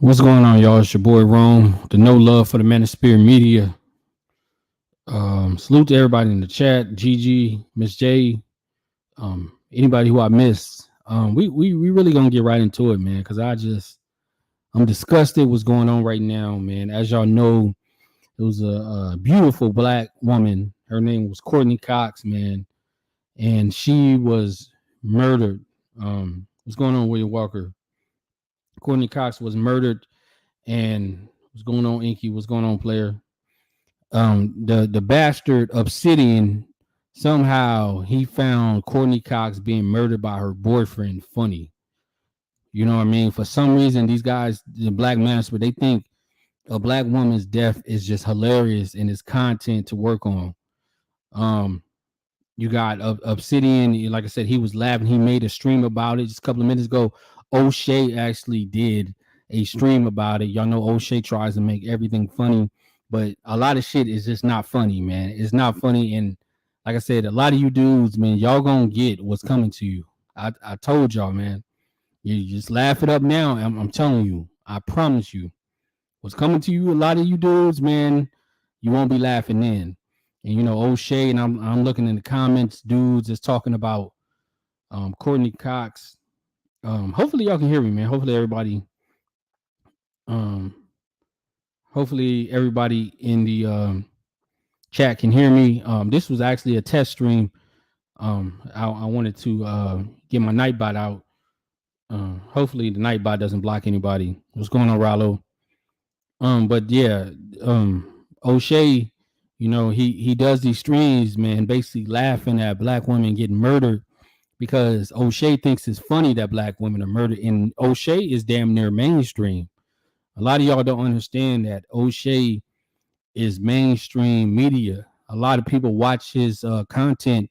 What's going on, y'all? It's your boy Rome. The no love for the manosphere media. Salute to everybody in the chat. Gigi, Miss J, anybody who I missed. We really gonna get right into it, man. Cause I'm disgusted what's going on right now, man. As y'all know, it was a beautiful black woman. Her name was Courtney Cox, man, and she was murdered. What's going on, William Walker? Courtney Cox was murdered, and what's going on, Inky? What's going on, player? The bastard Obsidian, somehow he found Courtney Cox being murdered by her boyfriend funny. You know what I mean? For some reason, these guys, the black master, they think a black woman's death is just hilarious and it's content to work on. Um, you got Obsidian, like I said, he was laughing. He made a stream about it just a couple of minutes ago. O'Shea actually did a stream about it. Y'all know O'Shea tries to make everything funny, but a lot of shit is just not funny, man. It's not funny. And like I said, a lot of you dudes, man, y'all gonna get what's coming to you. I told y'all, man. You just laugh it up now. I'm telling you, I promise you, what's coming to you, a lot of you dudes, man, you won't be laughing then. And you know, O'Shea, and I'm looking in the comments, dudes is talking about Courtney Cox. Hopefully y'all can hear me, man. Um, hopefully everybody in the chat can hear me. This was actually a test stream. I wanted to get my Nightbot out. Hopefully the Nightbot doesn't block anybody. What's going on, Rallo? But yeah, O'Shea, you know, he does these streams, man, basically laughing at black women getting murdered because O'Shea thinks it's funny that black women are murdered, and O'Shea is damn near mainstream. A lot of y'all don't understand that O'Shea is mainstream media. A lot of people watch his content.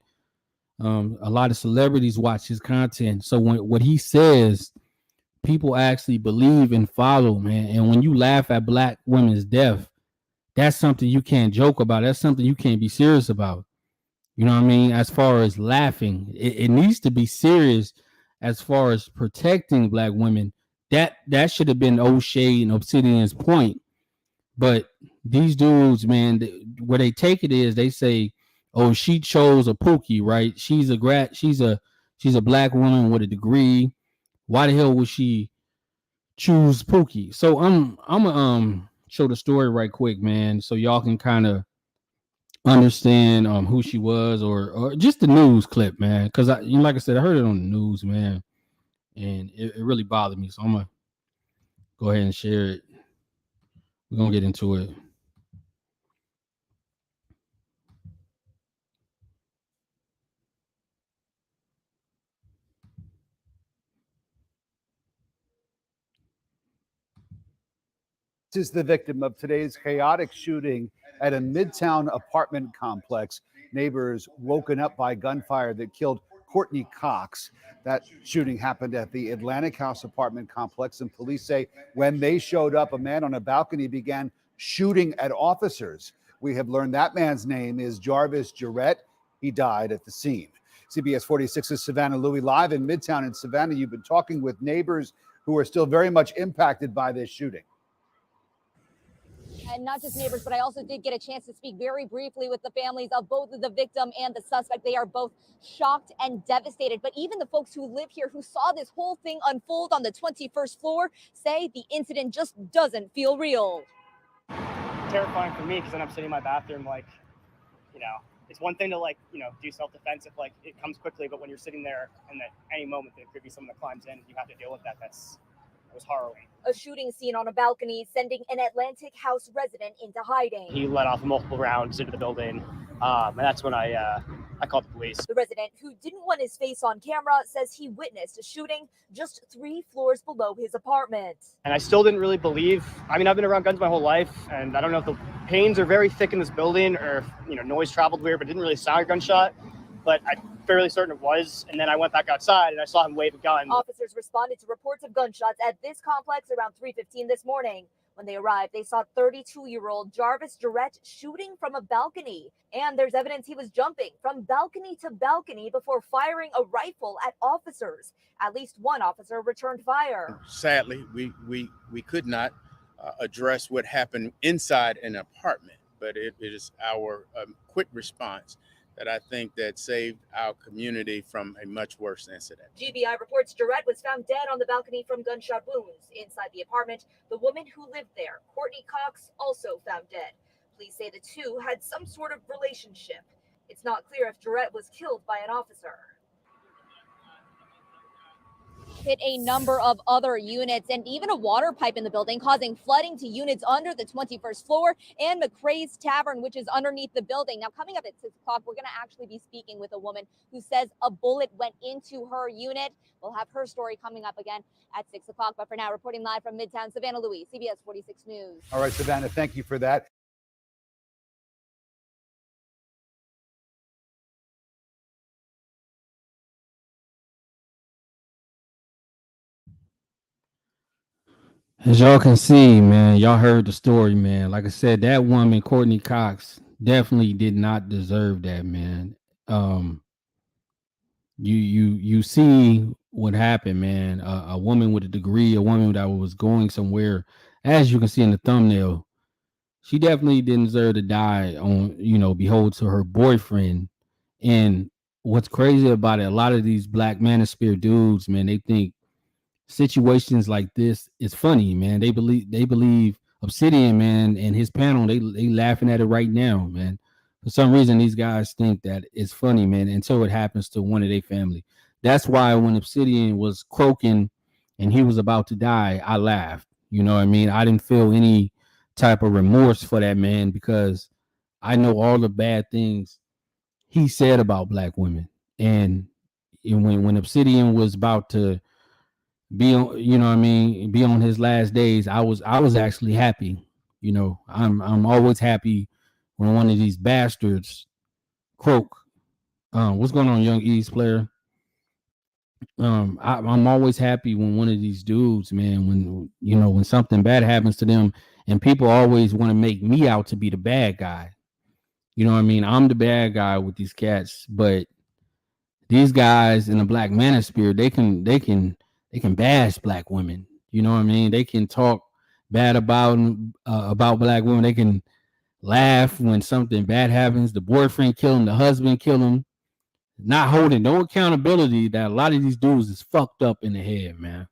A lot of celebrities watch his content. So what he says, people actually believe and follow, man. And when you laugh at black women's death, that's something you can't joke about. That's something you can't be serious about. You know what I mean? As far as laughing, it needs to be serious. As far as protecting black women, that should have been O'Shea and Obsidian's point. But these dudes, man, where they take it is they say, "Oh, she chose a Pookie, right? She's a black woman with a degree. Why the hell would she choose Pookie?" So I'm gonna show the story right quick, man, so y'all can kind of understand who she was or just the news clip, man. Because like I said, I heard it on the news, man, and it really bothered me. So I'm gonna go ahead and share it. We're gonna get into it. Is the victim of today's chaotic shooting at a Midtown apartment complex. Neighbors woken up by gunfire that killed Courtney Cox. That shooting happened at the Atlantic House apartment complex, and police say when they showed up, a man on a balcony began shooting at officers. We have learned that man's name is Jarvis Jarrett. He died at the scene. CBS 46's Savannah Louie live in Midtown in Savannah. You've been talking with neighbors who are still very much impacted by this shooting. And not just neighbors, but I also did get a chance to speak very briefly with the families of both the victim and the suspect. They are both shocked and devastated. But even the folks who live here, who saw this whole thing unfold on the 21st floor, say the incident just doesn't feel real. Terrifying for me because then I'm sitting in my bathroom, like, you know, it's one thing to, like, you know, do self-defense if, like, it comes quickly, but when you're sitting there and at any moment there could be someone that climbs in, you have to deal with that. It was harrowing. A shooting scene on a balcony, sending an Atlantic House resident into hiding. He let off multiple rounds into the building, and that's when I called the police. The resident, who didn't want his face on camera, says he witnessed a shooting just 3 floors below his apartment. And I still didn't really believe. I mean, I've been around guns my whole life, and I don't know if the panes are very thick in this building or if, you know, noise traveled weird, but it didn't really sound like a gunshot. But I'm fairly certain it was. And then I went back outside and I saw him wave a gun. Officers responded to reports of gunshots at this complex around 3:15 this morning. When they arrived, they saw 32-year-old Jarvis Jarrett shooting from a balcony. And there's evidence he was jumping from balcony to balcony before firing a rifle at officers. At least one officer returned fire. Sadly, we could not address what happened inside an apartment, but it is our quick response that I think that saved our community from a much worse incident. GBI reports Jarrett was found dead on the balcony from gunshot wounds. Inside the apartment, the woman who lived there, Courtney Cox, also found dead. Police say the two had some sort of relationship. It's not clear if Jarrett was killed by an officer. Hit a number of other units and even a water pipe in the building, causing flooding to units under the 21st floor and McCrae's Tavern, which is underneath the building. Now, coming up at 6 o'clock, we're going to actually be speaking with a woman who says a bullet went into her unit. We'll have her story coming up again at 6 o'clock. But for now, reporting live from Midtown, Savannah Louise, CBS 46 News. All right, Savannah, thank you for that. As y'all can see, man, y'all heard the story, man. Like I said, that woman, Courtney Cox, definitely did not deserve that, man. You see what happened, man. A woman with a degree, a woman that was going somewhere, as you can see in the thumbnail, she definitely didn't deserve to die on, behold to her boyfriend. And what's crazy about it, a lot of these black manosphere dudes, man, they think situations like this is funny, man. They believe Obsidian, man, and his panel, they laughing at it right now, man. For some reason, these guys think that it's funny, man, until it happens to one of their family. That's why when Obsidian was croaking and he was about to die, I laughed. You know what I mean? I didn't feel any type of remorse for that man because I know all the bad things he said about black women. And when Obsidian was about to be on, be on his last days, I was actually happy. I'm always happy when one of these bastards croak. What's going on, Young East player? I'm always happy when one of these dudes, man, when something bad happens to them, and people always want to make me out to be the bad guy. You know what I mean? I'm the bad guy with these cats, but these guys in the black manosphere, they can bash black women. You know what I mean? They can talk bad about black women. They can laugh when something bad happens. The boyfriend kill him, the husband kill him. Not holding no accountability that a lot of these dudes is fucked up in the head, man.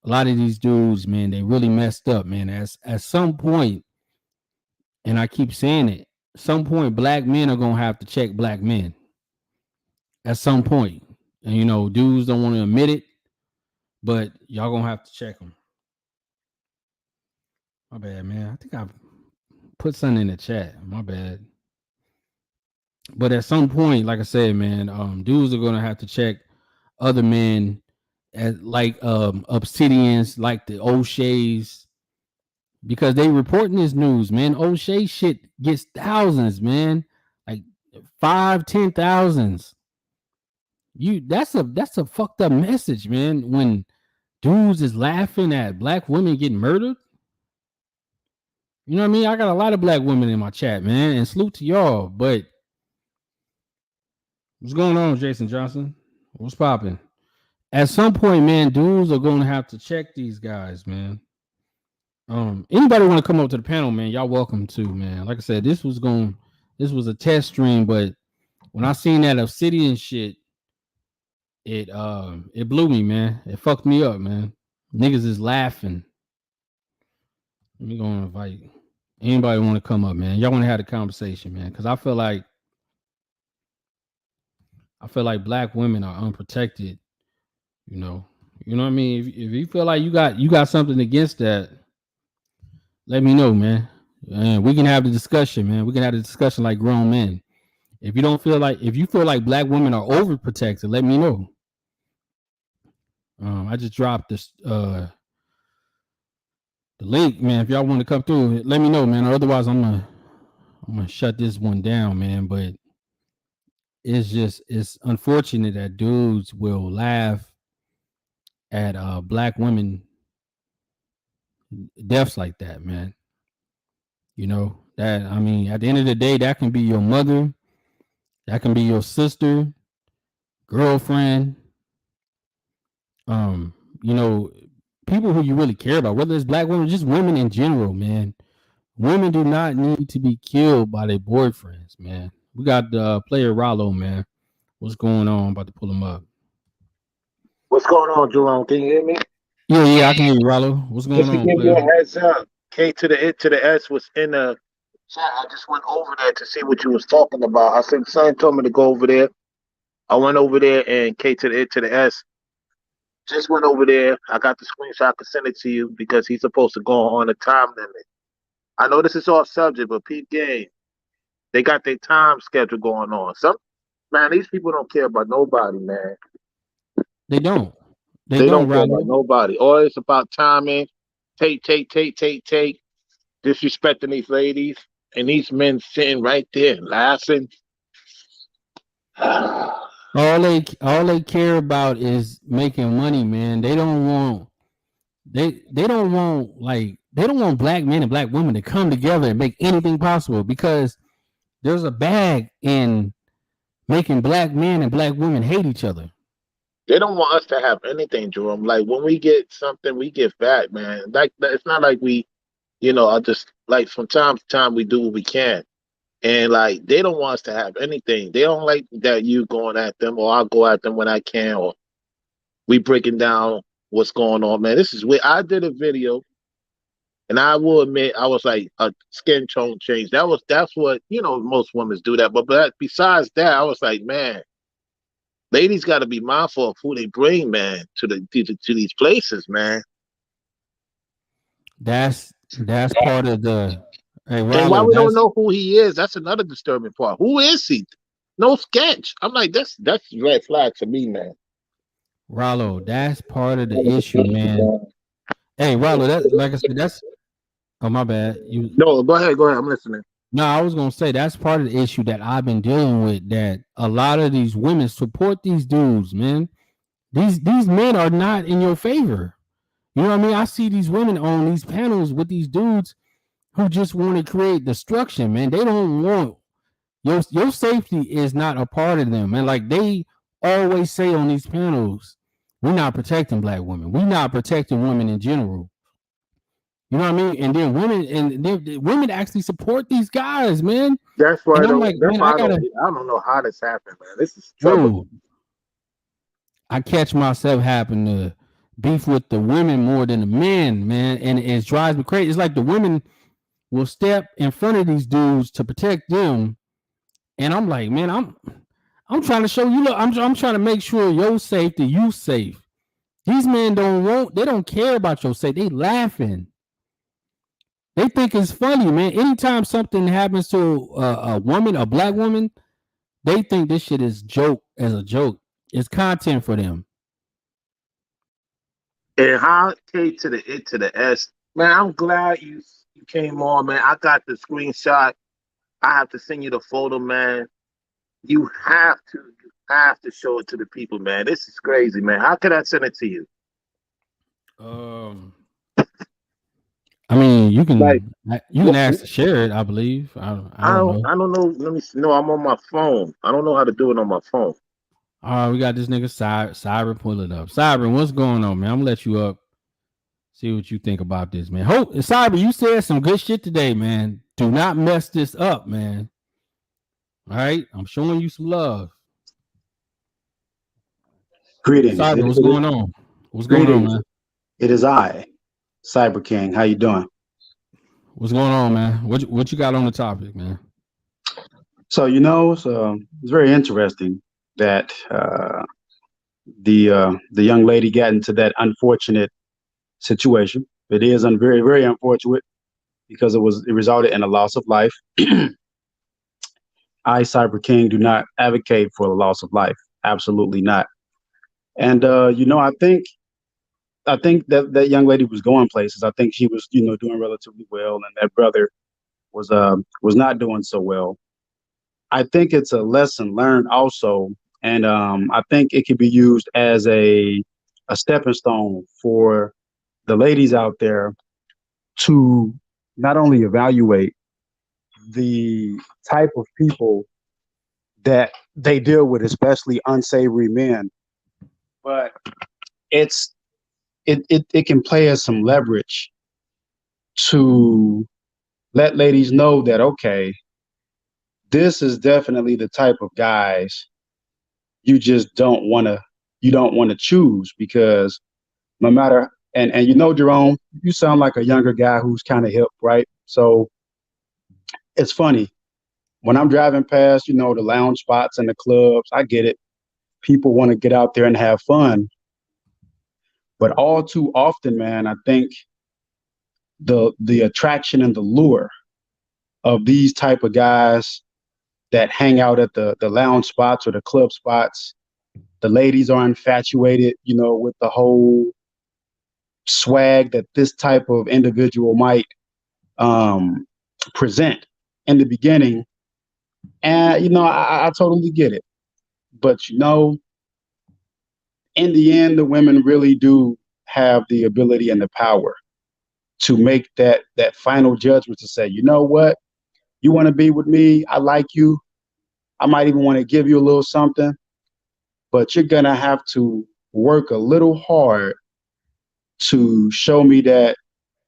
A lot of these dudes, man, they really messed up, man. At some point, and I keep saying it, at some point, black men are gonna have to check black men. At some point. And dudes don't want to admit it, but y'all gonna have to check them. My bad, man. I think I put something in the chat. My bad. But at some point, like I said, man, dudes are gonna have to check other men as like Obsidians, like the O'Shea's, because they reporting this news, man. O'Shea shit gets thousands, man, like 5,000-10,000s. That's a fucked up message, man. When dudes is laughing at black women getting murdered. You know what I mean? I got a lot of black women in my chat, man, and salute to y'all. But what's going on, Jason Johnson? What's popping? At some point, man, dudes are going to have to check these guys, man. Anybody want to come up to the panel, man? Y'all welcome to, man. Like I said, this was a test stream, but when I seen that Obsidian shit, it blew me, man. It fucked me up, man. Niggas is laughing. Let me go and invite anybody want to come up, man. Y'all want to have a conversation, man, because I feel like black women are unprotected. You know what I mean? If you feel like you got something against that, let me know, man. And we can have the discussion, man. We can have the discussion like grown men. If you feel like black women are overprotected, let me know. I just dropped this the link, man. If y'all want to come through, let me know, man. Or otherwise, I'm gonna shut this one down, man. But it's unfortunate that dudes will laugh at black women deaths like that, man. You know, that I mean, at the end of the day, that can be your mother, that can be your sister, girlfriend, um, you know, people who you really care about, whether it's black women, just women in general, man. Women do not need to be killed by their boyfriends, man. We got the player Rollo, man. What's going on? I'm about to pull him up. What's going on, Jerome? Can you hear me? Yeah, I can hear you, Rollo. What's going Just to on, give you player? a heads up, K to the I to the S was in the chat. I just went over there to see what you was talking about. I said, son told me to go over there. I went over there, and K to the I to the S just went over there. I got the screenshot. I could send it to you because he's supposed to go on a time limit. I know this is off subject, but Pete Game, they got their time schedule going on. Some man, these people don't care about nobody, man. They don't. They They don't, don't care about Rollo. nobody. All it's about timing. Take. Disrespecting these ladies and these men sitting right there laughing. All they care about is making money, man. They don't want black men and black women to come together and make anything possible because there's a bag in making black men and black women hate each other. They don't want us to have anything, Jerome. Like when we get something, we give back, man. Like it's not like we, I just like from time to time we do what we can. And like they don't want us to have anything. They don't like that you going at them or I'll go at them when I can or we breaking down what's going on, man. This is where I did a video and I will admit I was like a skin tone change. That's what, most women do that. But besides that, I was like, man, ladies got to be mindful of who they bring, man, to these places, man. That's part of the. Hey, And why Rollo, we don't that's know who he is, that's another disturbing part. Who is he? No sketch. I'm like, that's red flag to me, man. Rollo. That's part of the issue, man. Hey, Rollo, that like I said, that's. Oh, my bad. You. No, go ahead. I'm listening. No, I was gonna say that's part of the issue that I've been dealing with. That a lot of these women support these dudes, man. These men are not in your favor. You know what I mean? I see these women on these panels with these dudes who just want to create destruction, man. They don't want your safety is not a part of them, man. Like they always say on these panels, we're not protecting black women. We're not protecting women in general. You know what I mean? And then women actually support these guys, man. That's why And I'm like, man, I gotta, I don't know how this happened, man. This is trouble. dude. I catch myself having to beef with the women more than the men, man, and it drives me crazy. It's like the women will step in front of these dudes to protect them, and I'm like, man, I'm trying to show you. Look, I'm trying to make sure your safety, you safe. These men they don't care about your safety. They laughing. They think it's funny, man. Anytime something happens to a woman, a black woman, they think this shit is a joke. It's content for them. And how K to the I to the S, man. I'm glad you came on, man. I got the screenshot. I have to send you the photo, man. You have to show it to the people, man. This is crazy, man. How can I send it to you? I mean, you can ask to share it. I believe. I don't know. I don't know. Let me see. No, I'm on my phone. I don't know how to do it on my phone. All right, we got this nigga Cyber pull it up. Cyber, what's going on, man? I'm gonna let you up. See what you think about this, man. Hope Cyber, you said some good shit today, man. Do not mess this up, man. All right, I'm showing you some love. Greetings. Cyber, what's going on? What's going on, man? It is I, Cyber King. How you doing? What's going on, man? What you got on the topic, man? So it's very interesting that the young lady got into that unfortunate situation. It is very, very unfortunate because it resulted in a loss of life. I, Cyber King, do not advocate for the loss of life. Absolutely not. And I think that young lady was going places. I think she was, doing relatively well, and that brother was not doing so well. I think it's a lesson learned also, and I think it could be used as a stepping stone for the ladies out there to not only evaluate the type of people that they deal with, especially unsavory men, but it can play as some leverage to let ladies know that, okay, this is definitely the type of guys you just don't want to choose, because no matter, and you know, Jerome, you sound like a younger guy who's kind of hip, right? So it's funny when I'm driving past, you know, the lounge spots and the clubs. I get it. People want to get out there and have fun, but all too often, man, I think the attraction and the lure of these type of guys that hang out at the lounge spots or the club spots, the ladies are infatuated, you know, with the whole swag that this type of individual might present in the beginning. And, you know, I totally get it. But, you know, in the end, the women really do have the ability and the power to make that final judgment to say, you know what, you want to be with me? I like you. I might even want to give you a little something, but you're going to have to work a little hard to show me that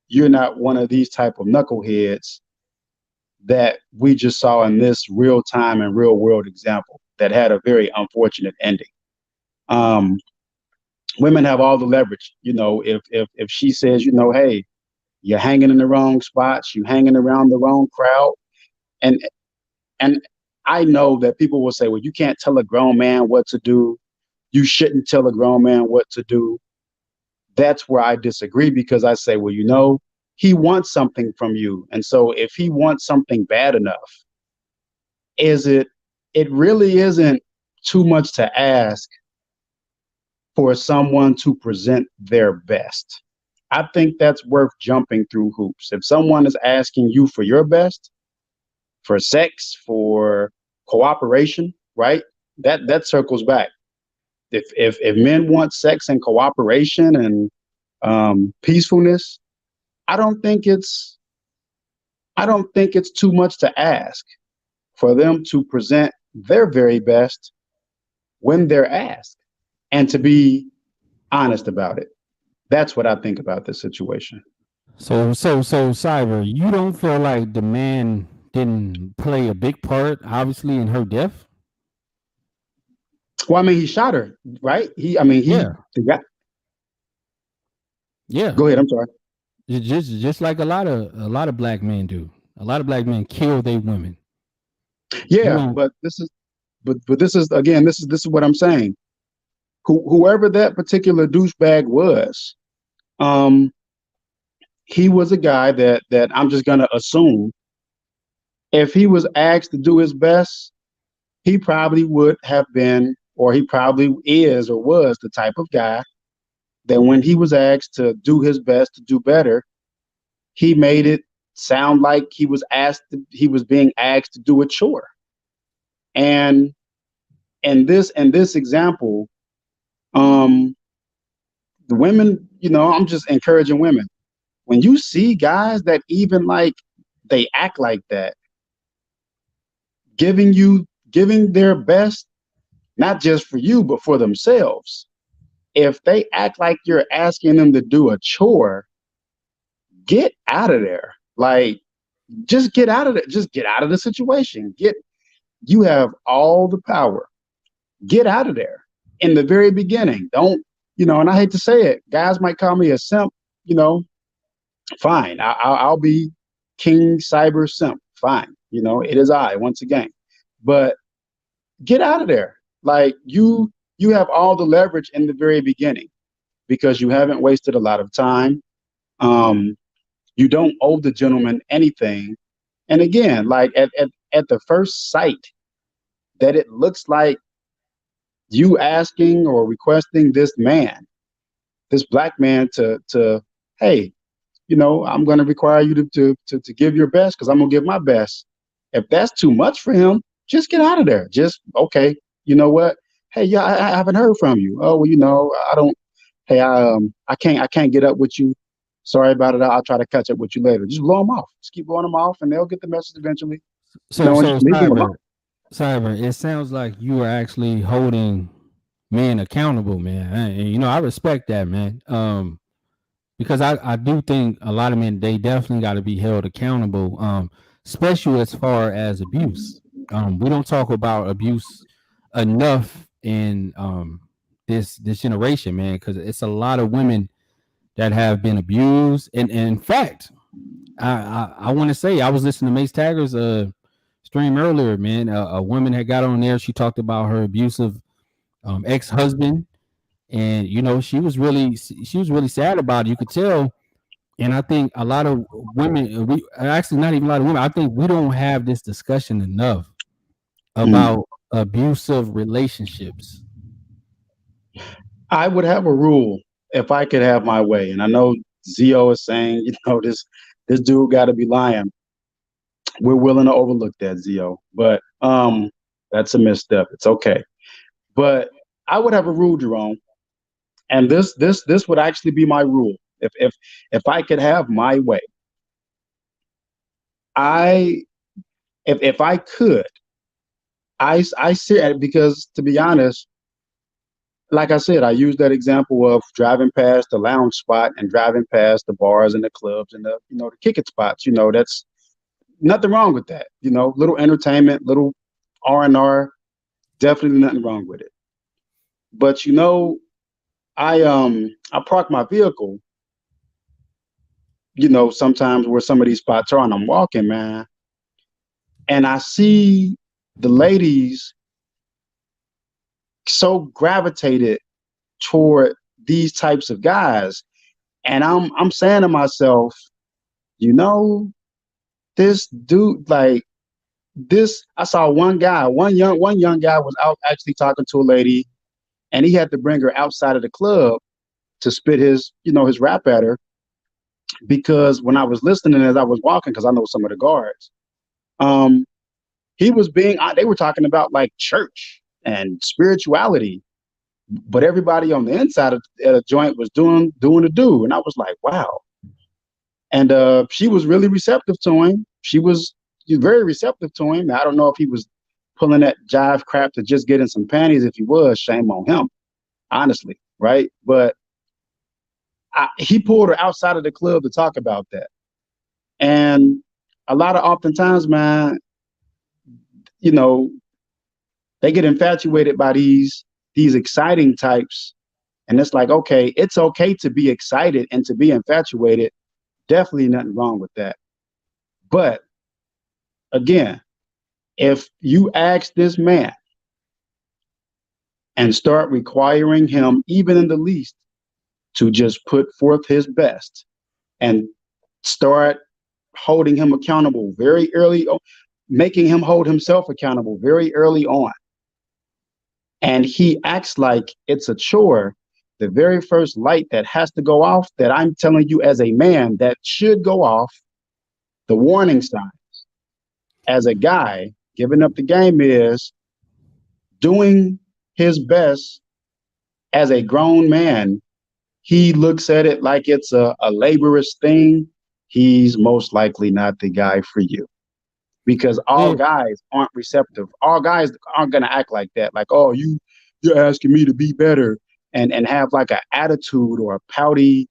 you're not one of these type of knuckleheads that we just saw in this real time and real world example that had a very unfortunate ending. Women have all the leverage, you know, if she says, you know, hey, you're hanging in the wrong spots, you hanging around the wrong crowd. And I know that people will say, well, you can't tell a grown man what to do. You shouldn't tell a grown man what to do. That's where I disagree, because I say, well, you know, he wants something from you. And so if he wants something bad enough, it really isn't too much to ask for someone to present their best. I think that's worth jumping through hoops. If someone is asking you for your best, for sex, for cooperation, right? That circles back. If men want sex and cooperation and peacefulness, I don't think it's too much to ask for them to present their very best when they're asked, and to be honest about it. That's what I think about this situation. So Cyber, you don't feel like the man didn't play a big part, obviously, in her death? Well, I mean, he shot her, right? Yeah. The guy. Yeah. Go ahead. I'm sorry. Just like a lot of black men do. A lot of black men kill their women. Yeah, but this is again, this is what I'm saying. Whoever that particular douchebag was, he was a guy that I'm just gonna assume, if he was asked to do his best, he probably would have been, or he probably is or was the type of guy that when he was asked to do his best to do better, he made it sound like he was being asked to do a chore. And in this example, the women, you know, I'm just encouraging women. When you see guys that even like they act like that, giving their best, not just for you, but for themselves. If they act like you're asking them to do a chore, get out of there. Like, just get out of it. Just get out of the situation. You have all the power. Get out of there in the very beginning. Don't, you know, and I hate to say it, guys might call me a simp, you know, fine. I'll be King Cyber Simp. Fine. You know, it is I once again. But get out of there. Like, you have all the leverage in the very beginning because you haven't wasted a lot of time. You don't owe the gentleman anything. And again, like at the first sight that it looks like you asking or requesting this black man to, hey, you know, I'm going to require you to give your best because I'm going to give my best. If that's too much for him, just get out of there. Just, okay, you know what? Hey, yeah, I haven't heard from you. Oh, well, you know, I don't, hey, I can't get up with you. Sorry about it. I'll try to catch up with you later. Just blow them off. Just keep blowing them off, and they'll get the message eventually. So, And just so leave them alone. Cyber, it sounds like you are actually holding men accountable, man. And I respect that, man. Because I do think a lot of men, they definitely got to be held accountable, especially as far as abuse. We don't talk about abuse enough in this generation, man, because it's a lot of women that have been abused. And in fact, I want to say I was listening to Mace Tagger's stream earlier, man. A woman had got on there. She talked about her abusive ex-husband, and she was really sad about it. You could tell. And I think a lot of women, we actually not even a lot of women, I think we don't have this discussion enough about abusive relationships. I would have a rule if I could have my way. And I know Zio is saying, this dude got to be lying. We're willing to overlook that, Zio, but that's a misstep. It's okay. But I would have a rule, Jerome, and this would actually be my rule. If I could have my way, if I could, I see, because to be honest, like I said, I use that example of driving past the lounge spot and driving past the bars and the clubs and the kick it spots. That's nothing wrong with that. Little entertainment, little R&R, definitely nothing wrong with it. But I park my vehicle, sometimes where some of these spots are, and I'm walking, man, and I see the ladies so gravitated toward these types of guys, and I'm saying to myself, this dude, like this. I saw one young guy was out actually talking to a lady, and he had to bring her outside of the club to spit his rap at her, because when I was listening as I was walking, because I know some of the guards, they were talking about like church and spirituality, but everybody on the inside of the joint was doing the do, and I was like, wow. And she was really receptive to him. She was very receptive to him. I don't know if he was pulling that jive crap to just get in some panties. If he was, shame on him, honestly, right? But he pulled her outside of the club to talk about that. And oftentimes, man, they get infatuated by these exciting types. And it's like, okay, it's okay to be excited and to be infatuated. Definitely nothing wrong with that. But again, if you ask this man and start requiring him, even in the least, to just put forth his best and start holding him accountable very early on, making him hold himself accountable very early on, and he acts like it's a chore, the very first light that has to go off, that I'm telling you as a man that should go off, the warning signs as a guy giving up the game, is doing his best as a grown man. He looks at it like it's a laborious thing. He's most likely not the guy for you, because all guys aren't receptive. All guys aren't going to act like that. Like, oh, you're asking me to be better, and have like an attitude or a pouty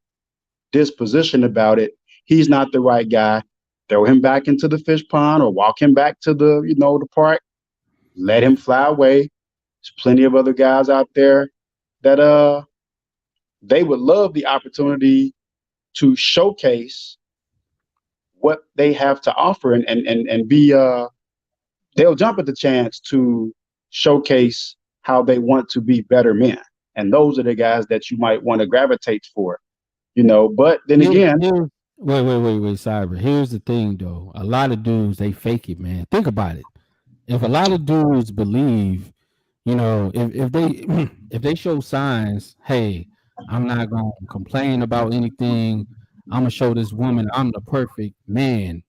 disposition about it. He's not the right guy. Throw him back into the fish pond or walk him back to the park. Let him fly away. There's plenty of other guys out there that they would love the opportunity to showcase what they have to offer, and be they'll jump at the chance to showcase how they want to be better men. And those are the guys that you might want to gravitate for, but then again, wait, Cyber. Here's the thing though. A lot of dudes, they fake it, man. Think about it. If a lot of dudes believe, if they show signs, hey, I'm not gonna complain about anything, I'm gonna show this woman I'm the perfect man.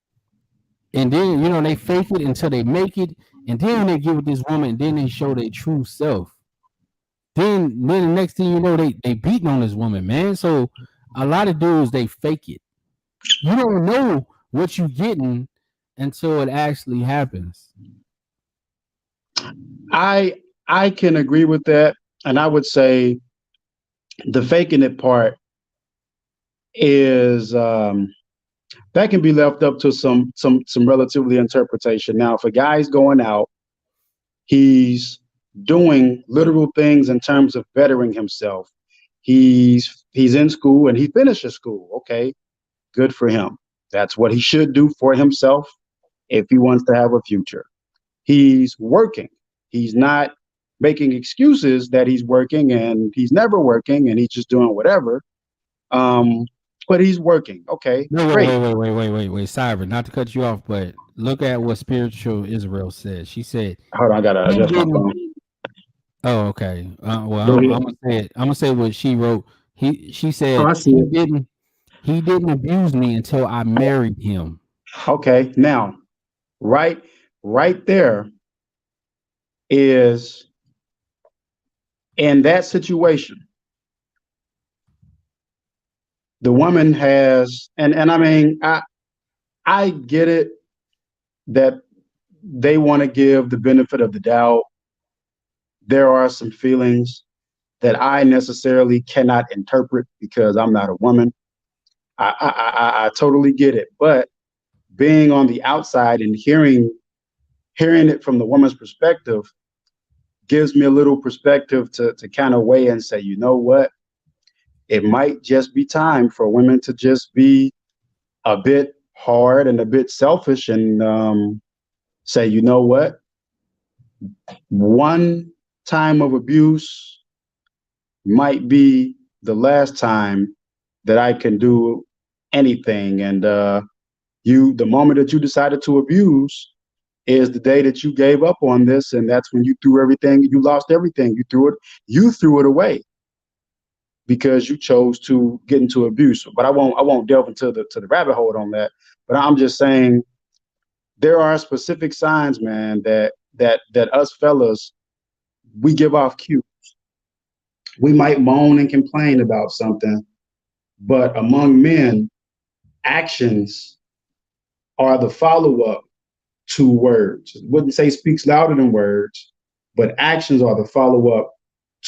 And then, they fake it until they make it. And then they get with this woman, and then they show their true self. Then the next thing you know, they beating on this woman, man. So a lot of dudes, they fake it. You don't know what you're getting until it actually happens. I I can agree with that, and I would say the faking it part is that can be left up to some relatively interpretation. Now, if a guy's going out, he's doing literal things in terms of bettering himself. He's in school and he finishes school. Okay, good for him. That's what he should do for himself if he wants to have a future. He's working. He's not making excuses that he's working and he's never working and he's just doing whatever. Um, but he's working. Okay, No, great. wait, Cyber, not to cut you off, but look at what spiritual Israel said. She said Hold on, I gotta he adjust my didn't. phone. Oh, okay. Well, Go I'm ahead. gonna say it. I'm gonna say what she wrote. She Oh, said I see it. he didn't abuse me until I married him. Okay, now, right, right there is in that situation, the woman has, and I mean, I get it that they want to give the benefit of the doubt. There are some feelings that I necessarily cannot interpret because I'm not a woman. I totally get it, but being on the outside and hearing it from the woman's perspective gives me a little perspective to kind of weigh and say, you know what, it might just be time for women to just be a bit hard and a bit selfish and say, you know what, one time of abuse might be the last time that I can do anything. And the moment that you decided to abuse is the day that you gave up on this, and that's when you threw everything, you lost everything. You threw it away because you chose to get into abuse. But I won't delve into the rabbit hole on that. But I'm just saying there are specific signs, man, that us fellas, we give off cues. We might moan and complain about something, but among men, actions are the follow-up to words. Wouldn't say speaks louder than words, but actions are the follow-up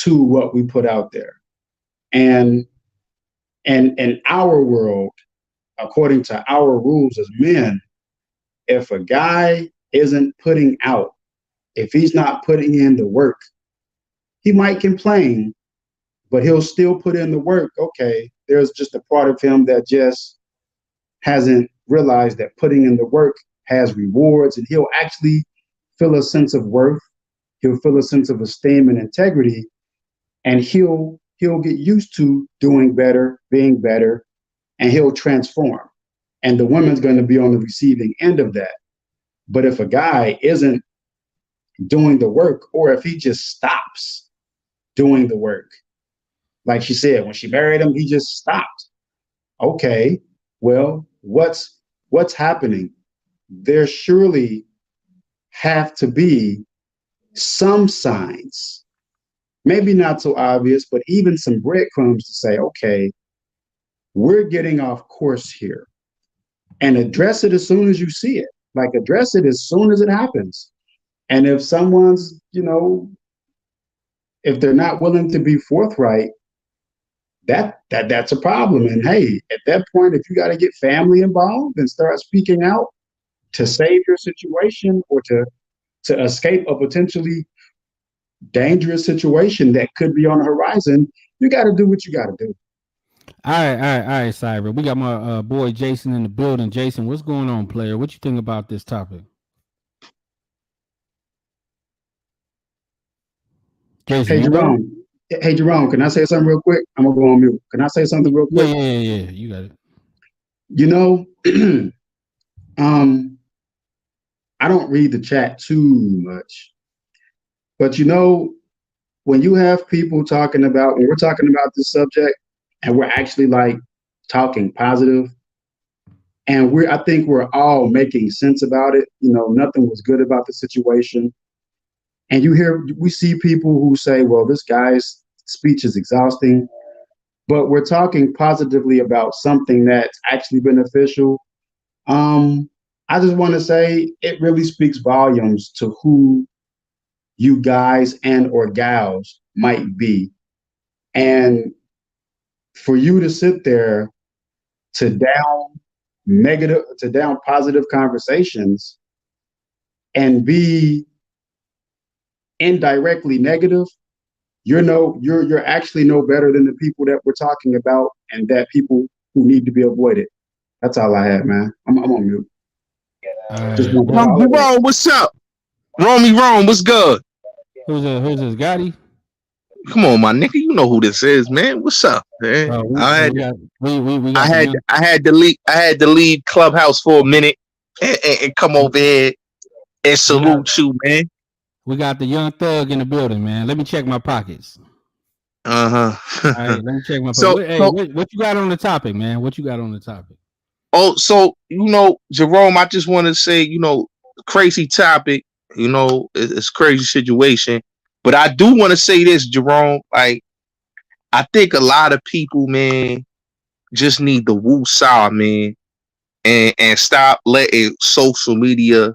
to what we put out there. And in our world, according to our rules as men, if a guy isn't putting out, if he's not putting in the work, he might complain, but he'll still put in the work. Okay, there's just a part of him that just hasn't realized that putting in the work has rewards, and he'll actually feel a sense of worth. He'll feel a sense of esteem and integrity, and he'll get used to doing better, being better, and he'll transform. And the woman's going to be on the receiving end of that. But if a guy isn't doing the work, or if he just stops doing the work, like she said, when she married him, he just stopped. Okay, well, what's happening? There surely have to be some signs, maybe not so obvious, but even some breadcrumbs to say, okay, we're getting off course here, and address it as soon as you see it. Like, address it as soon as it happens. And if someone's, if they're not willing to be forthright, that's a problem. And hey, at that point, if you got to get family involved and start speaking out to save your situation or to escape a potentially dangerous situation that could be on the horizon, you got to do what you got to do. All right, Cyber. We got my boy Jason in the building. Jason, what's going on, player? What you think about this topic? Jason, Hey, Jerome, can I say something real quick? I'm going to go on mute. Can I say something real quick? Yeah. You got it. I don't read the chat too much, but when you have people when we're talking about this subject and we're actually like talking positive, and I think we're all making sense about it. Nothing was good about the situation. And we see people who say, well, this guy's speech is exhausting. but we're talking positively about something that's actually beneficial. I just want to say it really speaks volumes to who you guys and or gals might be. And for you to sit there to down positive conversations and be indirectly negative, you're actually no better than the people that we're talking about and that people who need to be avoided. That's all I had, man. I'm on mute. Just want to Romy Rome, what's up? Romy Rome, what's good? Who's this? Gotti? Come on, my nigga, you know who this is, man. What's up, man? We got I had to leave Clubhouse for a minute and come over here and salute you, man. We got the young thug in the building, man. Let me check my pockets. All right, let me check my pockets. What you got on the topic, man? What you got on the topic? Oh, so Jerome, I just want to say, crazy topic. It's a crazy situation. But I do want to say this, Jerome. Like, I think a lot of people, man, just need to woo-saw, man, and stop letting social media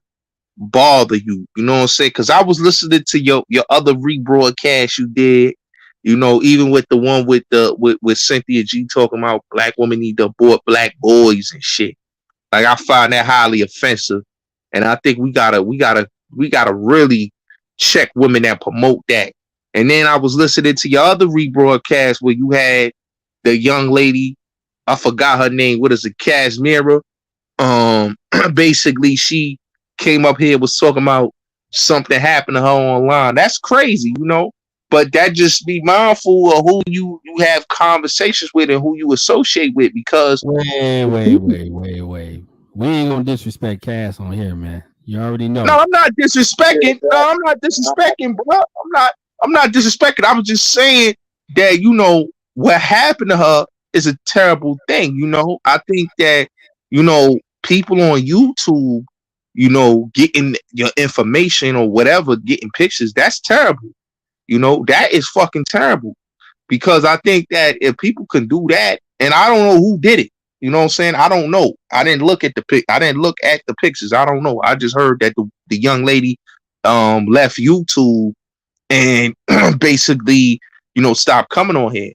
bother you. You know what I'm saying? Because I was listening to your other rebroadcast you did. Even with the one with Cynthia G talking about black women need to abort black boys and shit. Like, I find that highly offensive, and I think we gotta really check women that promote that. And then I was listening to your other rebroadcast where you had the young lady, I forgot her name. What is it, Kashmira? Basically, she came up here was talking about something happened to her online. That's crazy, But that just be mindful of who you have conversations with and who you associate with, because wait. We ain't gonna disrespect Cass on here, man. You already know. No, I'm not disrespecting. No, I'm not disrespecting, bro. I'm not disrespecting. I was just saying that, what happened to her is a terrible thing. I think that, people on YouTube, getting your information or whatever, getting pictures, that's terrible. That is fucking terrible. Because I think that if people can do that, and I don't know who did it. You know what I'm saying? I don't know. I didn't look at the pictures. I don't know. I just heard that the young lady left YouTube and basically, stopped coming on here.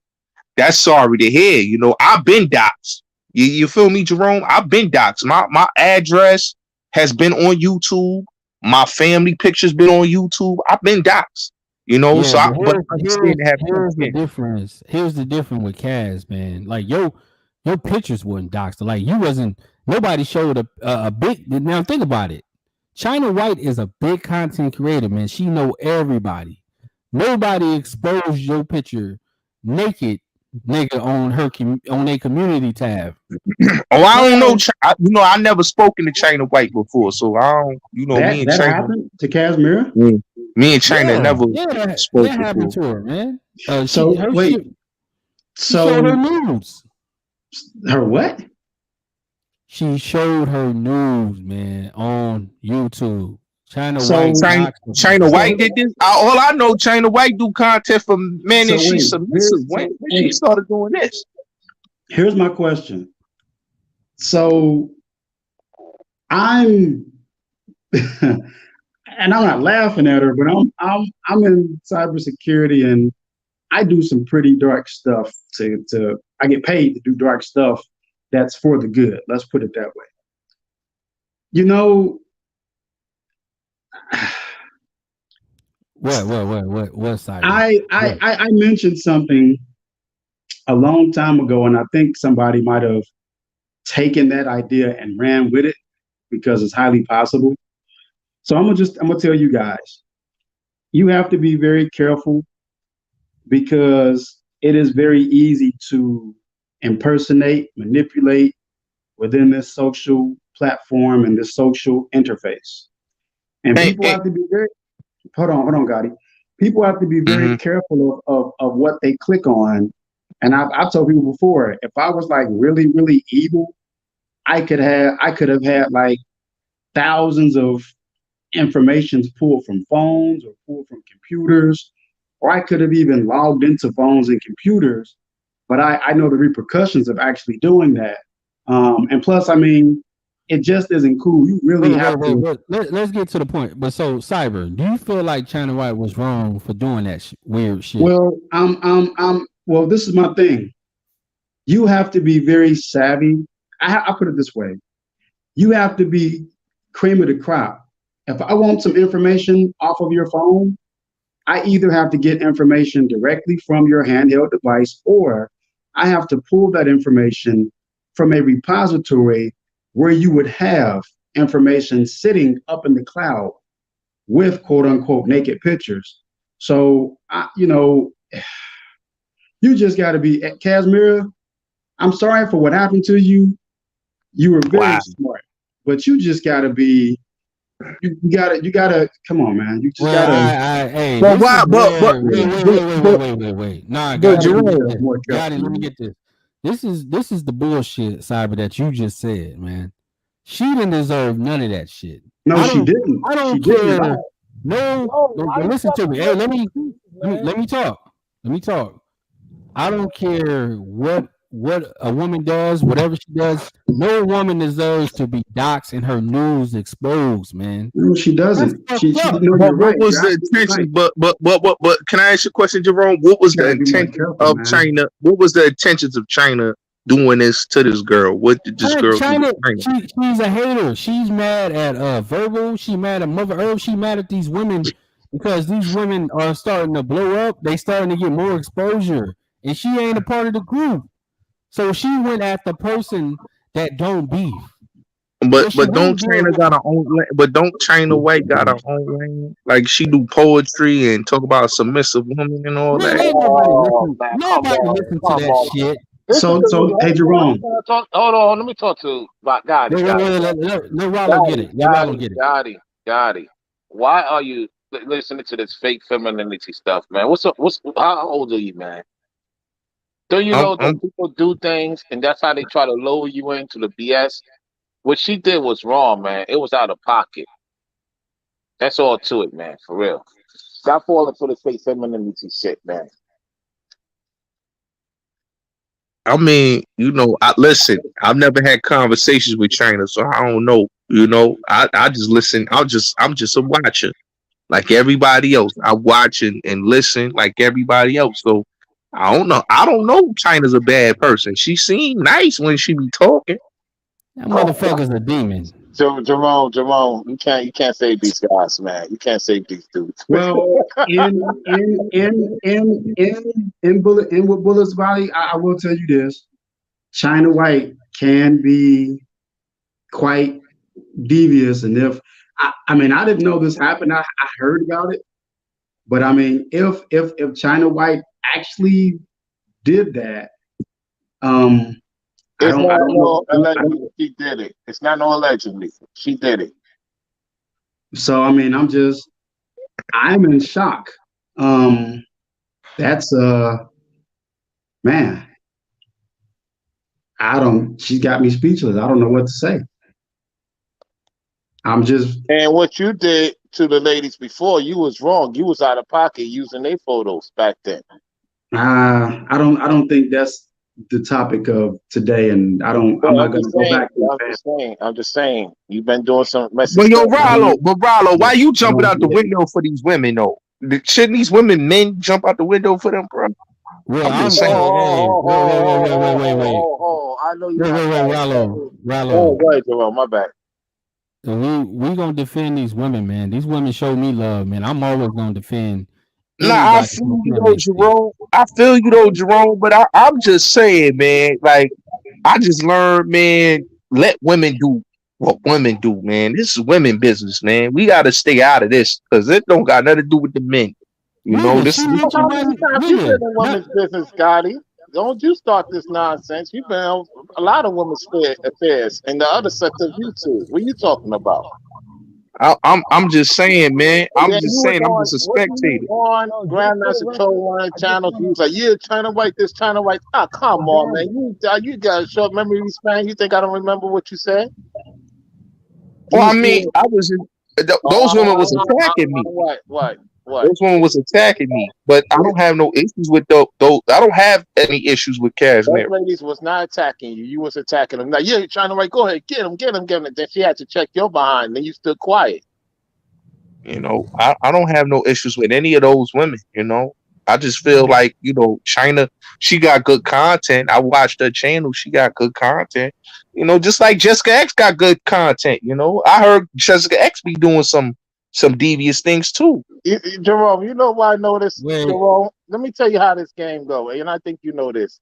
That's sorry to hear. I've been doxxed. You feel me, Jerome? I've been doxxed. My address has been on YouTube. My family pictures been on YouTube. I've been doxxed. Here's the difference. Here's the difference with Kaz, man. Like your pictures weren't doxed. Like you wasn't. Nobody showed a big. Now think about it. China White is a big content creator, man. She know everybody. Nobody exposed your picture naked, nigga, on their community tab. Oh, I don't know. I never spoken to China White before, so I don't. Me and that China happened to Kashmir. Me and China never. That happened to her, man. So she showed her nudes. Her what? She showed her nudes, man, on YouTube. China White did this. All I know, China White do content for men, and she's submissive. When she started doing this. Here's my question. So I'm, and I'm not laughing at her, but I'm in cybersecurity and I do some pretty dark stuff. I get paid to do dark stuff that's for the good. Let's put it that way. What side? I mentioned something a long time ago, and I think somebody might have taken that idea and ran with it because it's highly possible. So I'm gonna tell you guys, you have to be very careful because it is very easy to impersonate, manipulate within this social platform and this social interface. And people have to be very, hold on, Gotti. People have to be very careful of what they click on. And I've told people before, if I was like really, really evil, I could have had like thousands of informations pulled from phones or pulled from computers, or I could have even logged into phones and computers but I know the repercussions of actually doing that. And plus, I mean, it just isn't cool. You really have to. Let's get to the point. But so, Cyber, do you feel like China White was wrong for doing that weird shit? Well, well, this is my thing. You have to be very savvy. I put it this way. You have to be cream of the crop. If I want some information off of your phone, I either have to get information directly from your handheld device, or I have to pull that information from a repository where you would have information sitting up in the cloud with quote unquote naked pictures. So, you just got to be, Casimira, I'm sorry for what happened to you. You were very smart, but you just got to be, you gotta, come on, man. You just gotta. Hey, But why? Wait. Nah, but Gotti, let me get this. This is the bullshit, Cyber, that you just said, man. She didn't deserve none of that shit. No, she didn't. I don't care. No, listen to me. Hey, let me talk. Let me talk. I don't care what a woman does, whatever she does. No woman deserves to be doxxed and her news exposed, man. No, she doesn't. She but what was the intention? Right. But can I ask you a question, Jerome? What was the intention of China? What was the intentions of China doing this to this girl? What did this girl do? She's a hater. She's mad at Verbal. She's mad at Mother Earth. She's mad at these women because these women are starting to blow up. They starting to get more exposure, and she ain't a part of the group. So she went at the person that don't beef. But don't China got her own? But don't China White got her own lane? Like she do poetry and talk about submissive women and all that. Nobody listen to that shit. So hey Jerome, hold on. Let me talk to Gotti. Let Rollo get it. Gotti. Why are you listening to this fake femininity stuff, man? How old are you, man? Don't you know that people do things and that's how they try to lower you into the BS? What she did was wrong, man. It was out of pocket. That's all to it, man. For real. Stop falling for the fake femininity shit, man. I mean, listen, I've never had conversations with China, so I don't know. I just listen. I'm just a watcher. Like everybody else. I watch and listen like everybody else. So I don't know. I don't know China's a bad person. She seemed nice when she be talking. That motherfucker's a demon. So Jerome, you can't save these guys, man. You can't save these dudes. Well, in with Bullet's body, I will tell you this: China White can be quite devious, and if I didn't know this happened. I heard about it, but I mean, if China White actually did that, I don't know. Allegedly, she did it. It's not no allegedly. She did it. So I'm in shock. That's man. She's got me speechless. I don't know what to say. And what you did to the ladies before, you was wrong. You was out of pocket using their photos back then. I don't think that's the topic of today, and I'm not going to go back. I'm just saying, you've been doing some messy But Rollo, why you jumping out the window for these women though? Shouldn't these men jump out the window for them, bro? Well, I'm saying, wait. I know you. Rollo. Oh, wait, my bad. We gonna defend these women, man. These women show me love, man. I'm always gonna defend. I feel you though, Jerome. But I'm just saying, man. Like I just learned, man. Let women do what women do, man. This is women business, man. We gotta stay out of this because it don't got nothing to do with the men. This is women's business, Gotti. Don't you start this nonsense. You've been on a lot of women's affairs and the other set of you too. What are you talking about? I'm just saying, man. I'm just a spectator. On Grandmaster Troll one of the channels, he was like, "Yeah, China White, this China White." Ah, come on, man. You got a short memory span. You think I don't remember what you said? Well, I mean, I was those women was attacking me. What? What? This woman was attacking me, but I don't have no issues with those. I don't have any issues with Those Cashmere. ladies was not attacking you. You was attacking them. Now you're trying to like, go ahead, get him. Then she had to check your behind. Then you stood quiet. You know, I don't have no issues with any of those women. You know, I just feel like, you know, China, she got good content. I watched her channel. She got good content. You know, just like Jessica X got good content. You know, I heard Jessica X be doing some devious things too. Jerome, you know why I know this, Wait. Jerome? Let me tell you how this game go, and I think you know this.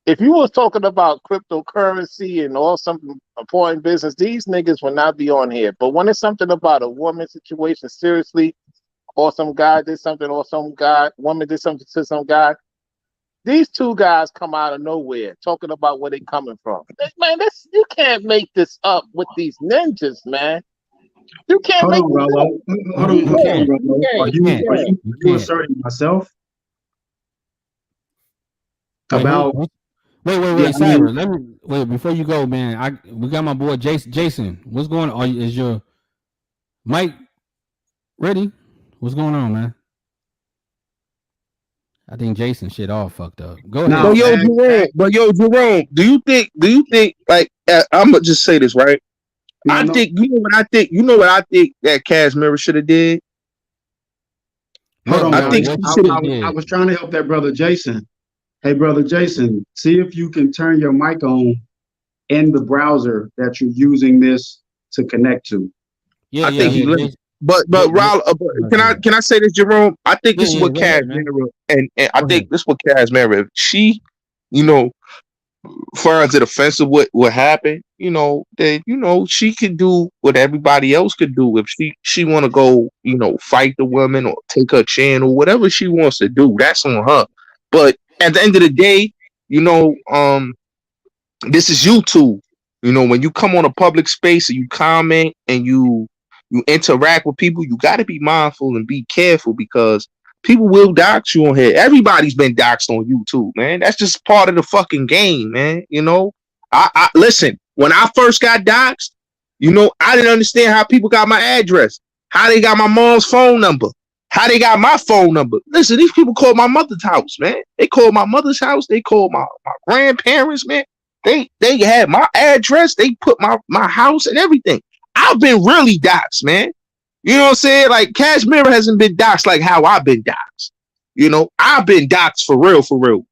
If you was talking about cryptocurrency and all some important business, these niggas will not be on here. But when it's something about a woman situation, seriously, or some guy did something, or woman did something to some guy, these two guys come out of nowhere talking about where they coming from. Man, you can't make this up with these ninjas, man. You can't Hold make on, this up. Rollo. Hold on, Rollo. Are you asserting yourself about? Wait, Yeah, I Cyber. mean, Let me wait before you go, man. We got my boy Jason. What's going on? Is your mic ready? What's going on, man? I think Jason shit all fucked up. Go ahead. No, But yo, Jerome, do you think like I'm gonna just say this, right? no. You know what I think that Cashmere should have did? Hold on, I think guys. she I was trying to help that brother Jason. Hey, brother Jason, see if you can turn your mic on in the browser that you're using this to connect to. Yeah, I think he yeah. left. But can I say this, Jerome? I think this is what Cashmere and I think this is what Cashmere, if she, you know, finds it offensive what happened, you know, that, you know, she could do what everybody else could do. If she want to go, you know, fight the woman or take her channel, whatever she wants to do, that's on her. But at the end of the day, you know, this is YouTube. You know, when you come on a public space and you comment and you interact with people, you got to be mindful and be careful, because people will dox you on here. Everybody's been doxed on YouTube, man. That's just part of the fucking game, man. You know, I listen, when I first got doxed, you know, I didn't understand how people got my address, how they got my mom's phone number, how they got my phone number. Listen, these people called my mother's house, man. They called my mother's house. They called my grandparents, man. They had my address. They put my house and everything. I've been really doxxed, man. You know what I'm saying? Like, Cashmere hasn't been doxxed like how I've been doxxed. You know, I've been doxxed for real,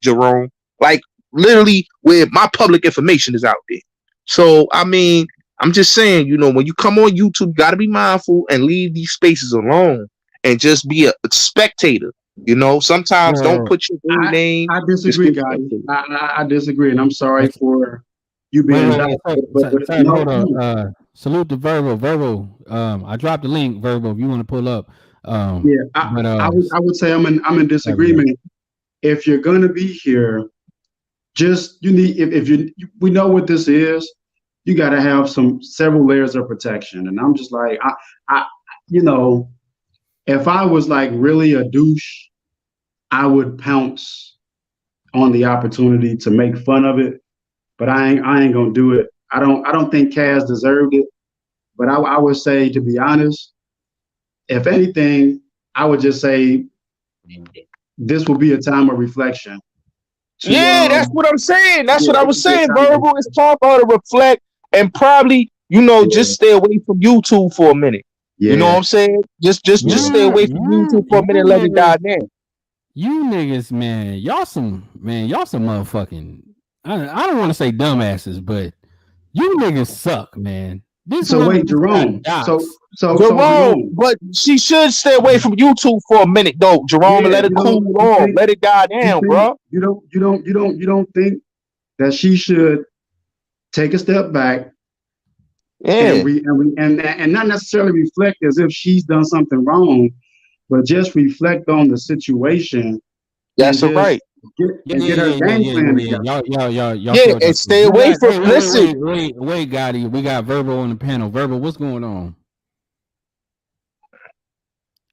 Jerome. Like, literally, where my public information is out there. So, I mean, I'm just saying, you know, when you come on YouTube, you got to be mindful and leave these spaces alone and just be a spectator. You know, sometimes don't put your real name. I disagree, guys. I disagree, and I'm sorry for you being doxxed. Hold on. Salute to Verbal. I dropped the link, Verbal, if you want to pull up. I would say I'm in disagreement. If you're gonna be here, just you need if we know what this is, you got to have several layers of protection. And I'm just like, I you know, if I was like really a douche, I would pounce on the opportunity to make fun of it, but I ain't gonna do it. I don't think Kaz deserved it, but I would say, to be honest, if anything, I would just say this will be a time of reflection. That's what I'm saying. That's what I was saying, Verbal. It's time for her to reflect and probably, you know, just stay away from YouTube for a minute. You know what I'm saying? Just stay away from YouTube for a minute and let it die down. You niggas, man, y'all some motherfucking, I don't want to say dumbasses, but you niggas suck, man. Wait, Jerome. Jerome, but she should stay away from YouTube for a minute, though, Jerome, and let it cool off, let it die down, bro. You don't think that she should take a step back, and not necessarily reflect as if she's done something wrong, but just reflect on the situation. That's right. Get her game plan together. Y'all. And stay away from. Listen. Wait, Gotti. We got Verbal on the panel. Verbal, what's going on?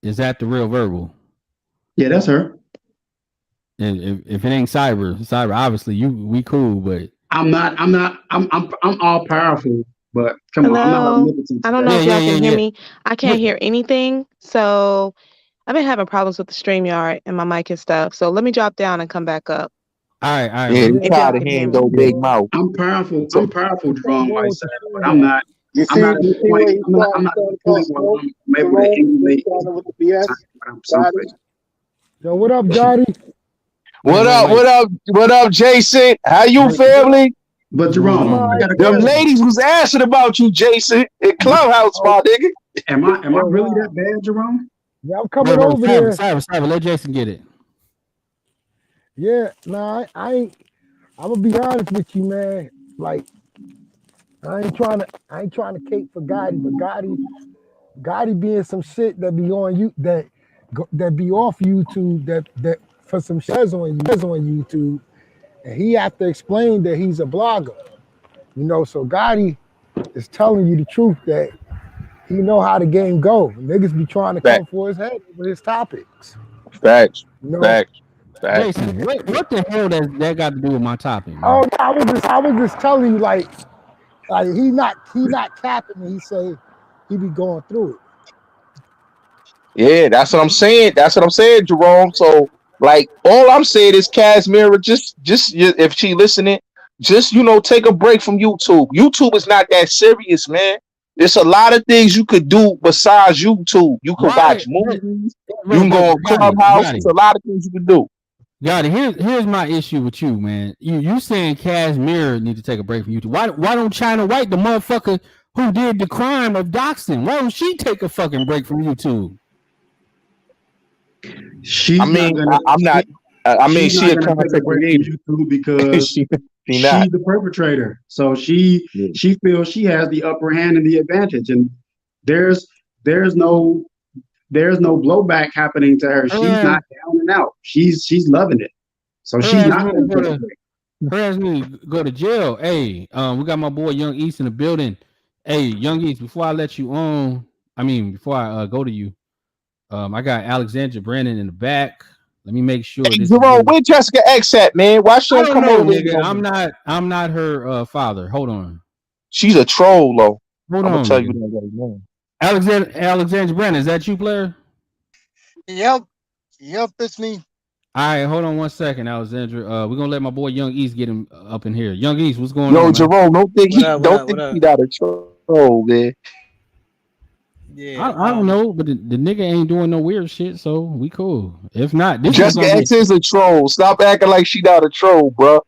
Is that the real Verbal? Yeah, that's her. If it ain't Cyber, obviously we cool, but I'm all powerful. But come on, I'm not omnipotent. I don't know if y'all can hear me. I can't hear anything. So I've been having problems with the StreamYard and my mic and stuff. So let me drop down and come back up. All right, Yeah, bro. he If tried y'all to can hear handle me. big mouth. I'm powerful. So, I'm powerful, Jerome, Wrong like with said, the but I'm Streamyard? not. You I'm not see, to you the see point. where you I'm not to the starting to point cause where smoke, I'm able to Jerome? You emulate starting with the BS? what I'm Got super. it. Yo, what up, Gotti? what up? Wait. What up? What up, Jason? How you, Wait, family? But what's going I'm Jerome, on, all I right, man? got a Them man. question. ladies was asking about you, Jason, in Clubhouse, Oh, my nigga. Am I oh really wow. that bad, Jerome? Yeah, I'm Wait, coming over there. Cyber, let Jason get it. Yeah, nah, I ain't. I'm gonna be honest with you, man. Like, I ain't trying to cape for Gotti, but Gotti being some shit that be on you that be off YouTube that for some shares on YouTube, and he have to explain that he's a blogger. You know, so Gotti is telling you the truth that he know how the game go. Niggas be trying to Fact, come for his head with his topics. facts, You know. facts, facts. Jason, what the hell does that got to do with my topic, Oh, man? I was just telling you like he not capping me. He say he be going through it. Yeah, that's what I'm saying. That's what I'm saying, Jerome. So, like, all I'm saying is, Casimira, if she listening, just take a break from YouTube. YouTube is not that serious, man. There's a lot of things you could do besides YouTube. You could Why? watch movies. You can But go on Clubhouse. There's a lot of things you can do. got it. Here's my issue with you, man. You saying Casimir need to take a break from YouTube? Why don't China White, the motherfucker who did the crime of doxing, why don't she take a fucking break from YouTube? She's not gonna. I'm not. I mean, She's she not a gonna take a content break from creator. YouTube because she not. she's the perpetrator. So she feels she has the upper hand and the advantage, and there's there's no blowback happening to her. She's Her not down and out. She's loving it. So her she's ass not need to going to go take a to break. her ass need to go to jail. Hey, we got my boy Young East in the building. Hey, Young East, before I let you on, before I go to you, I got Alexandra Brandon in the back. Let me make sure Hey, this is Jerome, good. where Jessica X at, man? Why she I don't don't come know, over here? nigga. I'm not her father. Hold on. She's a troll, though. Hold I'm gonna on, tell you nigga. that right now. Alexandra Brandon, is that you, player? Yep, it's me. All right, hold on 1 second, Alexandra. We're gonna let my boy Young East get him up in here. Young East, what's going Yo, on, man? Jerome, don't think What up? What up? What he's up? not a troll, man. Yeah. I don't know, but the nigga ain't doing no weird shit, so we cool. If not, this is Jessica gonna X be is a troll. Stop acting like she not a troll, bro.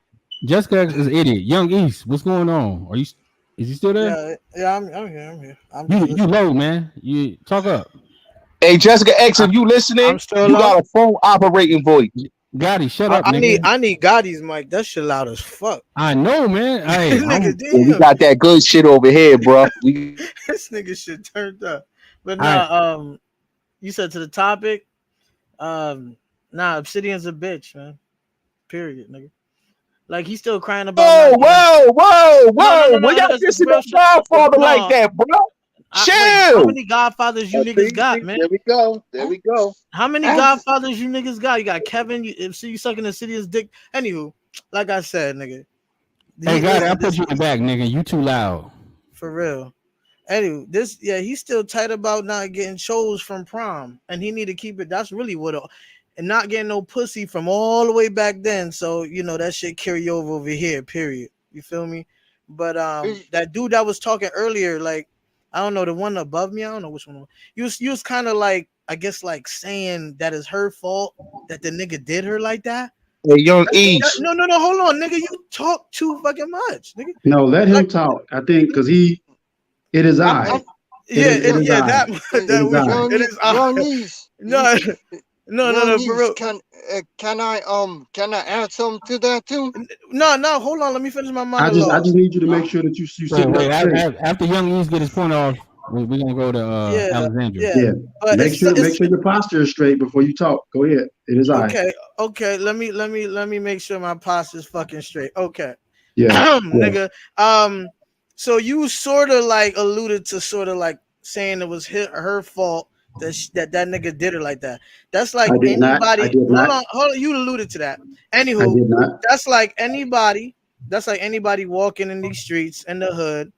Jessica is an idiot. Young East, what's going on? Is he still there? Yeah. I'm here. I'm You just listening. low, man. You talk up. Hey, Jessica X, if you I'm listening, still you low. got a phone operating voice. Gotti, shut up, I nigga. need Gotti's mic. That shit loud as fuck. I know, man. Hey, Nigga, Yeah, we damn. got that good shit over here, bro. This nigga shit turned up. But I you said to the topic. Obsidian's a bitch, man. Period, nigga. Like he's still crying about not getting. Whoa! No. Well, y'all That's dissing real no shit. Godfather like No, that, bro. wait. How Chill. many Godfathers you niggas got, man? There we go. There we go. How many Godfathers you niggas got? You got Kevin. You sucking the Obsidian's dick. Anywho, like I said, nigga. Gotti, I'll put you in the back, nigga. You too loud. For real. Anyway, he's still tight about not getting chose from prom, and he need to keep it. That's really and not getting no pussy from all the way back then. So that shit carry over here. Period. You feel me? But that dude that was talking earlier, like I don't know the one above me. I don't know which one. You was kind of like I guess like saying that it's her fault that the nigga did her like that. Hey, Young East. No. Hold on, nigga. You talk too fucking much, nigga. No, let him talk. I think because it is I. It is I. No, for real. Can I add something to that too? No, hold on. Let me finish my I monologue. just need you to make sure that you sitting up straight. After Young East get his point off, we're gonna go to Alexandra. Yeah. Make sure your posture is straight before you talk. Go ahead. It is I. Okay. Let me make sure my posture is fucking straight. Okay. Yeah. Nigga. So you sort of like alluded to sort of like saying it was her fault that nigga did her like that. That's like anybody. Hold on. You alluded to that. Anywho, that's like anybody walking in these streets in the hood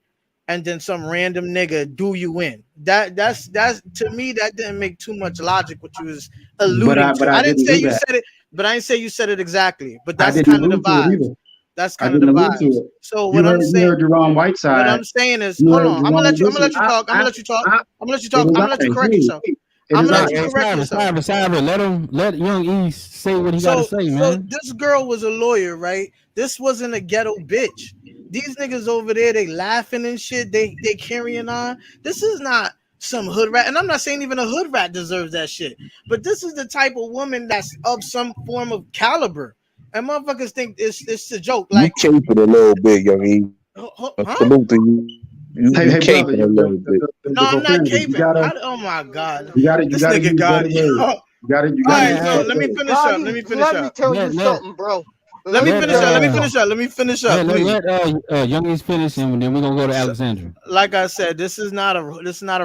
and then some random nigga do you in. That's to me that didn't make too much logic what you was alluding But to. I I didn't didn't say do you that. said it, but I didn't say you said it exactly. But I that's didn't kind of the allude to it vibes. either. That's I kind of the didn't allude to vibes. it. So You heard Jerome what Whiteside. I'm saying is, You hold heard on. I'm gonna Jerome. let you. I'm gonna Listen, let you talk. I'm gonna let you talk. I, I'm gonna let you it talk. is I'm I. gonna let you correct Hey, yourself. it I'm is gonna I. let you correct yourself. Let Young E say what he got to So say, so man. this girl was a lawyer, right? This wasn't a ghetto bitch. These niggas over there, they laughing and shit. They carrying on. This is not some hood rat, and I'm not saying even a hood rat deserves that shit. But this is the type of woman that's of some form of caliber. And motherfuckers think it's a joke. You Like, cape it a little bit, young E. A huh? salute to you. You Hey, cape brother, it a little bit. No, the I'm not profanity. caping. Oh my god, You this gotta nigga use got better it. words. All You gotta right, use so Hey, better let me words. finish up. Let Gotti, me finish let me up. tell you let something, bro. Let Let me me finish tell up. you Let me something. finish up. Let me finish up, please. Young E's finish, and then we're gonna go to So, Alexandra. like I said, this is not a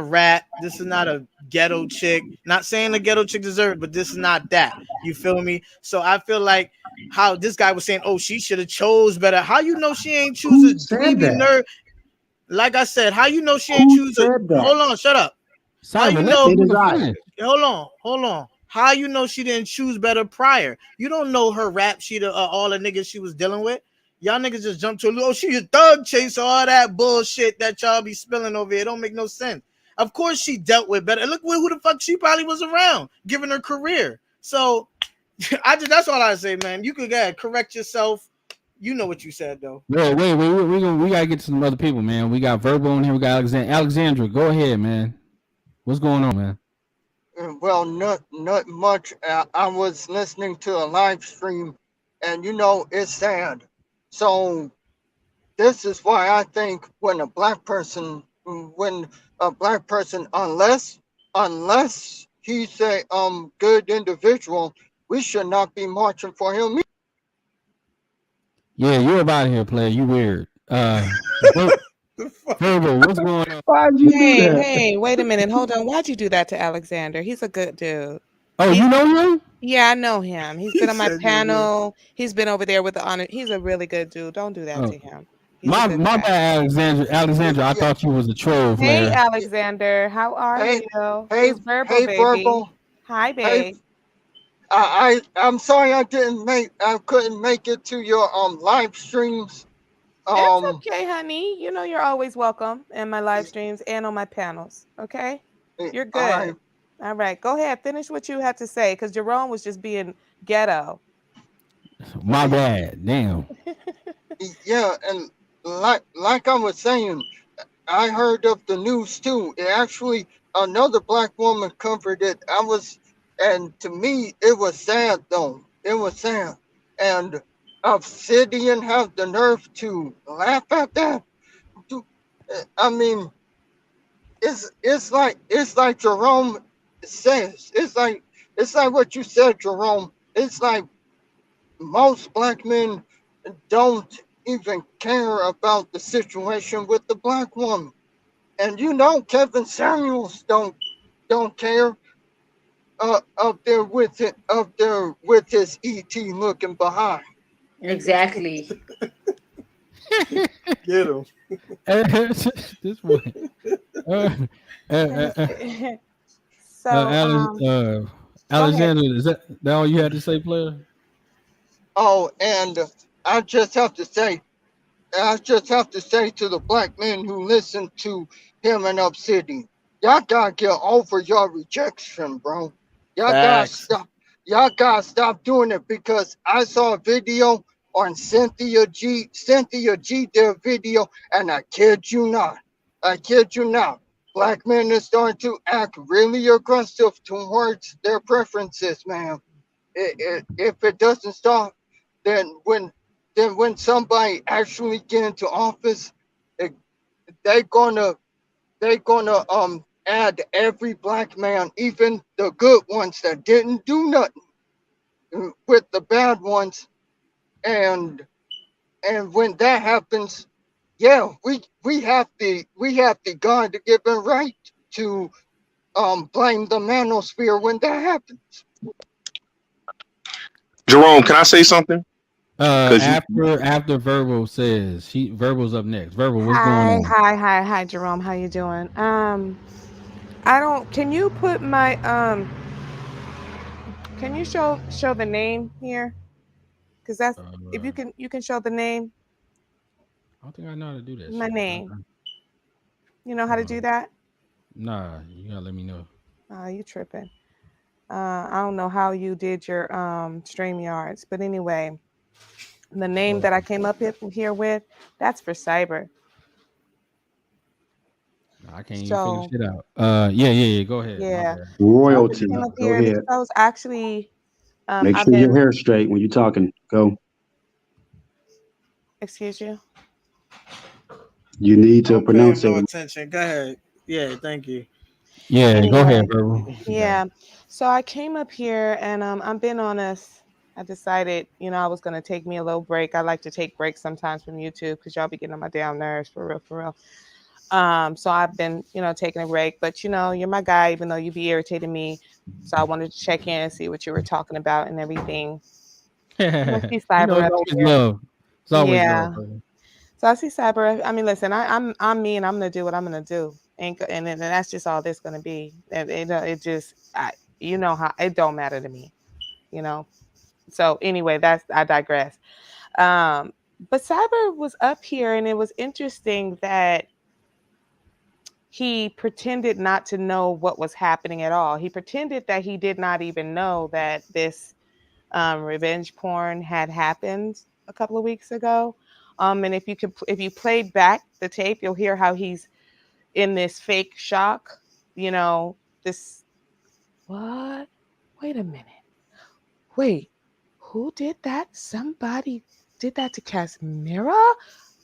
rat. This is not a ghetto chick. Not saying the ghetto chick deserves it, but this is not that. You feel me? So I feel like how this guy was saying, oh, she should have chose better. How you know she ain't choose Who a said dweeby that? nerd? Like I said, how you know she ain't Who choose a said that? hold on, shut up. How you Cyber, let know the It is nigga I. finish. hold on. How you know she didn't choose better prior? You don't know her rap sheet of all the niggas she was dealing with. Y'all niggas just jump to oh she a thug chaser, all that bullshit that y'all be spilling over here. It don't make no sense. Of course she dealt with better. Look who the fuck she probably was around, given her career. So that's all I say, man. You could correct yourself. You know what you said though. We gotta get to some other people, man. We got Verbal in here. We got Alexandra. Alexandra, go ahead, man. What's going on, man? Well, not much. I was listening to a live stream, and it's sad. So this is why I think when a black person, unless he's a good individual, we should not be marching for him. Yeah, you're about here, player. You weird. Verbal, what's going on? Why'd you do Hey, that? hey, wait a minute. Hold on. Why'd you do that to Alexander? He's a good dude. Oh, He's you know him? Yeah, I know him. He's He been on my said you're weird. panel. He's been over there with the honor. He's a really good dude. Don't do that Oh, to him. He's a good my guy. bad, Alexandra. Alexandra, I Yeah. thought you was a troll, Hey, player. Alexander. How are Hey, you? hey, It's Verbal, hey, baby. verbal. Hi, Hey, babe. I'm sorry I couldn't make it to your live streams. It's Um, okay, honey. You know you're always welcome in my live streams and on my panels. Okay? You're I good. All right. Go ahead. Finish what you had to say because Jerome was just being ghetto. My bad. Damn. yeah, and like I was saying, I heard of the news too. It actually another black woman covered it. And to me, it was sad though. It was sad, and Obsidian have the nerve to laugh at that. I mean, it's like Jerome says. It's like what you said, Jerome. It's like most black men don't even care about the situation with the black woman. And Kevin Samuels don't care up there with his ET looking behind. Exactly. Get him. This one. Uh, uh, uh, uh, So, go ahead. Alexandra, is that all you had to say, player? Oh, and I just have to say, to the black men who listen to him and Obsidian, y'all gotta get over your rejection, bro. Y'all gotta Facts. stop. Y'all gotta stop doing it because I saw a video on Cynthia G. Cynthia G did a video, and I kid you not. Black men are starting to act really aggressive towards their preferences, man. If it doesn't stop, then when somebody actually get into office, it, they gonna add every black man, even the good ones that didn't do nothing, with the bad ones, and when that happens, yeah, we have the God given right to blame the manosphere when that happens. Jerome, can I say something? Because After Verbal says Verbal's up next. Verbal, what's going on? Hi, Jerome. How you doing? I don't. Can you put my Can you show the name here? Because that's if you can show the name. I don't think I know how to do that My shit. name. You know how to do that? Nah, you gotta let me know. You tripping. I don't know how you did your StreamYards, but anyway, the name that I came up here with, that's for cyber. I can't even figure shit out. Yeah. Go ahead. Yeah. Royalty. So I came up Go here ahead. because I was actually Make I've sure your been hair's straight when you're talking. Go. excuse you. You need to Don't pay him pronounce no it. attention. Go ahead. Yeah, thank you. Yeah, go ahead, Anyway, Verbal. yeah. So I came up here and I've been on this. I decided, I was gonna take me a little break. I like to take breaks sometimes from YouTube because y'all be getting on my damn nerves for real, for real. So I've been, taking a break. But you're my guy, even though you be irritating me. So I wanted to check in and see what you were talking about and everything. I see Cyber It's up always here. love. It's always love, Yeah. brother. So I see Cyber. I mean, listen, I'm me, and I'm gonna do what I'm gonna do, and that's just all this gonna be. And it just, how it don't matter to me, you know. So anyway, I digress. Um, but Cyber was up here, and it was interesting that he pretended not to know what was happening at all. He pretended that he did not even know that this revenge porn had happened a couple of weeks ago. And if you played back the tape, you'll hear how he's in this fake shock. This what? Wait a minute. Wait, who did that? Somebody did that to Casmira?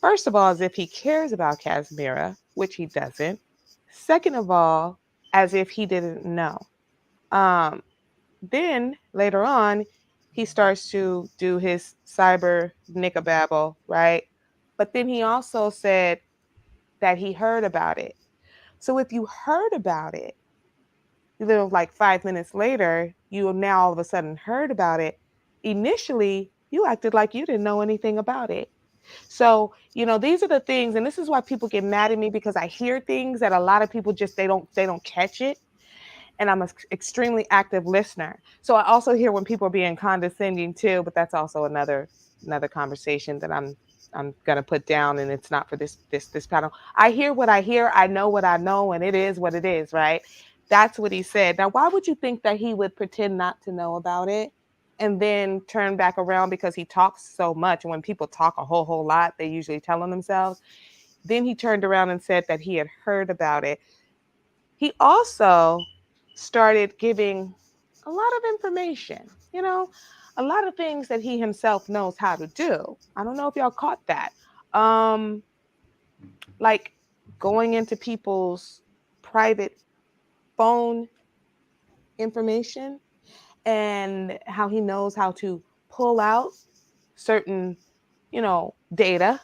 First of all, as if he cares about Casmira, which he doesn't. Second of all, as if he didn't know. Um, then later on, he starts to do his cyber nickababble, right? But then he also said that he heard about it. So if you heard about it, like 5 minutes later, you now all of a sudden heard about it. Initially, you acted like you didn't know anything about it. So, these are the things, and this is why people get mad at me because I hear things that a lot of people just they don't catch it. And I'm an extremely active listener. So I also hear when people are being condescending too, but that's also another conversation that I'm gonna put down, and it's not for this panel. I hear what I hear, I know what I know, and it is what it is, right? That's what he said. Now, why would you think that he would pretend not to know about it and then turn back around because he talks so much? And when people talk a whole lot, they usually tell on themselves. Then he turned around and said that he had heard about it. He also started giving a lot of information, a lot of things that he himself knows how to do. I don't know if y'all caught that. Like going into people's private phone information and how he knows how to pull out certain, data,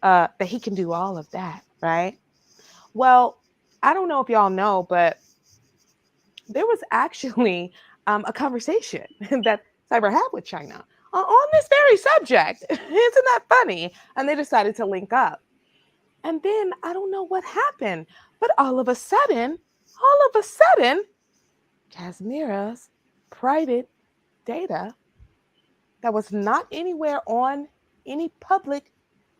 that he can do all of that, right? Well, I don't know if y'all know, but there was actually a conversation that Cyber had with China on this very subject. Isn't that funny? And they decided to link up. And then I don't know what happened, but all of a sudden, Casmira's private data that was not anywhere on any public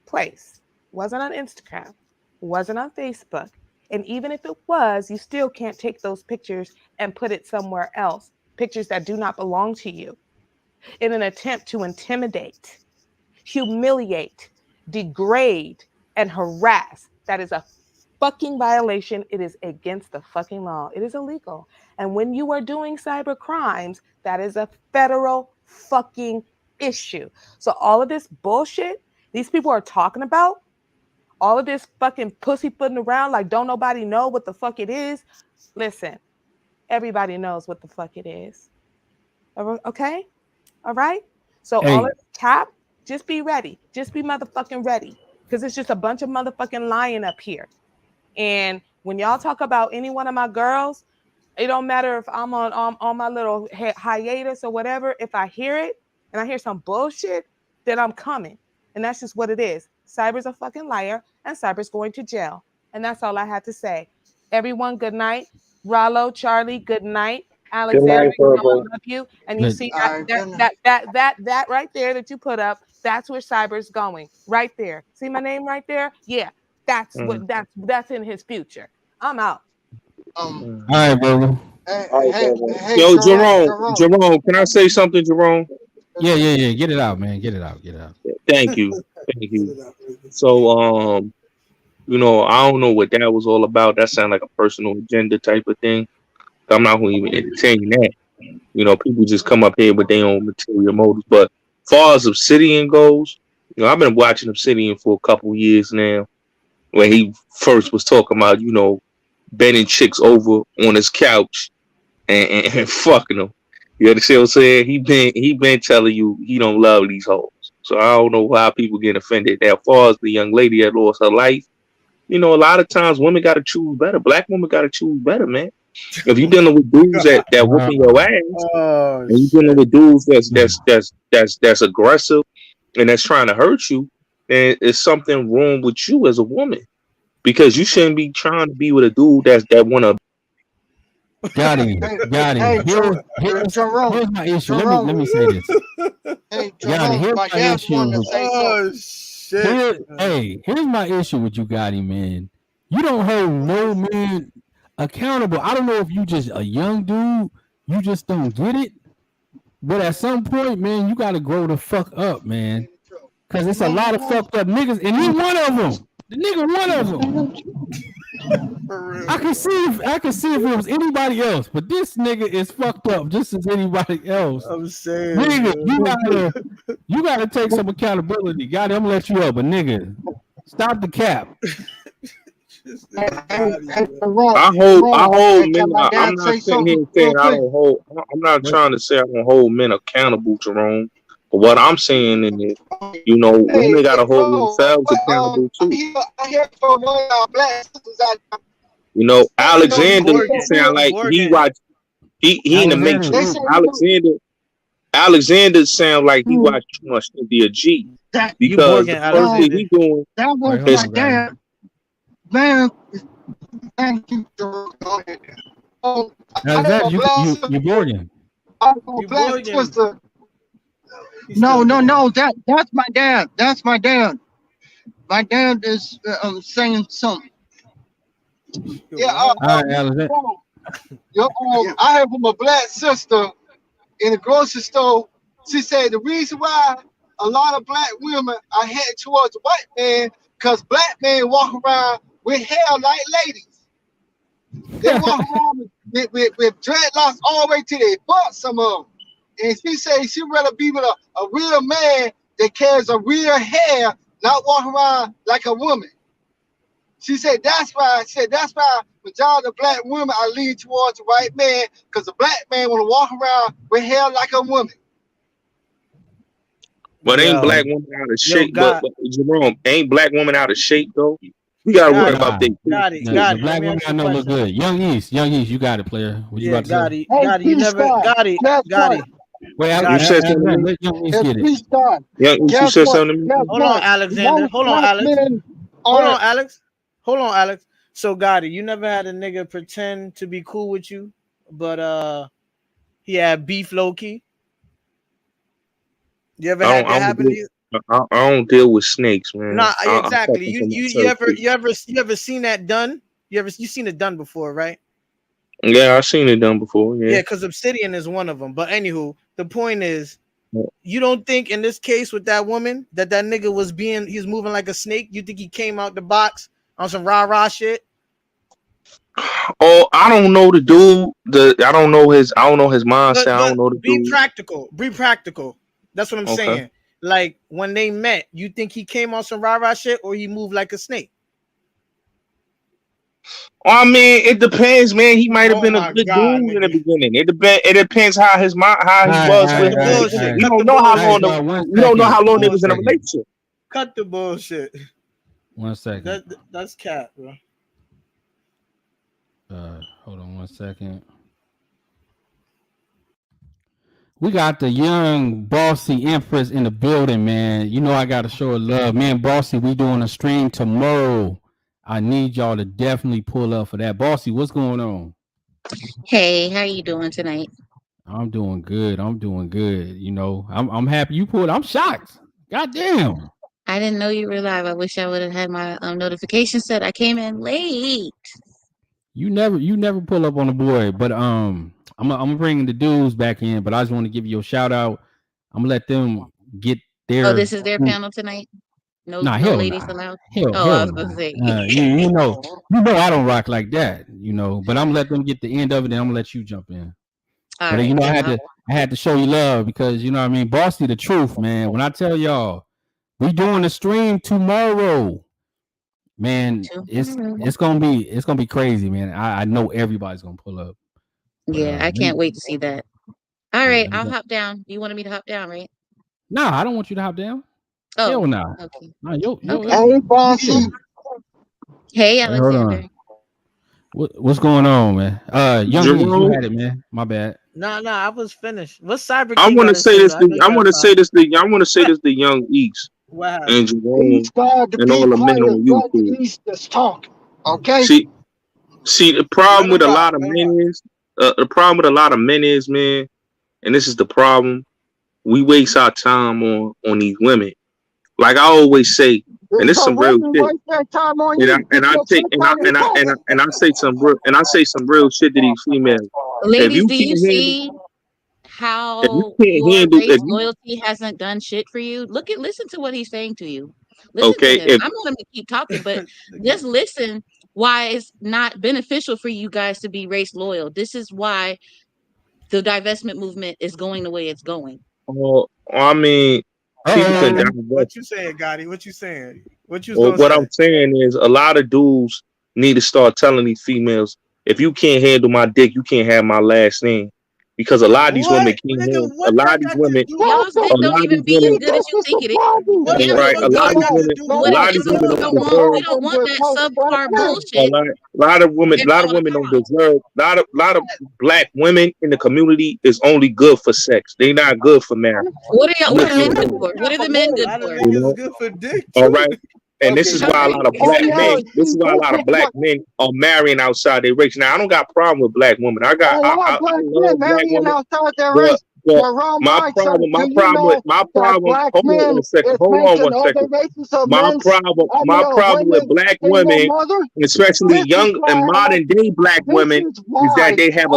place, wasn't on Instagram, wasn't on Facebook. And even if it was, you still can't take those pictures and put it somewhere else. Pictures that do not belong to you in an attempt to intimidate, humiliate, degrade, and harass. That is a fucking violation. It is against the fucking law. It is illegal. And when you are doing cyber crimes, that is a federal fucking issue. So all of this bullshit these people are talking about, all of this fucking pussyfooting around like don't nobody know what the fuck it is. Listen, everybody knows what the fuck it is. Okay? All right? So all Hey, of this cap, just be ready. Just be motherfucking ready. Because it's just a bunch of motherfucking lying up here. And when y'all talk about any one of my girls, it don't matter if I'm on my little hiatus or whatever. If I hear it and I hear some bullshit, then I'm coming. And that's just what it is. Cyber's a fucking liar, and Cyber's going to jail. And that's all I had to say. Everyone, good night. Rollo, Charlie, good night. Good Alexander, night, you know I Purple. love you. And you Good. see All right, good night. that right there that you put up, that's where Cyber's going. Right there. See my name right there? Yeah. That's what that's in his future. I'm out. All right, bro. Hey, Yo, Jerome. Jerome, can I say something, Jerome? Yeah. Get it out, man. Get it out. Thank you. So, you know, I don't know what that was all about. That sounded like a personal agenda type of thing. I'm not going to even entertain that. You know, people just come up here with their own material motives. But as far as Obsidian goes, you know, I've been watching Obsidian for a couple years now. When he first was talking about, you know, bending chicks over on his couch and fucking them. You understand what I'm saying? He been telling you he don't love these hoes. So I don't know why people get offended. As far as the young lady that lost her life, you know, a lot of times women got to choose better. Black women got to choose better, man. If you're dealing with dudes that whooping your ass, and you're dealing with dudes that's aggressive and that's trying to hurt you, then it's something wrong with you as a woman, because you shouldn't be trying to be with a dude that want to. Got him. Hey, Here's my issue. Let me say this. Hey, Got it. Jerome, Here's my my dad's issue. wanting to say something. Shit. Here's my issue with you, Gotti, man. You don't hold no man accountable. I don't know if you just a young dude, you just don't get it. But at some point, man, you gotta grow the fuck up, man. Cause it's a lot of fucked up niggas, and he one of them. The nigga one of them. I can see if it was anybody else, but this nigga is fucked up just as anybody else. I'm saying, nigga, you gotta take some accountability. God, I'm gonna let you up, but nigga, stop the cap. I hold men. I'm not sitting here saying I don't hold. I'm not trying to say I don't hold men accountable, Jerome. But what I'm saying is, you know, women gotta hold themselves accountable too. I hear from one of our black sisters out there. You know, Alexander sound like he watched. He in the Matrix. Alexander sound like he watched too much India G, because the first thing he doing is man. Thank you, Jerome. Oh, you Borgen. I'm a black sister. No. That's my dad. That's my dad. My dad is saying something. Yeah. Alexander. I have from a black sister in a grocery store. She said the reason why a lot of black women are headed towards the white man because black men walk around with hair like ladies. They walk around with dreadlocks all the way to their butt, some of them. And she said she'd rather be with a real man that carries a real hair, not walk around like a woman. She said that's why majority of black women are leaning towards the white man, because the black man want to walk around with hair like a woman. But ain't black women out of shape? But Jerome, ain't black women out of shape though? We gotta worry about that. The black women I know look good. Young East, you got it, player. What you about to say? Gotti, you never Gotti. Wait, you said something. Let Young East get it. Yeah, you said something. Hold on, Alexander. Hold on, Alex. Hold on, Alex. So Gotti, you never had a nigga pretend to be cool with you, but he had beef low key? You ever had that happen to you? I don't deal with snakes, man. Nah, exactly. You ever seen that done? You seen it done before, right? Yeah, I've seen it done before. Yeah, because Obsidian is one of them. But anywho, the point is, you don't think in this case with that woman that nigga was he's moving like a snake? You think he came out the box on some rah shit? Oh, I don't know the dude. I don't know his mindset. I don't know the dude. Be practical. That's what I'm saying. Like when they met, you think he came on some rah shit or he moved like a snake? I mean, it depends, man. He might have been a good dude in the beginning. It depends how he was with him. We don't know how long. We don't know how long they was in a relationship. Cut the bullshit. 1 second. That's cat, bro. Hold on 1 second. We got the young Bossy Empress in the building, man. You know I gotta show her love. Man, Bossy, we doing a stream tomorrow. I need y'all to definitely pull up for that. Bossy, what's going on? Hey, how you doing tonight? I'm doing good. I'm doing good. You know, I'm happy you pulled. I'm shocked. God damn. I didn't know you were live. I wish I would have had my notification set. I came in late. You never pull up on the boy, but I'm bringing the dudes back in, but I just want to give you a shout out. I'm gonna let them get Oh, their this is their panel tonight? No, nah, no hell ladies nah. allowed? Hell, Oh, I hell was gonna nah. say. You know I don't rock like that, but I'm gonna let them get the end of it and I'm gonna let you jump in. All But right, I then had to show you love because you know what I mean, Bossy the truth, man. When I tell y'all we doing the stream tomorrow, man, it's gonna be crazy, man. I know everybody's gonna pull up. But Yeah, I can't wait to see that. All yeah, right, I'll hop down. You wanted me to hop down, right? nah, I don't want you to hop down. Oh, Hell nah. okay. Nah, yo, Okay. Hey, Bossy. Hey, Hey, hold Alexander. on. What's going on, man? Young E, you Jerome, had it, man. My bad. Nah, I was finished. What Cyber I Key want got to to say say this. though? I know you I got want a to say problem. this. I want to say this to Young East What happened? and He Jerome started to and be all the men quiet. on Brother YouTube. East is talking. Okay? See, the Let problem him with a rock. lot of Let him rock. men is, man, and this is the problem. We waste our time on these women. Like I always say, and this is So some real women shit. waste their time on And I you. and Get I your take shit and I right and and I talk. and I, and I say some real shit to these females. If Ladies, you do you can't handle, see if you how can't your handle, race if you loyalty hasn't done shit for you? Listen to what he's saying to you. Listen to okay, him. if I'm going to keep talking, but just listen why it's not beneficial for you guys to be race loyal. This is why the divestment movement is going the way it's going. I mean, people can Uh-oh. divest. What you saying, Gotti? What you saying? What you was Well, gonna what say? I'm saying is a lot of dudes need to start telling these females, if you can't handle my dick, you can't have my last name. Because a lot of these women What, can't nigga? handle a What lot that of these got to women, do? What Y'all's the a dick don't lot of even these be as women, good as fuck you is think the it is. problem? What all the Yeah, right, fuck so a that lot of y'all these got to women, do a with what lot it? of these you women don't don't don't want we deserve. don't want that subpar bullshit A lot of lot of black women in the community is only good for sex. They not good for marriage. What are y'all I'm what gonna are keep men it good real, for? What are the men A good lot of for? you niggas is know. good for dick All too. right. And this Okay, is go why a ahead. lot of Oh black yeah, men, this is see, why a lot of black men are marrying outside their race. Now I don't got a problem with black women. a lot I of black love men black marrying women, outside their but race. but You're wrong my mind, sir. problem, Do you know that black hold on men one second. is Hold on making one other second. races of My men, problem, I mean, my problem with women, black single women, mothers? especially This is young and why modern day black This women, is is that why they have I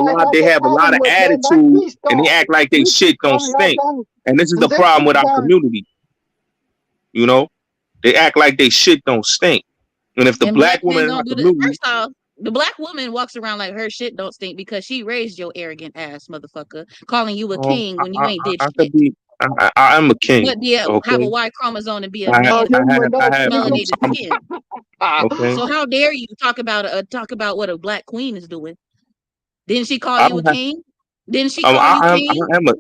have a a lot problem of with men like attitude these and they dogs. act like they This is shit don't why I stink. don't. And this is the This problem is with our why. community. You know, they act like they shit don't stink. And if the And black black woman men in our don't do the community, first off, the black woman walks around like her shit don't stink because she raised your arrogant ass motherfucker, calling you a king when you ain't did I shit. could be, I am a king. But have a Okay, Y chromosome and be a I man You with would know I have, melanated I'm skin. okay. So how dare you talk about what a black queen is doing? Didn't she call I you a don't have, king? Didn't she call you king?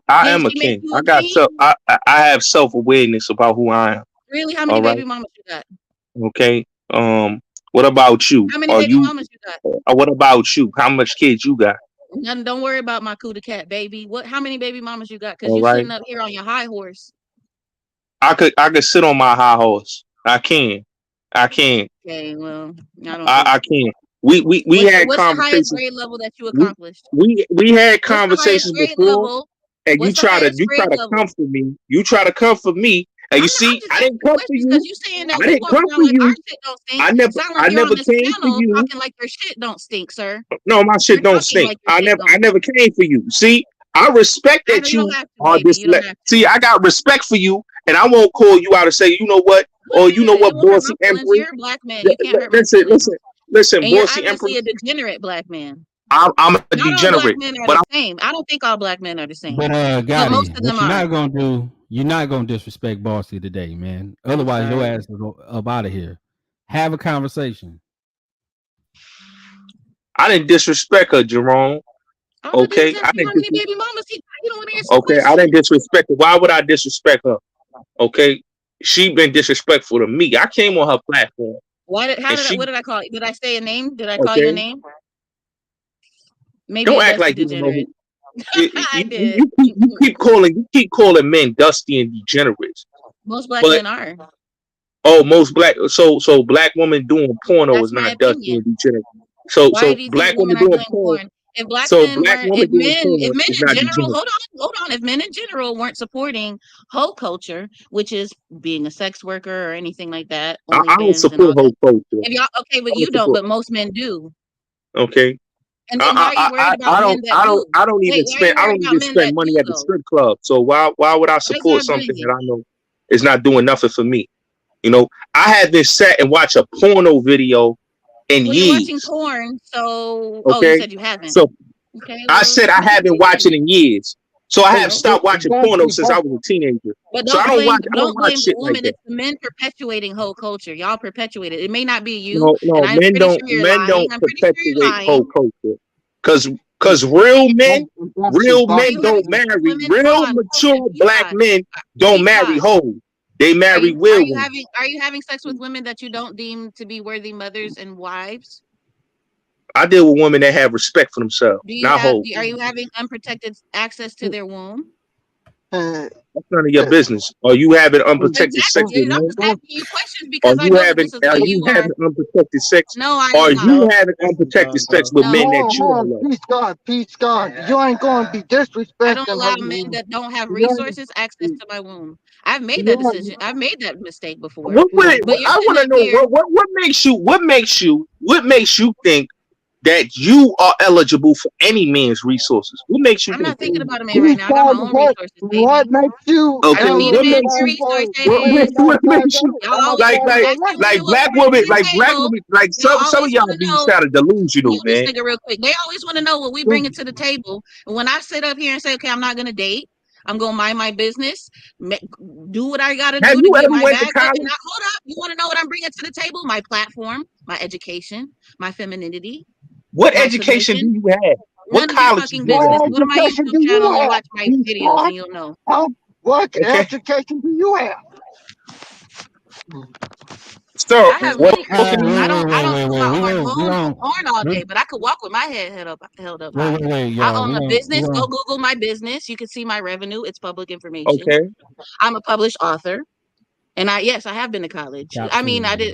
I Didn't am a she make king. you a king? I have self awareness about who I am. Really? How many All baby right. mamas you got? Okay. What about you? How many Are baby you? mamas you got? What about you? How much kids you got? None, don't worry about my cootie cat, baby. How many baby mamas you got? Because All you right. sitting up here on your high horse. I could sit on my high horse. I can. I can. Okay, well, I don't think I so. can. We had What's the highest conversations. grade level that you We accomplished? we had What's the highest conversations grade before, level? and What's the highest you try grade to level? comfort me. You try to comfort me, and you I'm see, just I didn't asking come for questions because you. you saying that I we didn't walk come around for like our you. shit don't stink. Sound like I you're on never this came for panel you. talking like your shit don't stink, sir. No, my You're shit don't talking stink. like your shit don't I stink. never came for you. See, I respect I know that you don't you have to, are baby. this. You don't have to. See, I got respect for you, and I won't call you out and say, you know Good. It what, won't hurt my bossy feelings. empress. You're a black man. You can't hurt my Listen, feelings. And you're bossy obviously a empress. degenerate black man. I'm a Not all black degenerate, men are but the same. I don't think all black men are the same. But But most Gotti, of them what you're are. not gonna do, you're not gonna disrespect Bossy today, man. Otherwise, your ass will go up out of here. Have a conversation. I didn't disrespect her, Jerome. All I did was Okay, ask you how many baby mamas you don't want to answer the okay, I question. didn't disrespect her. Why would I disrespect her? Okay, she been disrespectful to me. I came on her platform, What and she did I call you? Did I say a name? Did I call you a okay. name? Maybe Don't a act dusty like you don't know degenerate. who. I did. You keep calling men dusty and degenerates. Most black But men are. most black so black women doing porno That's is my not dusty opinion. and degenerate. So Why do you think black women women are doing doing porn. porn? If black So men black weren't, women doing porn if men is in not general, degenerate. hold on, if men in general weren't supporting hoe culture, which is being a sex worker or anything like that, I don't OnlyFans and all support that. whole culture. If y'all okay, but I you don't don't, support. but most men do. Okay. And then why are you worried about men that do? I don't Wait, even why are you spend I worried don't about even men spend that money do at the though? strip club. So why would I Why does support that something bring that it? I know is not doing nothing for me? You know, I haven't sat and watched a porno video in Well, you're watching years. porn, so you Okay. said you haven't. So Okay, I well, said I haven't watched it in years. So I have stopped watching porno Bossy, since I was a teenager. but So I don't don't watch blame the shit like woman. that. It's the men perpetuating whole culture. Y'all perpetuate it. It may not be you, No, and I'm men pretty sure don't you're lying. I'm pretty sure you're perpetuate whole lying. culture. Cause real men Are you having don't sex with marry. women? Hold Real on, mature black Peacock. men don't marry Peacock. hoes. They marry real women. Are you having sex with women that you don't deem to be worthy mothers and wives? I deal with women that have respect for themselves, not hoes. Are you having unprotected access to their womb? That's none of your business. Are you having unprotected sex Exactly. with I'm men? just asking you questions because I know that this is what you are. Unprotected sex? No, I Are am you not. having unprotected sex with men that you don't love? Peace God. You ain't gonna be I don't disrespecting allow her. men that don't have You ain't- resources access to my womb. I've made that you decision. I've made that mistake before. What would it, But you're I sitting want to up know here. what makes you think that you are eligible for any man's resources? What makes you I'm think not that? thinking about a man right now. I got my own resources, baby. What makes you? I don't need a man for resources. What makes you Y'all always ask me like what black we bring women to the table. like Y'all some of always y'all want to be know. kind of delusional, Mute this man. nigga real quick. They always want to know what we bringing to the table. And when I sit up here and say, okay, I'm not gonna date, I'm gonna mind my business, do what I gotta Have do to you get ever my went to bag up. And college? hold up, you want to know what I'm bringing to the table? My platform, my education, my femininity, What my education do submission. you have? What None of your college did fucking you business. go Go to my education YouTube do you channel and have? watch my videos, and you'll know. What to? Okay, education do you have? so I have what? many Okay, credentials. I don't toot my Wait, horn we don't, horn all we, day, but I could walk with my head held up high. I y'all. own a We business. Go don't. Google my business. You can see my revenue. It's public information. okay. I'm a published author. And I have been to college. Stop I mean, saying I that.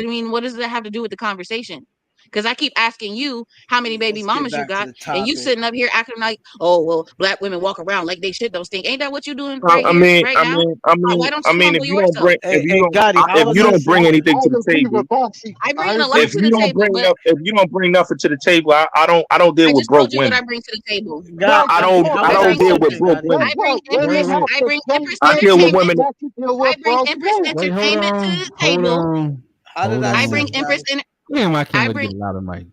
did. What does that have to do with the conversation? Because I keep asking you how many baby Let's get mamas you back to got, the and you topic. sitting up here acting like, oh well, black women walk around like they shit don't stink. Ain't that what you doing I right here, mean, right I now? mean, I Why mean, don't I you mean, humble yourself? Hey, Gotti, how if was you your don't bring flight? anything to the table, I bring a lot to the table, but if you don't bring nothing to the table, I don't deal I with just broke told you what I women. bring to the table. I I don't bring deal with Empress. broke women. I bring Empress. I bring Empress I deal with Entertainment. women. I bring Empress Wait, Entertainment to the table. How did hold I I on. bring assist, Empress. Gotti? Damn, I can't I wait to bring get a louder mic.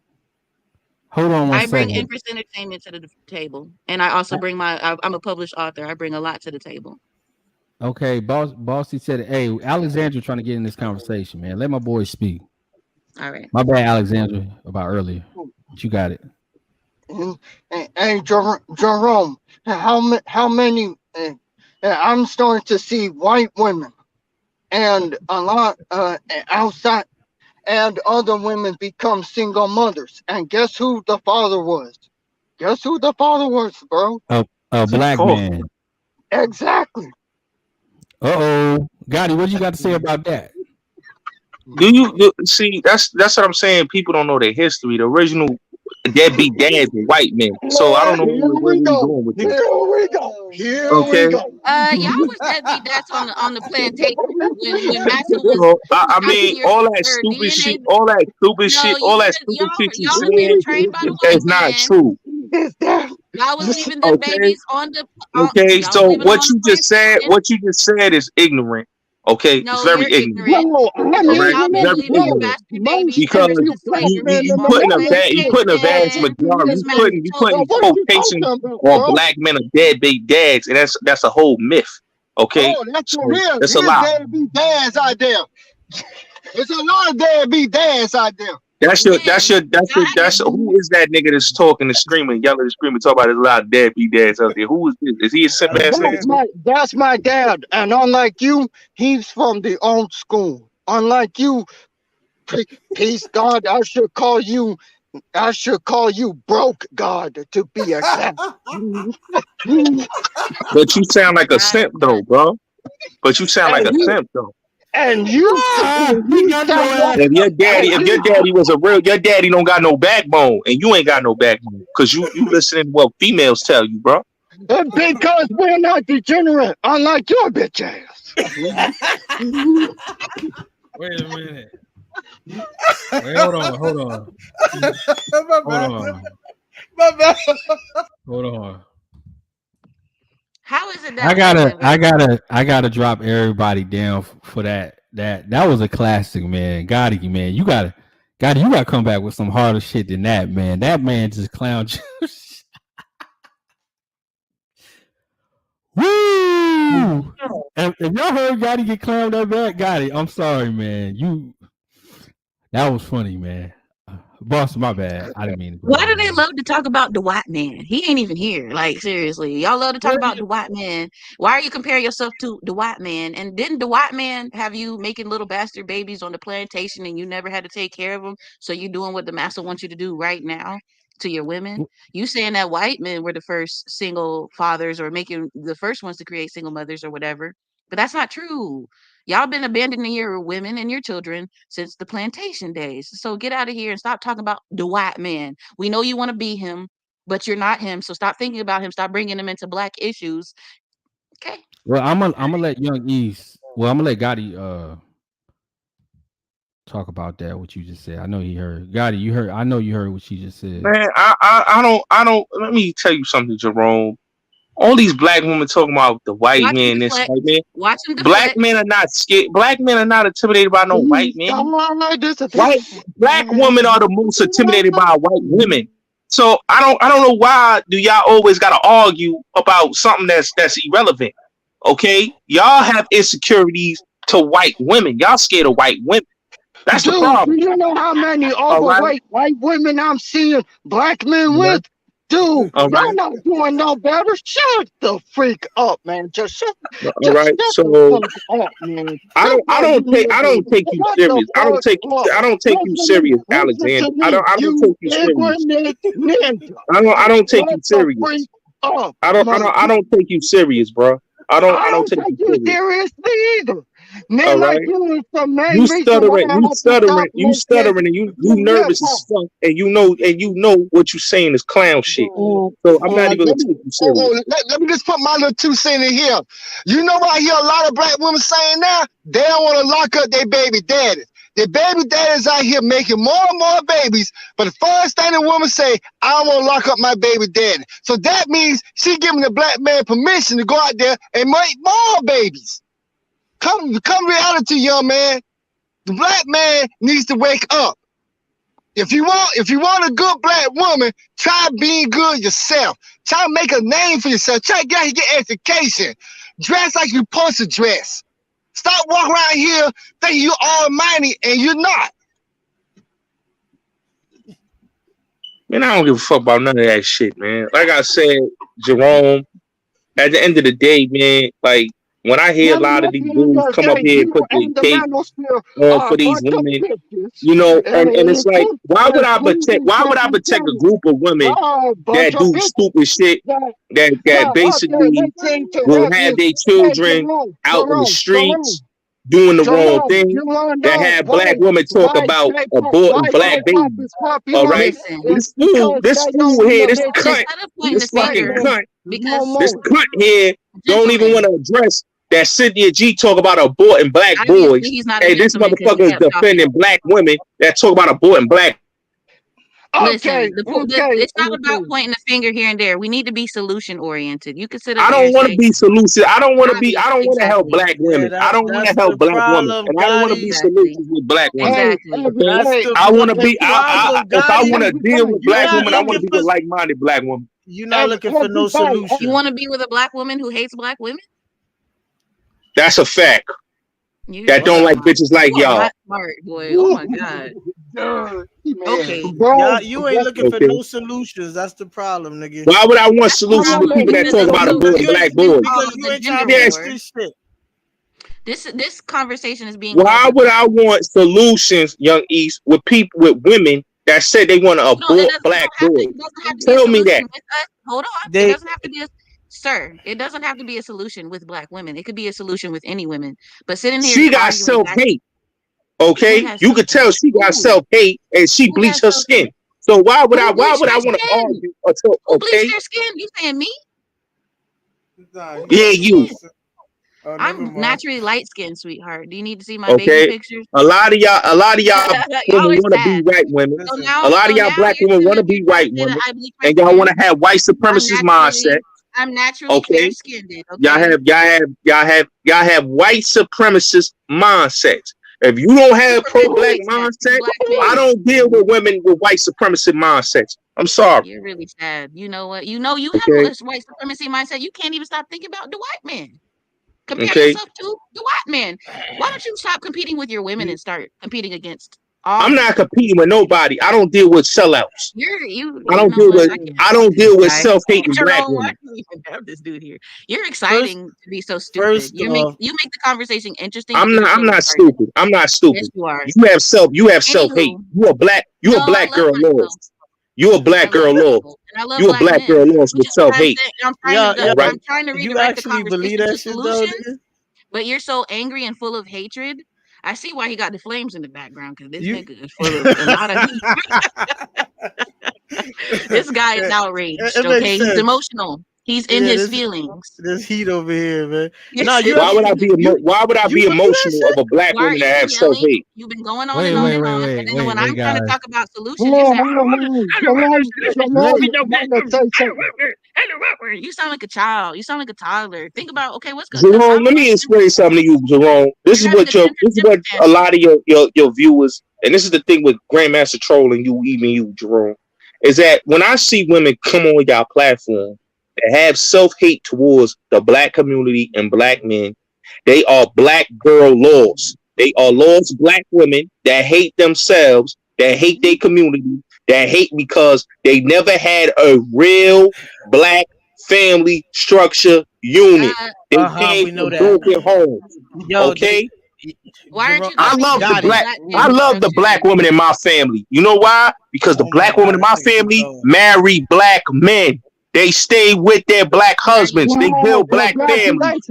Hold on one I bring second. Empress Entertainment to the table, and I also bring I'm a published author. I bring a lot to the table. Okay, Bossy said, "Hey, Alexandra, trying to get in this conversation, man. Let my boy speak." All right. My bad, Alexandra, about earlier. But you got it. Hey, Jerome, how many? I'm starting to see white women and a lot outside, and other women become single mothers. And guess who the father was? Guess who the father was, bro? A black Oh, man. Exactly. Gotti, what you got to say about that? see? That's what I'm saying. People don't know their history. The original deadbeat dads were white men. So I don't know Here where we we go. going with this. Here we go. Here we Okay. go. Y'all was deadbeat dads on the plantation when Massa was So I out mean, here for DNA. No, all that stupid shit you y'all was being saying trained by the white is not man. true. Y'all was leaving them Okay. babies on the. Okay. Y'all was So leaving them on the plantation. what you just said is ignorant. Okay, it's No, very you're ignorant. ignorant Bro, I'm All because right, y'all ignorant been as very leaving them well. ignorant. bastard Most babies Because of ever you since black you slavery men in on the you America putting a vast plantation. majority Because you Massa told putting you what to. you quotation talking about, on bro? black men are deadbeat dads, and that's a whole myth. Okay, Oh, that's for so real. it's a There's lie. deadbeat dads out there. There's a lot of deadbeat dads out there. When who is that nigga that's talking and screaming, yelling and screaming, talking about there's a lot of deadbeat dads out there? Who is this? Is he a simp ass nigga too? That's my dad. And unlike you, he's from the old school. Unlike you, peace God, I should call you I should call you broke God to be exact. But you sound like a Right, simp right. though, bro. But you sound like And a you simp though. and you He got your sound like ass. If your and daddy was a real, your daddy don't got no backbone, and you ain't got no backbone, cause you listening to what females tell you, bro. because we're not degenerate, unlike your bitch ass. Wait a minute. Wait, hold on. My bad. Hold on. How is it I that gotta drop everybody down for that. That was a classic, man. Gotti, man. You gotta come back with some harder shit than that, man. That man just clowned you. Woo! If y'all heard Gotti get clowned that bad, Gotti, I'm sorry, man. That was funny, man. Boss, my bad. I didn't mean to. Why do they love to talk about the white man? He ain't even here. Like, seriously. Y'all love to talk about the white man. Why are you comparing yourself to the white man? And didn't the white man have you making little bastard babies on the plantation and you never had to take care of them? So you doing what the master wants you to do right now to your women? You saying that white men were the first single fathers or making the first ones to create single mothers or whatever. But that's not true. Y'all been abandoning your women and your children since the plantation days. So get out of here and stop talking about the white man. We know you want to be him, but you're not him. So stop thinking about him. Stop bringing him into black issues. Okay. Well, I'm gonna let Young East. Well, I'm gonna let Gotti talk about that. What you just said. I know he heard. Gotti, you heard. I know you heard what she just said. Man, I don't. Let me tell you something, Jerome. All these black women talking about the white Watch him man, this deflect. white man. Watch him Black deflect. men are not scared. Black men are not intimidated by no white man. Black women are the most intimidated by white women. So I don't know why do y'all always gotta argue about something that's irrelevant. Okay, y'all have insecurities to white women. Y'all scared of white women. That's the Dude, problem. do you know how many All right. overweight white women I'm seeing black men with? Dude, All y'all right. not doing no better. Shut the freak up, man. Just shut All right. the So fuck up, man. I don't take you Shut serious. the fuck up. I don't take you serious, Listen Alexander. to I me, don't you take you serious. ignorant ninja. I don't take you Shut the serious. freak up, I don't take you serious, bro. I don't take you serious. seriously either. Men All like right. you is the main You reason why stuttering, I have to stop listening and you to nervous hip-hop. as fuck, and you know what you saying is clown shit. So I'm not even gonna take you serious. Let me just put my little 2 cents in here. You know what I hear a lot of black women saying now? They don't want to lock up their baby daddies. Their baby daddies out here making more and more babies, but the first thing the woman say, I don't want to lock up my baby daddy. So that means she giving the black man permission to go out there and make more babies. Come reality, young man. The black man needs to wake up. If you want a good black woman, try being good yourself. Try to make a name for yourself. Try to get education. Dress like you're supposed to dress. Stop walking around here thinking you're almighty and you're not. Man, I don't give a fuck about none of that shit, man. Like I said, Jerome, at the end of the day, man, like when I hear a lot of these dudes come up here and put the cape on for these women, you know, and it's like, why would I protect a group of women that do stupid shit that basically will have their children out in the streets doing the wrong thing, that have black women talk about aborting black babies. All right, this fool here, this fucking cunt, this cunt here don't even want to address that Cynthia G talk about aborting black boys. Hey, this motherfucker is defending black women that talk about aborting black. Listen, it's not about pointing the finger here and there. We need to be solution oriented. You can sit up I there don't and want say, to be solution. I don't want to help black women. Yeah, I don't want to that's help the black women, problem, and I don't want to be solutions with black women. That's the I want to fucking be. problem, If I want to Gotti. deal with You're black not women, I want to looking be with for like-minded black women. you're not looking for no solution. you want to be with a black woman who hates black women? That's a fact. You That don't like bitches like you are y'all. not smart, boy. Oh my god. Okay. Y'all, you ain't looking for no solutions. That's the problem, nigga. Why would I want solutions with people that talk about aborting black boys? Because you ain't trying to Yes. fix this shit. This conversation is being Why would I want solutions, Young East, with people with women that said they want to No, abort black boys. it doesn't have to be a Tell me solution that. with us. Hold on. It They doesn't have to be a sir. It doesn't have to be a solution with black women. It could be a solution with any women. But sitting here She got arguing self back, hate. who Okay, has you self could hate? tell she got Who? self hate, and she Who has bleached her self hate? skin. So why would Who I bleached their want to skin? argue until Who bleached okay? their skin? You saying me? Nah, Who he Yeah, bleached talking their you. about. skin? Oh, never I'm mind. naturally light skinned, sweetheart. Do you need to see my baby Okay. pictures? A lot of y'all Y'all women are want to be sad. white women. So Listen, A now, lot of y'all black you're women want to saying be you're trying white to say that women, I bleach my and y'all want skin. to have white supremacist mindset. I'm naturally fair Okay. skinned. Y'all Okay. have white supremacist mindsets. If you don't have Superman, who pro-black makes that? mindset, Black I men. don't deal with women with white supremacist mindsets. I'm sorry. You're really sad. You know what? You know you have Okay. a white supremacy mindset. You can't even stop thinking about the white man. Compare Okay. yourself to the white man. Why don't you stop competing with your women you and start competing against all I'm not men? competing with nobody. I don't deal with sellouts. You know what? I can't I talk don't to this deal with guy. self-hating black Jerome, why women. do you even have this dude here? You're first exciting to be so stupid. first You off, make the conversation interesting I'm because you're not so I'm not retarded. stupid. I'm not Yes, stupid. you are. You have self-hate. Anywho, You no, a I black love girl myself. lost. You a I black love girl lost. myself, and I love You a black black girl men, lost which with is what I'm self-hate. saying. yeah, All right. I'm trying to you redirect the actually believe conversation that to shit though, solutions, nigga? but you're so angry and full of hatred. I see why he got the flames in the background because this You nigga is full of a lot of heat. This guy is outraged. it makes Okay, he's sense. emotional. He's in Yeah, his feelings. this heat over here, man. Nah, Yes, you it Why would actually I is. be why would I you be believe that emotional shit? of a black Why are woman you that have yelling? self-hate? You've been going on Wait, and on wait, and wait, on, wait, and then wait, when wait, I'm trying to guys. talk about solutions, you say, Hold on. Let Let You sound like a child. You sound like a toddler. Think about, okay, what's good? Because Jerome, let me explain something to you, Jerome. you're having a This is what temper a tantrum. lot of your viewers, and this is the thing with Grandmaster Troll and you, even you, Jerome, is that when I see women come on y'all platform that have self-hate towards the black community and black men, they are black girl lost. They are lost black women that hate themselves, that hate their community, that hate because they never had a real black family structure unit. They came We know from that. broken homes. Yo, Okay. Why aren't Jerome, you going to got it. black family I love the black structure? woman in my family. You know why? Because the Oh my black woman god, in this my nigga keep family going. marry black men. They stay with their black Marry. husbands. They Wow, build black families.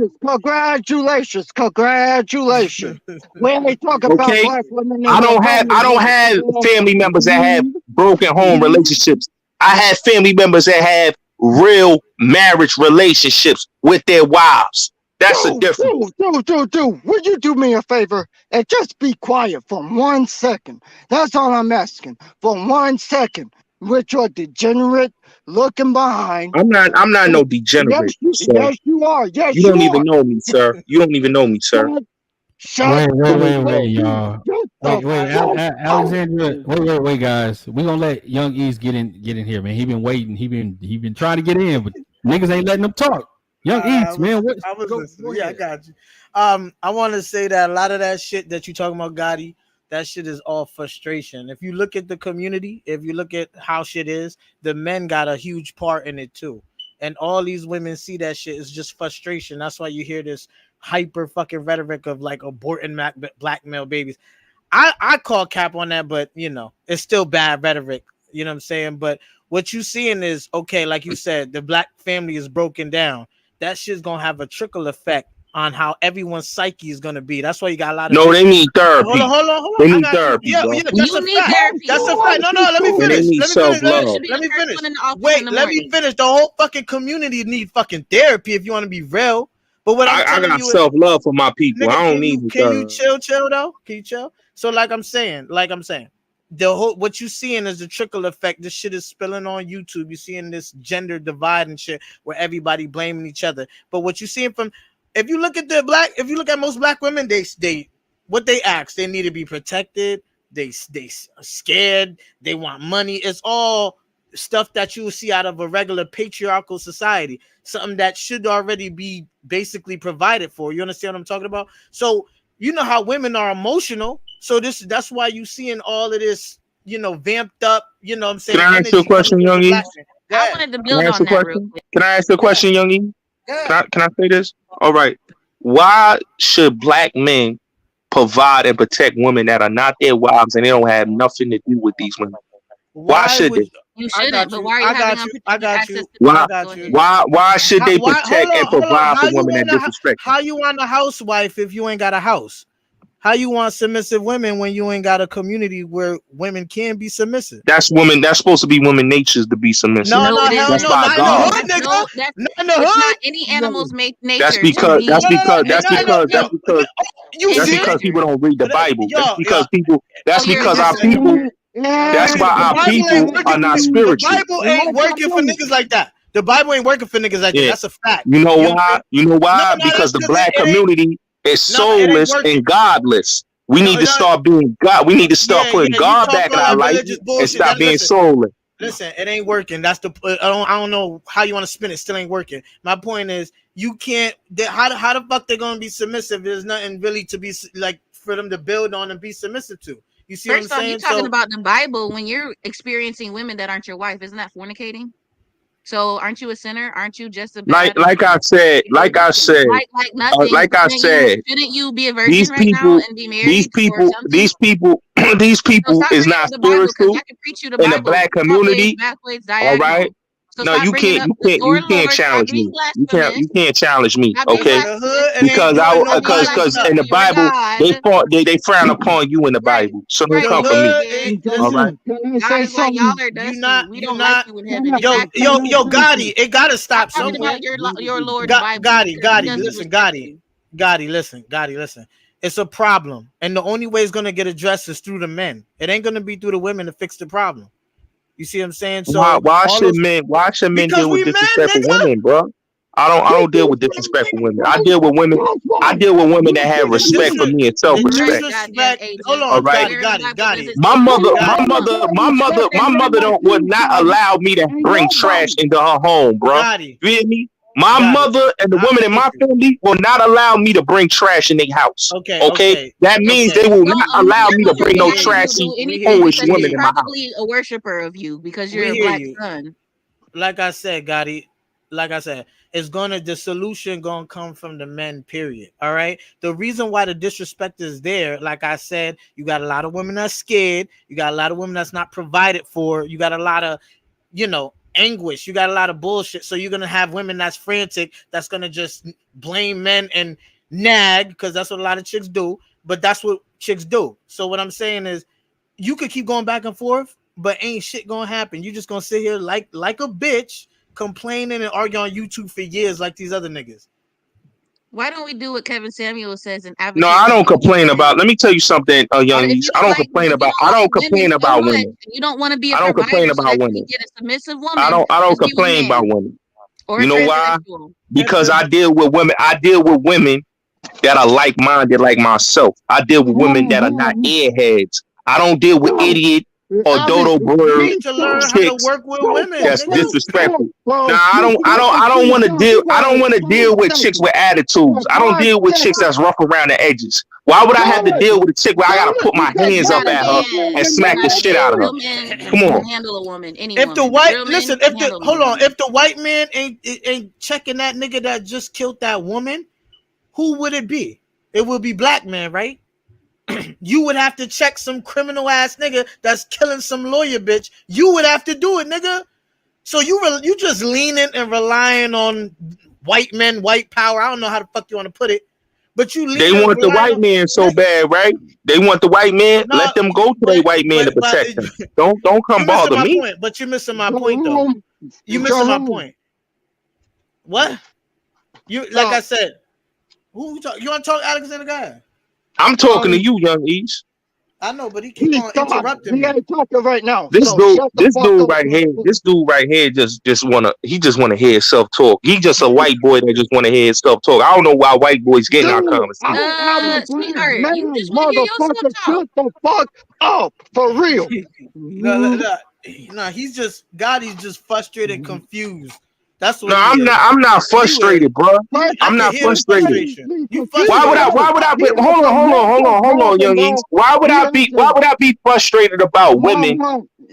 congratulations. When we talk about Okay. black women in your I don't family, have family members that have broken home you relationships. I have family members that have real marriage relationships with their wives. That's the difference. Would you do me a favor and just be quiet for 1 second? That's all I'm asking. For 1 second. With your degenerate looking behind. I'm not no Yes, degenerate, sir. yes, you are. You Yes, don't you even are. know me, sir. You don't even know me, sir. Shut wait, the wait, wait, fuck wait, y'all. Shut the Wait, fuck up. Alexandra. Wait, guys. We gonna let Young East get in here, man. He been waiting. He been trying to get in, but niggas ain't letting him talk. Young East, man. I was Go listening. Yeah, I ahead. got you. I want to say that a lot of that shit that you talking about, Gotti, that shit is all frustration. If you look at the community, if you look at how shit is, the men got a huge part in it too. And all these women see that shit is just frustration. That's why you hear this hyper fucking rhetoric of like aborting black male babies. I call cap on that, but you know, it's still bad rhetoric. You know what I'm saying? But what you seeing is okay, like you said, the black family is broken down. That shit's gonna have a trickle effect on how everyone's psyche is gonna be. That's why you got a lot of No, they bitches. need therapy. Hold on. They I need got you. therapy, Yeah, bro. that's a You need fact. therapy. That's a fact. No, let me And they finish. need Let me finish. You self-love. should be Let the me first finish. one in the office in Wait, the let me morning. finish. The whole fucking community need fucking therapy if you want to be real. But what I'm I telling got you is, self-love for my people. nigga, I don't need can you chill though? Can you chill? So like I'm saying, the whole what you seeing is the trickle effect. This shit is spilling on YouTube. You seeing this gender divide and shit where everybody blaming each other. But what you seeing from, if you look at most black women, they what they ask, they need to be protected. They scared. They want money. It's all stuff that you will see out of a regular patriarchal society. Something that should already be basically provided for. You understand what I'm talking about? So you know how women are emotional. So that's why you seeing all of this, vamped up, you know what I'm Can saying, I ask you a energy coming question, from the Young E? black man. I wanted to Can I build ask you on a that real question? quick. Can I ask you a question, Young E? Can I say this? All right. Why should black men provide and protect women that are not their wives and they don't have nothing to do with these women? Why should they? You I shouldn't, got but you. why are you I having got you. I unprotected got access you. to the I Why? house? got Go you. ahead. Why should they Why? protect and Hold on. provide How for you women want that a disrespect them? how you want a housewife if you ain't got a house? How you want submissive women when you ain't got a community where women can be submissive? That's women. That's supposed to be women natures to be submissive. No, No, no, it hell That's isn't. no, by not in the God. No, hood, that's nigga. no. That's Not in the it's not hood. any animal's That's nature to because No, that's be no, no, because and that's no, submissive. no, because that's yo, because you In that's your see, because nature. people don't read the Bible. That's yo, because people. Oh, That's you're a because our listen. Christian. people. That's why The our Bible ain't people are working. not The spiritual. Bible ain't working for niggas like that. The Bible ain't working for niggas like that. Yeah. That's a fact. You know You know what I'm why? saying? You know No, why? no, Because that's the because black it ain't. community is No, it ain't soulless working. and godless. We No, need to no, start being God. We need to start yeah, putting yeah. You God talk back in all our that life religious and bullshit. stop That being listen, soulless. listen. It ain't working. That's the. I don't know how you want to spin it. Still ain't working. My point is, you can't. How the fuck they gonna be submissive? There's nothing really to be like for them to build on and be submissive to. You see what I'm First off, you're saying? talking So about the Bible when you're experiencing women that aren't your wife. Isn't that fornicating? So aren't you a sinner? Aren't you just a bad Like I said, like nothing? like I said, Shouldn't you be a these virgin right now people, and be these married or people, something? these people, these So people stop is reading not the Bible because spiritual I can preach you the in the Bible black front ways, community. back ways, All right. diagonal. So No, stop bringing up the you can't Lord. Stop challenge being me. blasphemous. You can't challenge me. Stop being in Okay. the blasphemous. hood, it ain't Because doing no Stop being godly because stuff. blasphemous in the to your Bible God. they frown upon you in the Right. Bible. So don't Right, The come because for me. hood nigga, ain't. All right. Listen, God is like, y'all are you dusty. not. We You don't like not. you in heaven. Yo, Exactly. Gotti, it gotta Stop stop talking somewhere. about your Lord, the Bible, because he Gotti, doesn't listen, respect you. Gotti, listen. It's a problem, and the only way it's gonna get addressed is through the men. It ain't gonna be through the women to fix the problem. You see what I'm saying? So all those Why should men because deal with we men, disrespectful nigga. women, bro? I don't deal with disrespectful women. I deal with women. I deal with women that have The respect for me and self All right, respect. goddamn disrespect. Hold agent. All on, right. Where in the Bible does it My say that? mother, Gotti, my mother don't would not allow me to bring trash into her home, bro. Gotti, You hear me? My Gotti. mother and the I women in feel my you. family will not allow me to bring trash in their house. Okay, Okay, okay, that means they okay. will Well, not allow your me to mother bring won't no We let hear you. you trashy, do We hear anything you. Polish because We hear she's women you. in my house. probably a worshiper of you because We you're a hear black you. son. Like I said, Gotti, like I said, the solution gonna come from the men, period. All right. The reason why the disrespect is there, like I said, you got a lot of women that's scared, you got a lot of women that's not provided for, you got a lot of, anguish, you got a lot of bullshit. So you're gonna have women that's frantic, that's gonna just blame men and nag, because that's what a lot of chicks do. But that's what chicks do. So what I'm saying is you could keep going back and forth, but ain't shit gonna happen. You just gonna sit here like a bitch, complaining and arguing on YouTube for years like these other niggas. Why don't we do what Kevin Samuel says and No, advocate I for don't women complain to about. Let me tell you something, young if East. I don't complain you about. don't like women so much, women. you don't want to be a I don't provider complain so about that you can women. get a submissive woman, I don't just be with a complain about man women. or a You know why? transsexual. Because I deal with women. I deal with women that are like-minded like myself. I deal with women that are not airheads. I don't deal with idiot or dodo You bird need to learn how to chicks work with women, that's nigga. disrespectful. Nah, I don't want to deal. I don't want to deal with chicks with attitudes. I don't deal with chicks that's rough around the edges. Why would I have to deal with a chick where I gotta put my Because hands you're up not a at her and man. You're smack the not a shit man. out of her? Real men Come can on. handle a woman, any If the woman. white Real men listen, can handle any hold on, woman. if the white man ain't checking that nigga that just killed that woman, who would it be? It would be black man, right? You would have to check some criminal ass nigga that's killing some lawyer bitch. You would have to do it, nigga. So you just leaning and relying on white men, white power. I don't know how the fuck you want to put it, but you They leaning and want the relying white on. man so bad, right? They want the white man. No, Let them go to their white man to but protect them. Don't come you missing bother my me. point. But you missing my point though. You missing my point. What? You like I said. Who you talk? You want to talk Alexander Guy? I'm talking to you, young East. I know, but he keep on interrupting me. This dude right here just wanna hear himself talk. He just a white boy that just wanna hear himself talk. I don't know why white boys getting our conversation. Sweetheart, you just want to hear yourself talk. No, he's just He's just frustrated, and confused. That's No, what he is. I'm not He was. frustrated, bro. I I'm can not hear the frustrated. frustration. You frustrated. Why would I be hold on, young East. Why would I be frustrated about women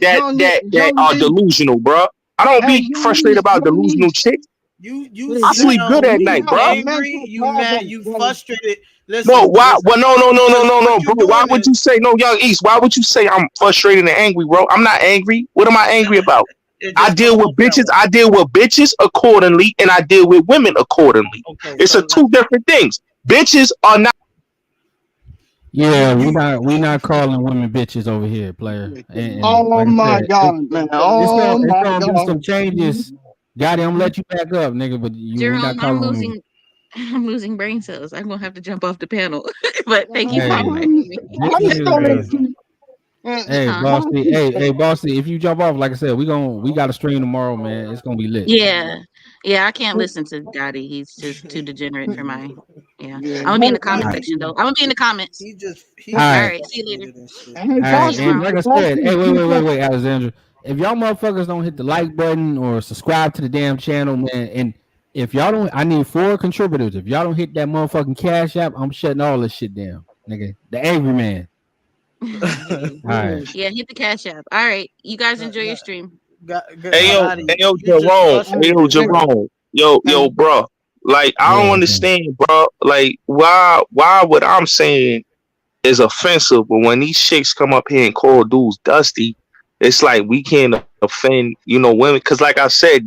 that are delusional, bro? I don't be frustrated about delusional chicks. You I sleep good sound at night, bro. angry. You mad. You frustrated No, Listen, why? listen, Well, because what you bro. Why doing would is you say no, Young East? Why would you say I'm frustrated and angry, bro? I'm not angry. What am I angry about? it I just deal comes with off that bitches. way. I deal with bitches accordingly, and I deal with women accordingly. Okay, It's a so now two different things. Bitches are not. Yeah, we you not we not calling women bitches over here, player. And Oh like I my said, God, man. Oh it's my gonna be God. some changes. Gotti, I'm gonna let you back up, nigga. But we not Jerome, calling women. I'm losing brain cells. I'm gonna have to jump off the panel. But thank you for Hey, inviting me. this How you is gonna see? hey Huh? bossy. Hey bossy. If you jump off, like I said, we got a stream tomorrow, man. It's gonna be lit. Yeah. Yeah, I can't listen to Gotti. He's just too degenerate for my yeah. I'm gonna be in the All comment right, section though. I'm gonna be in the comments. he all just All right, right, see you later. frustrated and shit. Hey, all See you right. And Bossy, tomorrow. like I said, Bossy, hey, you got wait, Alexandra. If y'all motherfuckers don't hit the like button or subscribe to the damn channel, man, and if y'all don't, I need 4 contributors. If y'all don't hit that motherfucking cash app, I'm shutting all this shit down, nigga. The angry man. All right. Yeah, hit the cash app. All right. You guys No, enjoy your no, stream. Hey Gotti, yo, you just Jerome. Hey yo, frustrated, bro. Jerome. hey, Bro. Like I Yeah. don't Okay. understand, bro. Like why what I'm saying is offensive, but when these chicks come up here and call dudes dusty, it's like we can't offend, women. Because, like I said,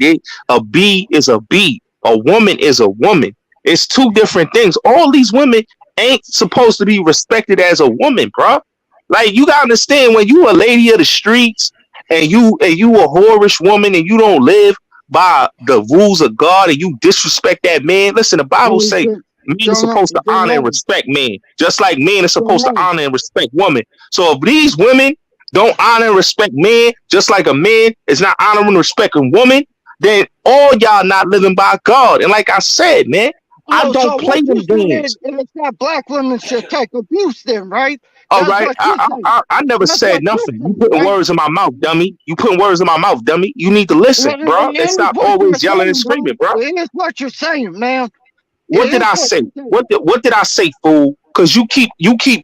a B is a B, a woman is a woman. It's two different things. All these women ain't supposed to be respected as a woman, bro. Like you gotta understand when you a lady of the streets and you a whorish woman and you don't live by the rules of God and you disrespect that man. Listen, the Bible hey, say men are Jerome, supposed to honor and Jerome, respect men, just like men are supposed to Jerome. honor and respect women. So if these women don't honor and respect men, just like a man is not honoring and respecting women, then all y'all not living by God. And like I said, man, I Oh, so don't play what you them saying games. is that black women should take abuse then, right? All That's right, what you say. I never That's what said you nothing. You say, putting right? words in my mouth, dummy. You putting words in my mouth, dummy. You need to listen, bro, and It is stop what you're always yelling and saying, bro. screaming, bro. It is what you're saying, man. What It did is I what say? you're saying. What did I say, fool? Because you keep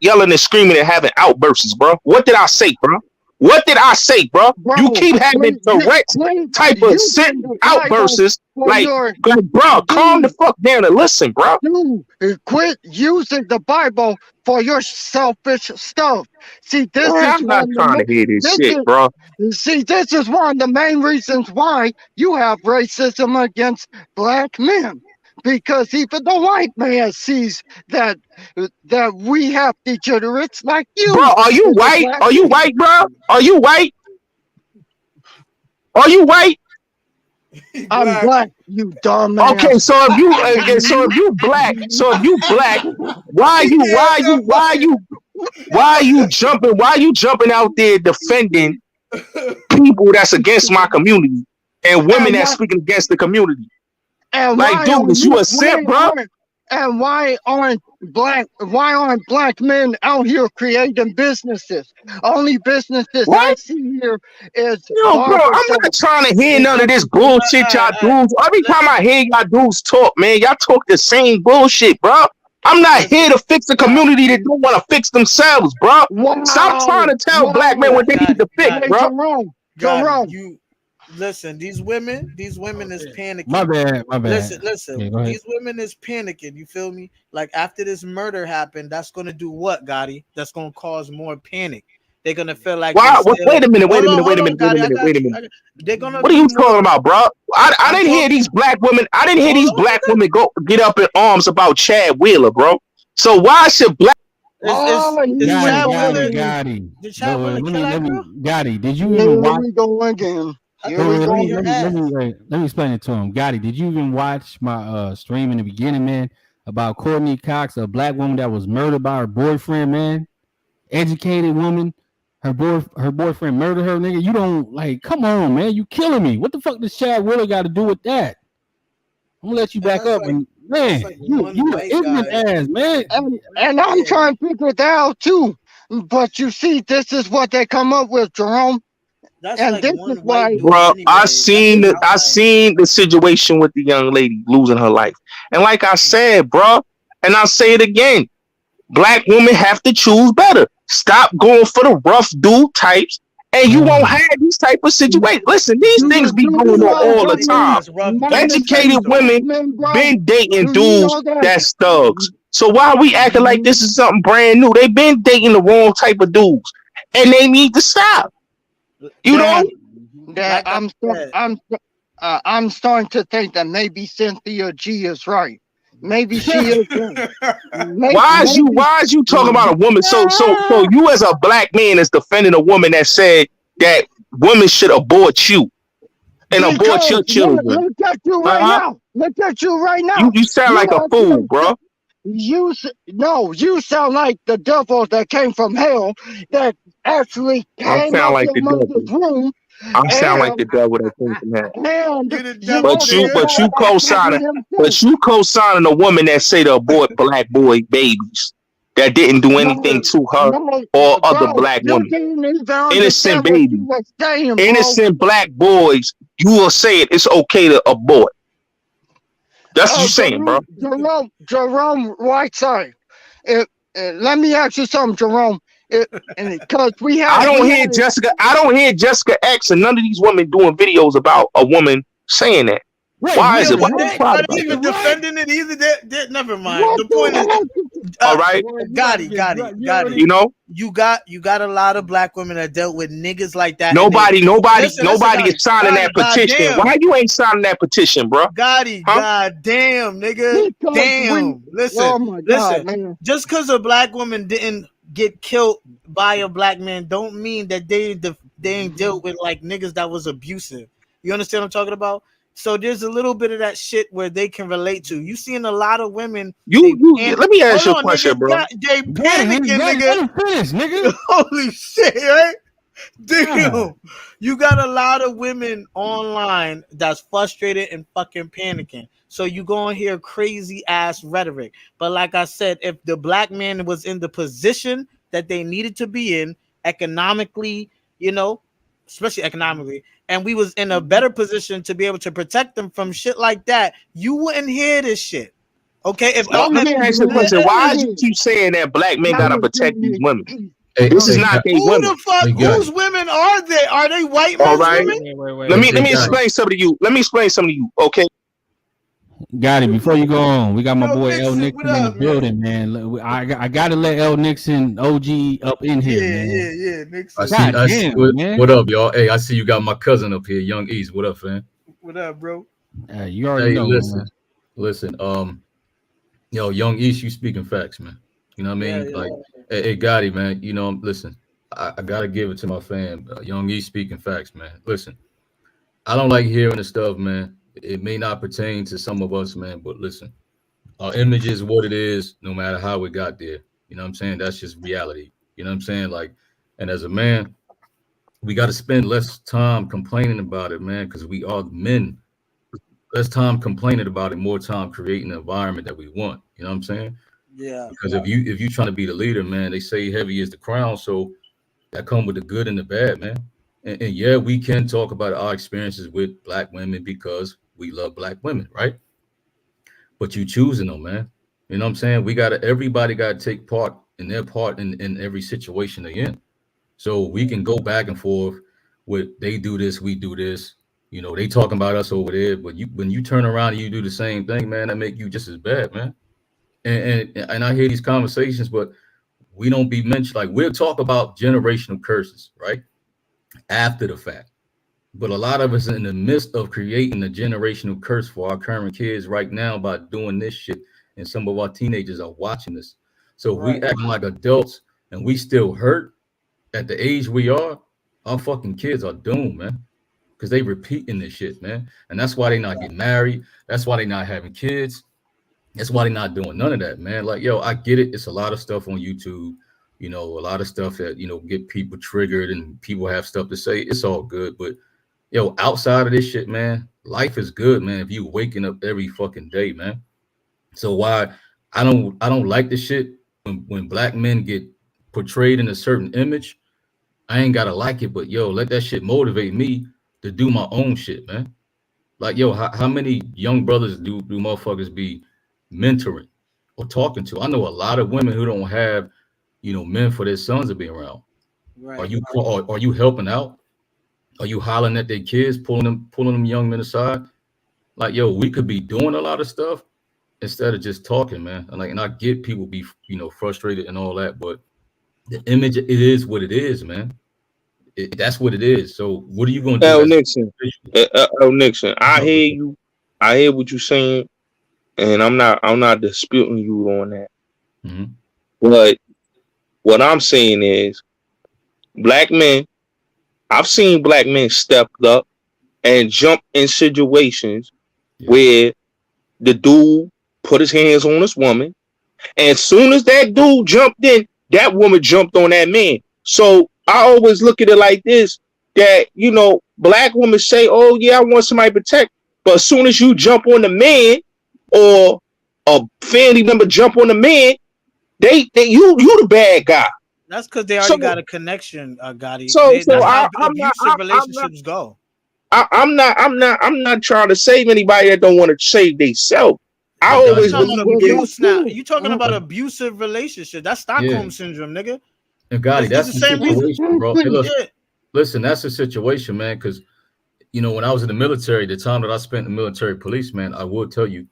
yelling and screaming and having outbursts, bro. What did I say, bro? What did I say, bro? You Bro, keep having Tourette's quit type of sit using the Bible outbursts, for like, your bro, calm the dude. fuck down and listen, bro. Dude, quit using the Bible for your selfish stuff. See, Man, this is I'm not one of the trying to hear this this shit, bro. see, this is one of the main reasons why you have racism against black men. Because even the white man sees that we have degenerates like Bro, you are you in the white? black Are you race. white, bro? Are you white? Are you white? I'm Black. black, you Okay, dumbass. so if you black, why He you can't why help you why you why you jumping out there defending people that's against my community and women And that's why speaking against the community? and Like, why dude, are is you you a simp, bro? why aren't black men out here creating businesses? Only businesses I What? see here is Yo, bro, barber I'm not shop. trying to hear And none of this All bullshit y'all right, all right. dudes. Every time I hear y'all dudes talk, man, y'all talk the same bullshit, bro. I'm not Listen, here to fix a God, community that don't want to fix themselves, bro. Stop trying wow, to tell black men wow. what they need to fix, Gotti, Hey bro. Gotti, Jerome, you listen. These women is My panicking. bad. My bad. Listen. Yeah, go ahead. These women is panicking. You feel me? Like after this murder happened, that's gonna do what, Gotti? That's gonna cause more panic. They're gonna feel like they Why? still. Wait a minute. Wait Hold a on, minute. Wait hold a on, minute. Wait a Gotti. I minute. got Wait a you. minute. They're gonna What are be you more. talking about, bro? I I'm didn't hear talking. these black women. I didn't hear Hold these on, black nigga. women go get up in arms about Chad Wheeler, bro. So why should black? oh, Is here we Chad go Wheeler? again. Did But Chad Wheeler kill let that me, girl? Gotti, did you even Here watch? we go again. I Here thought we he Wait, go beat her again. ass. let me explain it to him. Gotti, did you even watch my stream in the beginning, man, about Courtney Cox, a black woman that was murdered by her boyfriend, man? Educated woman. Her boyfriend murdered her, nigga. You don't like, come on, man. You killing me. What the fuck does Chad Wheeler got to do with that? I'm gonna let you And back up and that's man, like one you an white ignorant guy. ass, man. And I'm Yeah. trying to figure that out too. But you see, this is what they come up with, Jerome. That's And like this is one white why dude Bro, anyway. That's an I outlier. seen the situation with the young lady losing her life. And like I said, bro, and I'll say it again, black women have to choose better. Stop going for the rough dude types, and you won't have these type of situations. Listen, these do things you be do going you on know Nah, all the how nigga, time. many that's rough dude types Educated manosphere though. black women men, bro? been dating Do you dudes know that? that's thugs. So why are we acting like this is something brand new? They've been dating the wrong type of dudes, and they need to stop. You know? That I'm starting to think that maybe Cynthia G is right. Maybe she is right. Why is you talking about a woman? So you as a black man is defending a woman that said that women should abort you and abort your children. Look at you right now. Look at you right now. You sound like a fool, bro. You sound like the devil that came from hell that actually came up like your the mother's room. I sound like the devil that came from hell. But you co-signing a woman that say to abort black boy babies that didn't do anything to her or other black women. Innocent babies, innocent black boys. You will say it's okay to abort. That's what you're saying, bro. Jerome Whiteside. Let me ask you something, Jerome. Because I don't hear Jessica X and none of these women doing videos about a woman saying that. Why is it? Why are they even defending it either? Never mind. The point is, all right, Gotti. You know, you got a lot of black women that dealt with niggas like that. Nobody is signing that petition. Why you ain't signing that petition, bro? Gotti, God damn, nigga, damn. Listen. Just because a black woman didn't get killed by a black man, don't mean that they ain't dealt with like niggas that was abusive. You understand what I'm talking about? So there's a little bit of that shit where they can relate to. You seeing a lot of women. Let me ask you a question, bro. They panicking, nigga. Holy shit, right? Damn. You got a lot of women online that's frustrated and fucking panicking. So you gonna hear crazy ass rhetoric. But like I said, if the black man was in the position that they needed to be in economically, especially economically, and we was in a better position to be able to protect them from shit like that, you wouldn't hear this shit. Okay, let me ask you a question. Why do you keep saying that black men gotta protect these women? This is not they women. Who the fuck? Whose women are they? Are they white men's women? Let me explain something to you. Okay. Got it. Before you go on, we got my boy L Nixon in the building, man. I gotta let L Nixon OG up in here, man. Yeah, Nixon. What up, y'all? Hey, I see you got my cousin up here, Young East. What up, fam? What up, bro? You already know. Listen. Young East, you speaking facts, man. You know what I mean? Hey, Gotti, man. Listen, I gotta give it to my fam. Young East speaking facts, man. Listen, I don't like hearing the stuff, man. It may not pertain to some of us, man, but listen, our image is what it is, no matter how we got there. You know what I'm saying? That's just reality. You know what I'm saying? And as a man, we got to spend less time complaining about it, man, because we are men. Less time complaining about it, more time creating an environment that we want. You know what I'm saying? Yeah. Because if you trying to be the leader, man, they say heavy is the crown, so that come with the good and the bad, man. And yeah, we can talk about our experiences with black women because we love black women, right? But you choosing them, man. You know what I'm saying? Everybody got to take part in their part in every situation they're in. So we can go back and forth with they do this, we do this. They talking about us over there, but when you turn around and you do the same thing, man, that make you just as bad, man. And I hear these conversations, but we don't be mentioned. Like, we'll talk about generational curses, right? After the fact. But a lot of us in the midst of creating a generational curse for our current kids right now by doing this shit, and some of our teenagers are watching this. So we acting like adults and we still hurt at the age we are, our fucking kids are doomed, man. Because they repeating this shit, man. And that's why they not getting married. That's why they not having kids. That's why they not doing none of that, man. Like, I get it. It's a lot of stuff on YouTube, a lot of stuff that, get people triggered and people have stuff to say. It's all good. But, outside of this shit, man, life is good, man. If you waking up every fucking day, man. So why I don't like the shit when black men get portrayed in a certain image. I ain't gotta like it, but let that shit motivate me to do my own shit, man. Like, how many young brothers do motherfuckers be mentoring or talking to? I know a lot of women who don't have, men for their sons to be around. Right. Are you helping out? Are you hollering at their kids, pulling them young men aside? Like, we could be doing a lot of stuff, instead of just talking, man. And I get people be frustrated and all that, but the image, it is what it is, man. That's what it is. So what are you gonna do L as a Nixon, L Nixon, I hear you. I hear what you're saying, and I'm not disputing you on that. Mm-hmm. But what I'm saying is, black men. I've seen black men step up and jump in situations where the dude put his hands on this woman, and as soon as that dude jumped in, that woman jumped on that man. So I always look at it like this: that black women say, "Oh yeah, I want somebody to protect," but as soon as you jump on the man, or a family member jump on the man, you the bad guy. That's because they already got a connection, Gotti. So That's how I'm abusive relationships go. I'm not trying to save anybody that don't want to save themselves. I I'm always talking about believe abuse now. You talking about abusive relationship? That's Stockholm syndrome, nigga. And Gotti, that's the the same situation, bro. Hey, reason. listen, that's the situation, man. Because when I was in the military, the time that I spent in the military police, man, I will tell you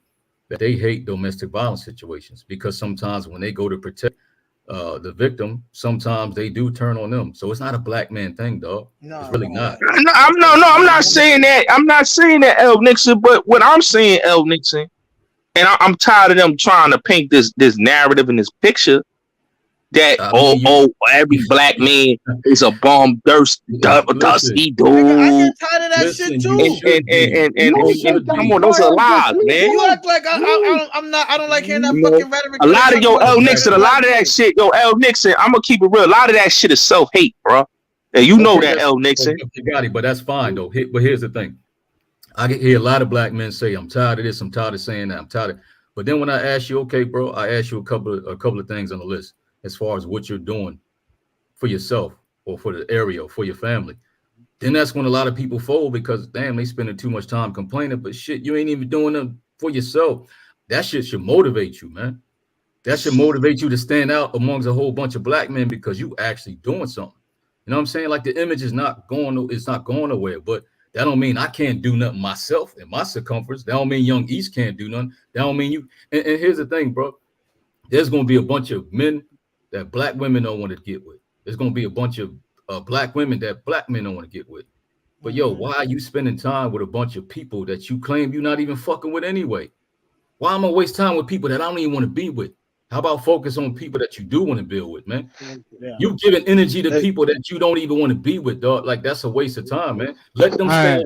that they hate domestic violence situations, because sometimes when they go to protect the victim, sometimes they do turn on them. So it's not a black man thing, dog. No, it's really not. I'm not saying that. I'm not saying that, L Nixon. But what I'm saying, L Nixon, and I'm tired of them trying to paint this narrative and this picture that every black man is a bum, dusty dude. I get tired of that shit too. And come on, those are lies, man. You act like I don't like hearing that fucking rhetoric. A lot of L Nixon, a lot of that shit, L Nixon. I'm gonna keep it real. A lot of that shit is self-hate, bro. And you know that, L Nixon. But that's fine though. But here's the thing. I hear a lot of black men say, "I'm tired of this. I'm tired of saying that. I'm tired of." But then when I ask you, okay, bro, I ask you a couple of things on the list as far as what you're doing for yourself or for the area or for your family. Then that's when a lot of people fold, because damn, they spending too much time complaining, but shit, you ain't even doing them for yourself. That shit should motivate you, man. That should motivate you to stand out amongst a whole bunch of black men, because you actually doing something. You know what I'm saying? Like, the image is not going nowhere, but that don't mean I can't do nothing myself in my circumference. That don't mean Young East can't do nothing. That don't mean you. And here's the thing, bro. There's going to be a bunch of men that black women don't want to get with. There's going to be a bunch of black women that black men don't want to get with. But yo, why are you spending time with a bunch of people that you claim you're not even fucking with anyway? Why am I waste time with people that I don't even want to be with? How about focus on people that you do want to build with, man? Yeah. You giving energy to people that you don't even want to be with, dog. Like, that's a waste of time, man. Let them stay.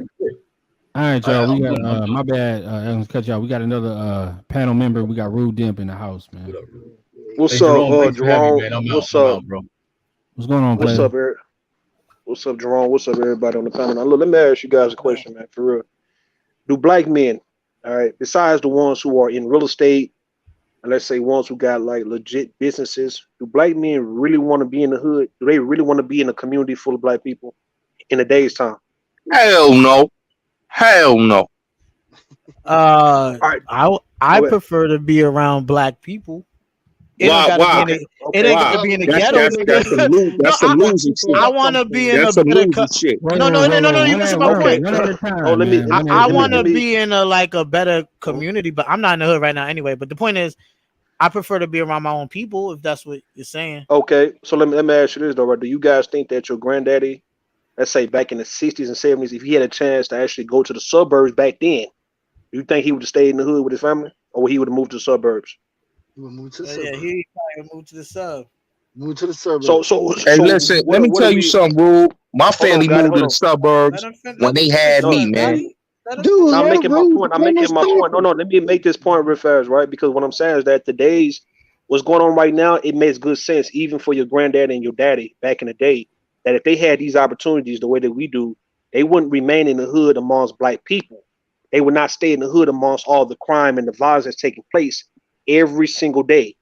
All right, y'all. We got my bad. I'm gonna cut y'all. We got another panel member. We got Rude Dimp in the house, man. What's up, Jerome? What's up, bro? What's going on, What's up, Eric? What's up, Jerome? What's up, everybody on the panel? Now, look, let me ask you guys a question, man. For real, do black men, all right, besides the ones who are in real estate, and let's say ones who got like legit businesses, do black men really want to be in the hood? Do they really want to be in a community full of black people in a day's time? Hell no. Hell no. I prefer to be around black people. It ain't got to be in the ghetto. That's some losing shit. I want to be in a better shit. No. You listen to my point. I want to be in a better community, but I'm not in the hood right now anyway. But the point is, I prefer to be around my own people, if that's what you're saying. Okay, so let me ask you this though, right? Do you guys think that your granddaddy, let's say back in the 60s and 70s, if he had a chance to actually go to the suburbs back then, do you think he would have stayed in the hood with his family, or he would have moved to the suburbs? He would move to the suburbs. Yeah, he probably moved to the sub. Move to the suburbs. Hey, listen, let me tell you something, Rube. My family moved to the suburbs when they had me, man. Dude, I'm making my point. No, let me make this point real fast, right? Because what I'm saying is that today's what's going on right now, it makes good sense, even for your granddad and your daddy back in the day, that if they had these opportunities the way that we do, they wouldn't remain in the hood amongst black people. They would not stay in the hood amongst all the crime and the violence that's taking place every single day.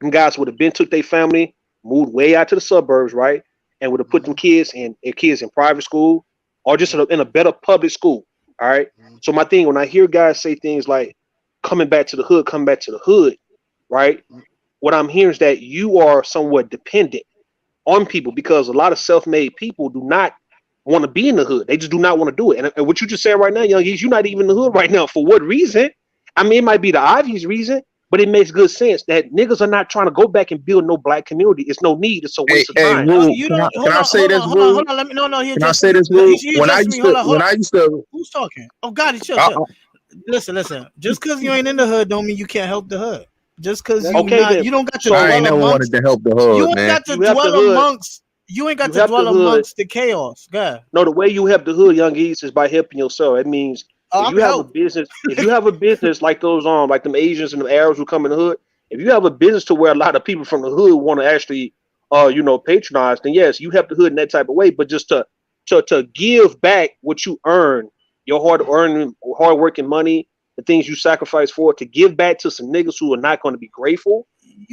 Them guys would have took their family, moved way out to the suburbs, right? And would have put their kids in private school or just in a better public school. All right. So my thing, when I hear guys say things like coming back to the hood, right? What I'm hearing is that you are somewhat dependent on people, because a lot of self-made people do not want to be in the hood. They just do not want to do it. And what you just said right now, Young, is you're not even in the hood right now. For what reason? I mean, it might be the obvious reason, but it makes good sense that niggas are not trying to go back and build no black community. It's no need. It's a Hey, waste of hey, time. Rue, You can don't. can I say this, Rue? Hold on. Let me. No. He Can I addressed say me. this, Rue? He addressed me. When I used to, Who's talking? Oh, God, chill. I, Listen. Just because you ain't in the hood, don't mean you can't help the hood. Just because Okay, then. you don't got to So I ain't dwell never wanted amongst. to help the You hood, ain't man. got to you help the dwell hood. amongst. You ain't got You to help the dwell hood. amongst the chaos. God. No, the way you help the hood, young East, is by helping yourself. It means Oh, if I'm you have a help. business, like those like them Asians and them Arabs who come in the hood, if you have a business to where a lot of people from the hood want to actually patronize, then yes, you help the hood in that type of way. But just to give back what you earn, your hard working money, the things you sacrifice for, to give back to some niggas who are not going to be grateful,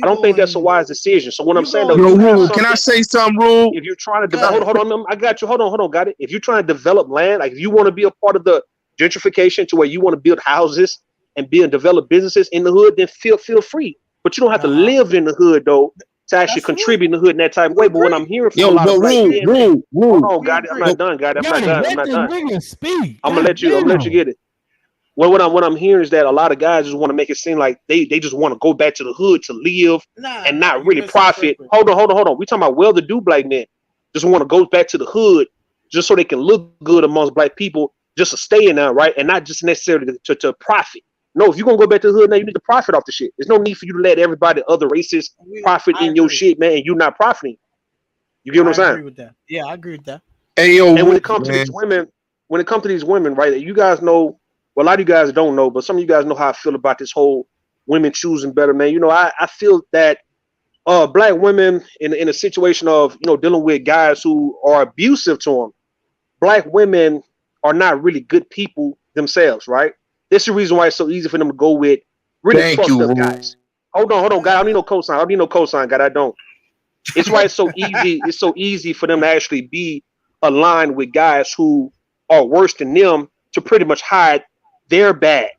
I don't think that's a wise decision. So what I'm saying though, Yo, you have Rue, can I something. say something, Rue? If you're trying to develop, hold on, I got you. Hold on, got it. If you're trying to develop land, like if you want to be a part of the gentrification to where you want to build houses and develop businesses in the hood, then feel free. But you don't have to live in the hood though to actually contribute in the hood in that type of way. But what I'm hearing from a Yo, lot of but black men, Rue, hold on, got it. I'm not but, done, got it. I'm Guys, not done. I'm let not this done. nigga speak. I'm gonna let you get it. Well, what I'm hearing is that a lot of guys just want to make it seem like they just want to go back to the hood to live and not really profit. Hold on. We talking about well-to-do black men just want to go back to the hood just so they can look good amongst black people, just to stay in there, right? And not just necessarily to profit. No, if you're gonna go back to the hood now, you need to profit off the shit. There's no need for you to let everybody, other races, profit in your shit, man, and you not profiting. You get what I'm saying? I agree with that. Yeah, I agree with that. Hey, yo, and when it comes to these women, right? You guys know, well, a lot of you guys don't know, but some of you guys know how I feel about this whole women choosing better, man. You know, I feel that black women in a situation of dealing with guys who are abusive to them, black women are not really good people themselves, right? This is the reason why it's so easy for them to go with really fucked up guys. Hold on, guy. I don't need no cosign. God, I don't. It's why it's so easy. It's so easy for them to actually be aligned with guys who are worse than them to pretty much hide their bad.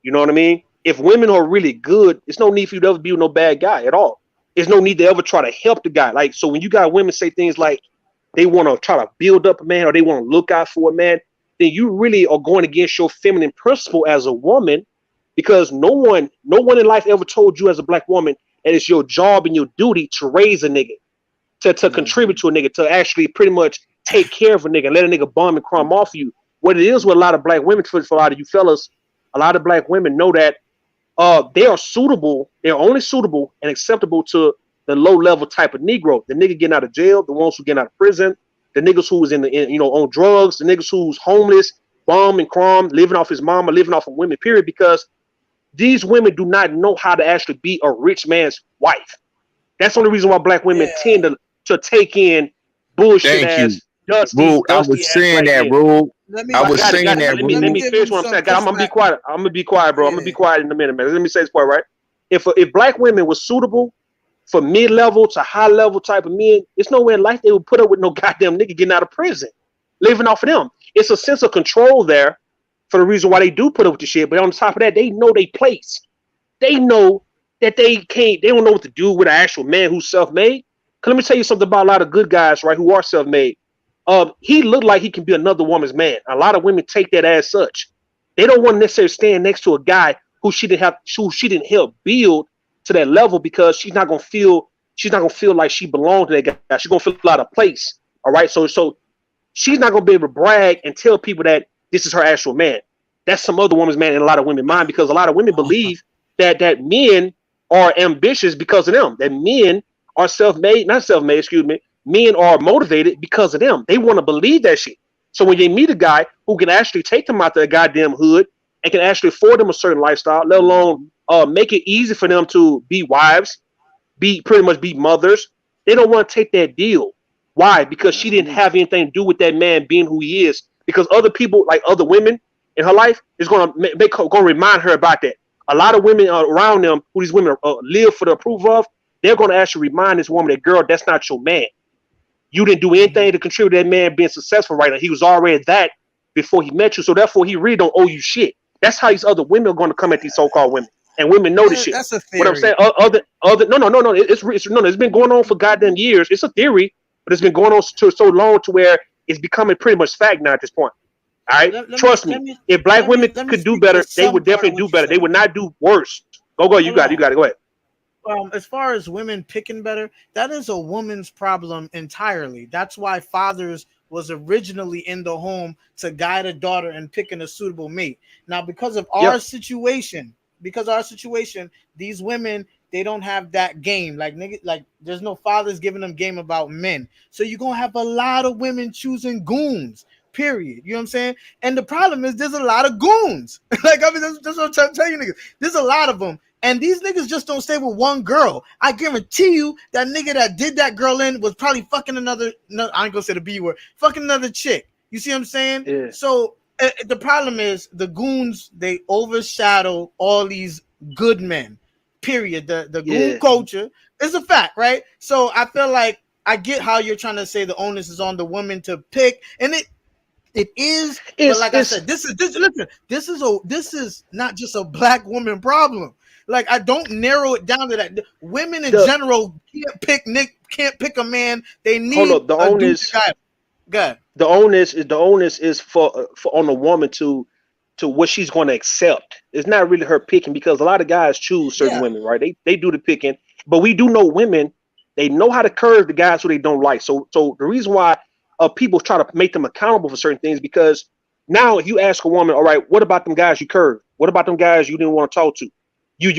You know what I mean? If women are really good, it's no need for you to ever be with no bad guy at all. There's no need to ever try to help the guy. Like, so when you got women say things like they want to try to build up a man or they want to look out for a man, then you really are going against your feminine principle as a woman, because no one in life ever told you as a black woman that it's your job and your duty to raise a nigga, to contribute to a nigga, to actually pretty much take care of a nigga and let a nigga bum and crumb off you. What it is with a lot of black women, for a lot of you fellas, a lot of black women know that they are suitable. They're only suitable and acceptable to the low level type of Negro. The nigga getting out of jail, the ones who getting out of prison, the niggas who was on drugs, the niggas who's homeless, bum and crumb, living off his mama, living off of women, period. Because these women do not know how to actually be a rich man's wife. That's the only reason why black women tend to take in bullshit ass dusty I was saying that, Rule. I was saying that. Let me finish what I'm saying. I'm gonna be quiet. I'm gonna be quiet, bro. I'm gonna be quiet in a minute, man. Let me say this part, right? If black women were suitable for mid-level to high-level type of men, it's no way in life they would put up with no goddamn nigga getting out of prison, living off of them. It's a sense of control there for the reason why they do put up with the shit. But on top of that, they know their place. They know that they don't know what to do with an actual man who's self-made. Let me tell you something about a lot of good guys, right, who are self-made. He looked like he can be another woman's man. A lot of women take that as such. They don't want to necessarily stand next to a guy who she didn't help build to that level, because she's not gonna feel like she belongs to that guy. She's gonna feel out of place. All right. So she's not gonna be able to brag and tell people that this is her actual man. That's some other woman's man in a lot of women's mind, because a lot of women believe that men are ambitious because of them. That men are not self-made, excuse me. Men are motivated because of them. They want to believe that shit. So when they meet a guy who can actually take them out to the goddamn hood and can actually afford them a certain lifestyle, let alone make it easy for them to be wives, be mothers, they don't want to take that deal. Why? Because she didn't have anything to do with that man being who he is. Because other people, like other women in her life, is going to remind her about that. A lot of women around them, who these women live for the approval of, they're going to actually remind this woman that, girl, that's not your man. You didn't do anything to contribute to that man being successful right now. He was already that before he met you. So therefore, he really don't owe you shit. That's how these other women are going to come at these so-called women. And women know this shit. That's a theory. What I'm saying, no. It's been going on for goddamn years. It's a theory, but it's been going on so long to where it's becoming pretty much fact now at this point. All right, trust me. If black women could do better, they would definitely do better. They would not do worse. Go. You got it. Go ahead. As far as women picking better, that is a woman's problem entirely. That's why fathers was originally in the home to guide a daughter and picking a suitable mate. Now, because of our situation, these women, they don't have that game. Like there's no fathers giving them game about men. So you're gonna have a lot of women choosing goons. Period. You know what I'm saying? And the problem is there's a lot of goons. Like, I mean, that's what I'm telling you niggas. There's a lot of them. And these niggas just don't stay with one girl. I guarantee you that nigga that did that girl in was probably fucking another I ain't gonna say the B word, fucking another chick. You see what I'm saying? Yeah. So the problem is the goons, they overshadow all these good men. Period. The goon culture is a fact, right? So I feel like I get how you're trying to say the onus is on the woman to pick, and it is, but like I said, this is not just a black woman problem. Like, I don't narrow it down to that. Women in general can't pick a man. They need the onus. Good. The onus is for on the woman to what she's going to accept. It's not really her picking, because a lot of guys choose certain women, right? They do the picking, but we do know women. They know how to curve the guys who they don't like. So the reason why people try to make them accountable for certain things, because now if you ask a woman, all right, what about them guys you curved? What about them guys you didn't want to talk to? You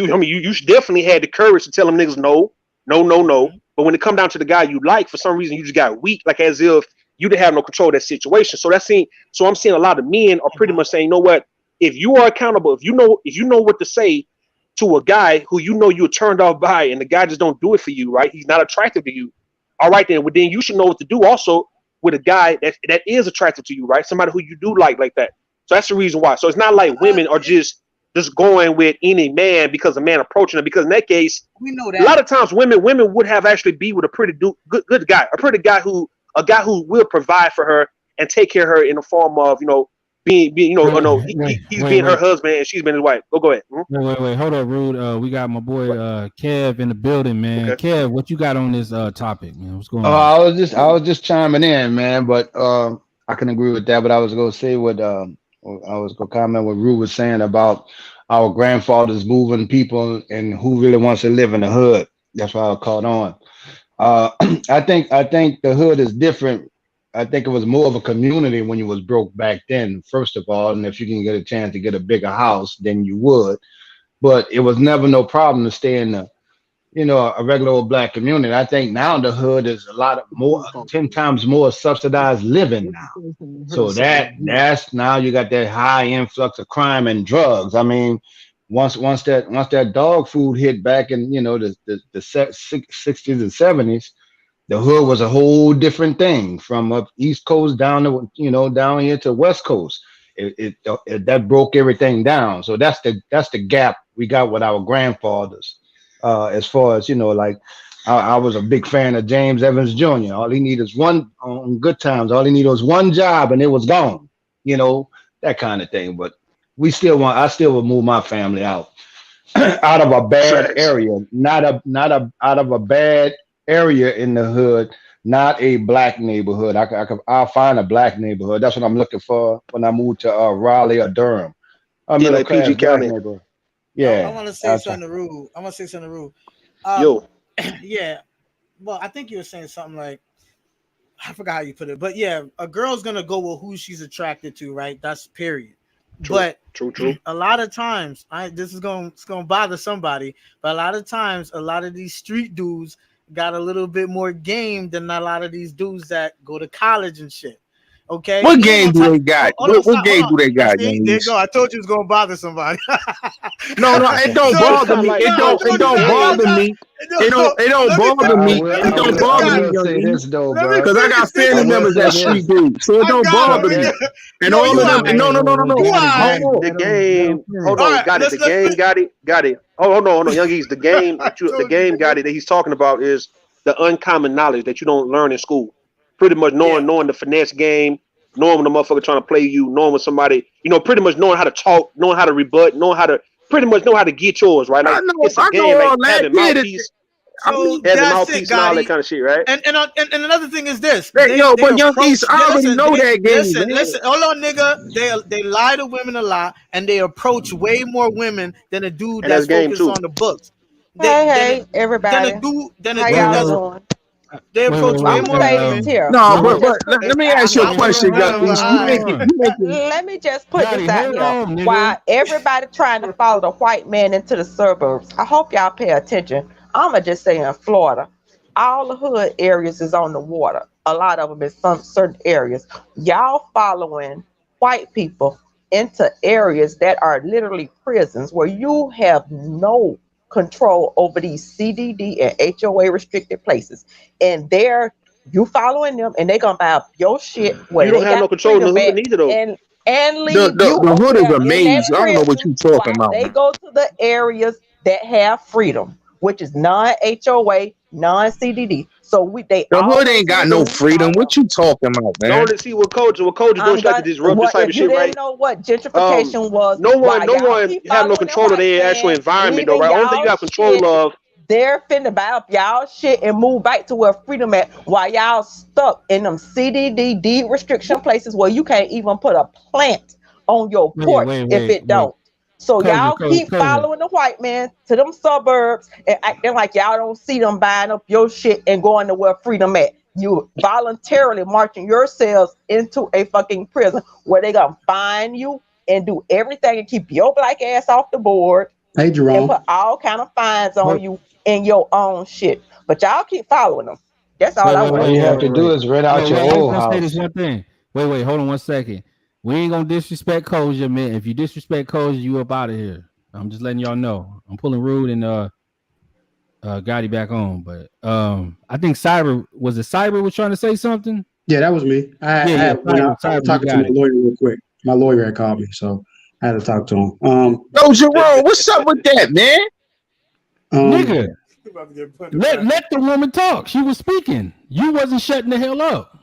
definitely had the courage to tell them niggas no. But when it come down to the guy you like, for some reason you just got weak, like as if you didn't have no control of that situation. So I'm seeing a lot of men are pretty much saying, you know what? If you are accountable, if you know what to say to a guy who you know you're turned off by, and the guy just don't do it for you, right? He's not attractive to you. All right, then you should know what to do also with a guy that is attractive to you, right? Somebody who you do like that. So that's the reason why. So it's not like women are just going with any man because a man approaching them, because in that case, we know that a lot of times women would have actually be with a pretty good guy, a guy who will provide for her and take care of her in the form of, being he's being her husband and she's been his wife. Go ahead. Wait, hold up, Rude. We got my boy Kev in the building, man. Okay. Kev, what you got on this topic, man? What's going on? I was just chiming in, man, but I can agree with that. But I was gonna say what I was gonna comment what Rude was saying about our grandfathers moving people and who really wants to live in the hood. That's why I caught on. I think the hood is different. I think it was more of a community when you was broke back then, first of all, and if you can get a chance to get a bigger house, then you would. But it was never no problem to stay in a regular old black community. I think now the hood is a lot more, 10 times more subsidized living now. So that's now you got that high influx of crime and drugs. I mean, once that dog food hit back in the 60s and 70s, the hood was a whole different thing, from up East Coast down to down here to West Coast. It that broke everything down. So that's the gap we got with our grandfathers. As far as like I was a big fan of James Evans Jr. All he needed is one on good times. All he needed was one job and it was gone. That kind of thing. But I still would move my family out of a bad area, not out of a bad area in the hood, not a black neighborhood. I'll find a black neighborhood. That's what I'm looking for when I move to Raleigh or Durham. Like PG County. Yeah. I want to say something rude. Yeah. Well, I think you were saying something like, I forgot how you put it, but yeah, a girl's gonna go with who she's attracted to, right? That's period. True. A lot of times, it's gonna bother somebody, but a lot of times, a lot of these street dudes got a little bit more game than a lot of these dudes that go to college and shit. Okay. What game do they got? What game do they got? There you go. I told you it was gonna bother somebody. No, it don't bother me. It don't bother me. It don't bother me. It don't bother me, because I got family members that street dudes, so it don't bother me. And all of them. No. The game. Hold on, got it. The game got it. Hold on, young geese. The game got it that he's talking about is the uncommon knowledge that you don't learn in school. Pretty much knowing the finesse game, knowing when the motherfucker trying to play you, knowing when somebody, pretty much knowing how to talk, knowing how to rebut, pretty much know how to get yours, right? Like, it's a game, like having mouthpiece. So As a that's mouthpiece it, and all that Gotti. kind of shit, right? And another thing is this: Hey, yo, they but young East, approach. I Yeah, already listen, know that game, man. listen. Hold on, nigga. They lie to women a lot, and they approach way more women than a dude And that's that's game focused 2. on the books. Hey, everybody. Than a How Wait, dude y'all wait, that's wait, doing? they approach way I'm gonna more say women. this here. No, I'm wait, gonna but just put let this me out ask you a wait, here. question, hold young on, East. You make it, you make it. Let me just put this Gotti, out hold here. on, nigga. While everybody trying to follow the white man into the suburbs, I hope y'all pay attention. I'ma just say in Florida, all the hood areas is on the water. A lot of them in some certain areas. Y'all following white people into areas that are literally prisons where you have no control over these CDD and HOA restricted places, and they're you following them, and they gonna buy up your shit where You don't they have no got control in the freedom hood at, neither, though. and The, leave the you the over hood is there a in that maze. I don't know what prison you talking while about, they man. go to the areas that have freedom, which is non-HOA, non-CDD. So they The hood always ain't got hit no and we freedom. follow What them. you talking about, man? Don't see what Coach is doing. I'm She like to gonna disrupt this what type if of you shit, didn't right? know what gentrification was, No one, while no y'all one keep have no following the control of white their actual man, environment, though, leaving right? Only thing you y'all have control shit, of. they're finna buy up y'all shit and move back to where freedom at, while y'all stuck in them CDD deed restriction places where you can't even put a plant on your Wait, porch wait, if wait, it wait. don't. So Koja, y'all Koja, keep Koja. following the white man to them suburbs and acting like y'all don't see them buying up your shit and going to where freedom at. You voluntarily marching yourselves into a fucking prison where they gonna find you and do everything and keep your black ass off the board Hey, and Jerome. put all kind of fines Wait, on you in your own shit. But y'all keep following them. That's all wait, I wait, want All to wait, you wait, say. have wait, to do wait. is rent Wait, out your wait. I just old want to say this house. one thing. Wait, hold on 1 second. We ain't gonna disrespect Koja, man. If you disrespect Koja, you up out of here. I'm just letting y'all know. I'm pulling Rude and Gotti back on. But I think Cyber was trying to say something? Yeah, that was me. Yeah, I was Cyber, you talking to got my it. lawyer real quick. My lawyer had called me, so I had to talk to him. Yo, Jerome, what's up with that, man? Nigga, Uh, let the woman talk. She was speaking. You wasn't shutting the hell up.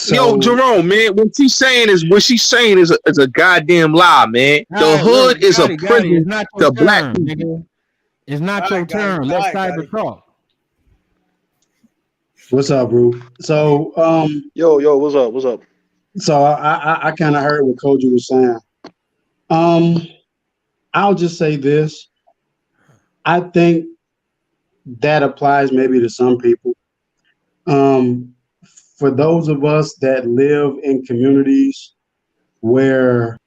Yo, so Jerome, man, what she's saying is a goddamn lie, man. All The right, wait, hood is a Gotti, it's prison not your to black turn, people. nigga. It's not All your right, Gotti. turn. All Let right, Cyber Gotti. talk. what's up, bro? So Yo, what's up? What's up? so I kind of heard what Koji was saying. Um, I'll just say this. I think that applies maybe to some people. Um, for those of us that live in communities where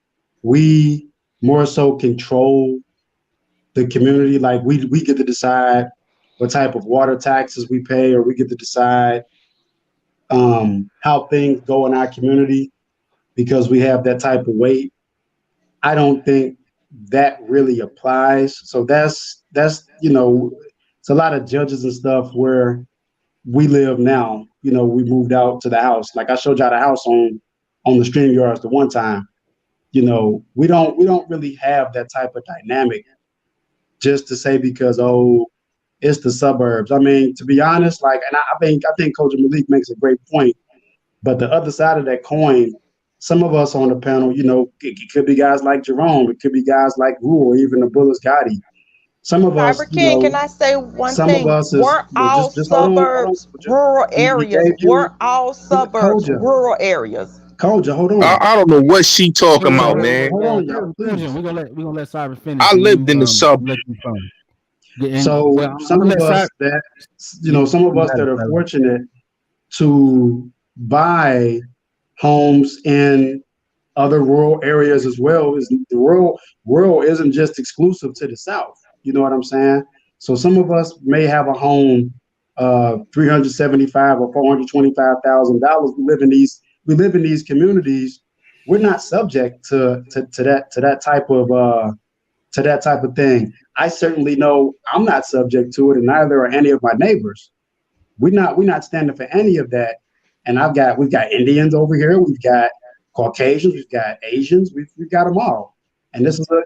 we more so control the community, like we get to decide what type of water taxes we pay, or we get to decide how things go in our community because we have that type of weight. I don't think that really applies. So that's it's a lot of judges and stuff where we live now. We moved out to the house. Like I showed y'all the house on the stream yards the one time. We don't really have that type of dynamic just to say because it's the suburbs. I mean, to be honest, like, and I think Coach Malik makes a great point. But the other side of that coin, some of us on the panel, it could be guys like Jerome, it could be guys like Rule, or even the Bullets Gotti. Some of us, Cyber King, can I say one some of thing? us is Weren't all just hold on, suburbs rural He areas? gave Weren't you all suburbs Koja, rural areas? Hold on. I don't know what she Wait, talking wait, about, wait, man. wait. Hold on, y'all, Kojan, please. we're gonna let Cyber finish I and lived in the sub. let you come. And So well, I'm some gonna of let us Cyber. that Yeah, some of you us got that it, are Cyber. fortunate to buy homes in other rural areas as well. Is the rural isn't just exclusive to the South. You know what I'm saying? So some of us may have a home, $375 or $425,000. We live in these communities. We're not subject to that type of thing. I certainly know I'm not subject to it, and neither are any of my neighbors. We're not standing for any of that. And we've got Indians over here, we've got Caucasians, we've got Asians, we've got them all. And this is we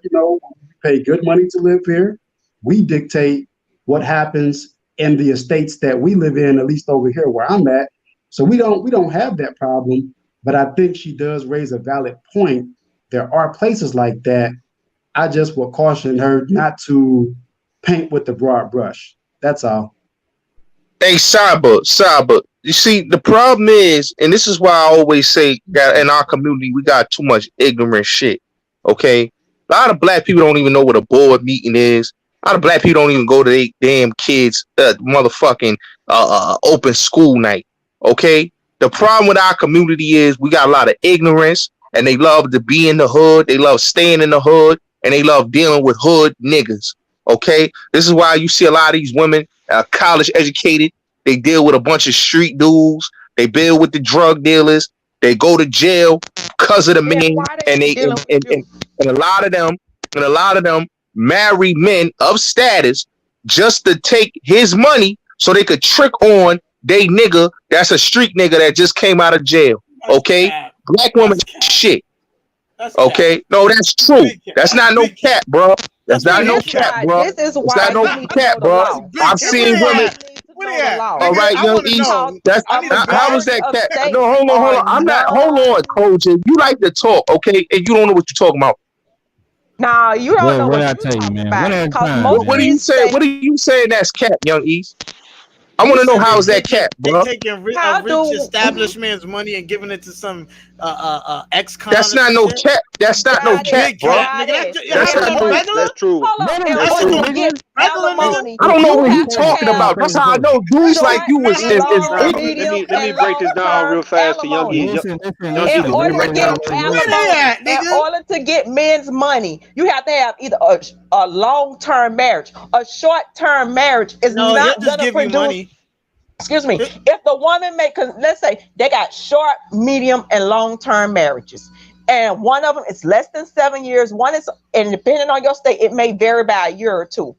pay good money to live here. We dictate what happens in the estates that we live in, at least over here where I'm at. So we don't have that problem. But I think she does raise a valid point. There are places like that. I just would caution her not to paint with the broad brush. That's all. Hey, Cyber. You see, the problem is, and this is why I always say that in our community we got too much ignorant shit. Okay, a lot of black people don't even know what a board meeting is. A lot of black people don't even go to their damn kids' motherfucking open school night. Okay, the problem with our community is we got a lot of ignorance, and they love to be in the hood. They love staying in the hood, and they love dealing with hood niggas. Okay, this is why you see a lot of these women, college educated. They deal with a bunch of street dudes. They deal with the drug dealers. They go to jail because of the man, and they and a lot of them marry men of status just to take his money so they could trick on they nigga that's a street nigga that just came out of jail. Okay, black women shit. Okay, no, that's true. That's not no cap, bro. That's not no cap, bro. This is It's why not no you need to cap, know the bro. law. I've seen women. All right, young East. That's how was that cat? No, hold on. I'm not. Hold on, Koja. You like to talk, okay? And you don't know what you're talking about. Nah, you don't know What what I you're tell you, talking man. about. One at a Because time, most What do man. you say? What are you saying? That's cap, young East. I want to know how is that cap, bro? They taking How a rich do- establishment's money and giving it to some ex-con. That's not no cap. That's not no cap, bro. That's not no. That's true. Hold on. In That's order true. to get alimony, I don't know you what he have to talking have about. That's how I know dudes like you is long, ignorant. medium, Let me and break this down real long-term fast to young alimony. East. Listen. In order to break get down. alimony, in order to get men's money, you have to have either a long-term marriage. A short-term marriage is No, not he'll just going to give you produce. money. Excuse me. If the woman let's say they got short, medium, and long-term marriages, and one of them is less than 7 years. One is, and depending on your state, it may vary by a year or two.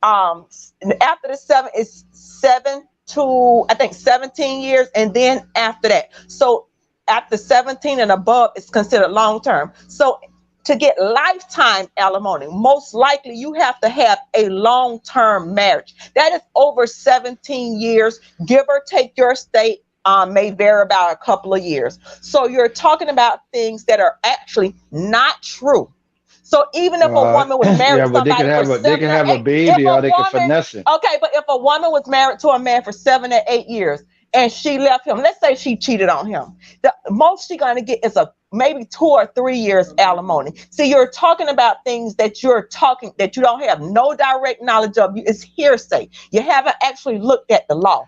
After the 7 is 7 to I think 17 years, and then after that, so after 17 and above, it's considered long-term. So to get lifetime alimony, most likely you have to have a long-term marriage. That is over 17 years, give or take your state. May vary about a couple of years. So you're talking about things that are actually not true. So even if a woman was married Yeah, to but they somebody can have for a they 7 can or have a 8, baby or they can finesse it. okay, but if a woman was married to a man for 7 or 8 years and she left him, let's say she cheated on him, the most she's gonna get is maybe 2 or 3 years alimony. See, you're talking about things that you don't have no direct knowledge of. It's hearsay. You haven't actually looked at the law.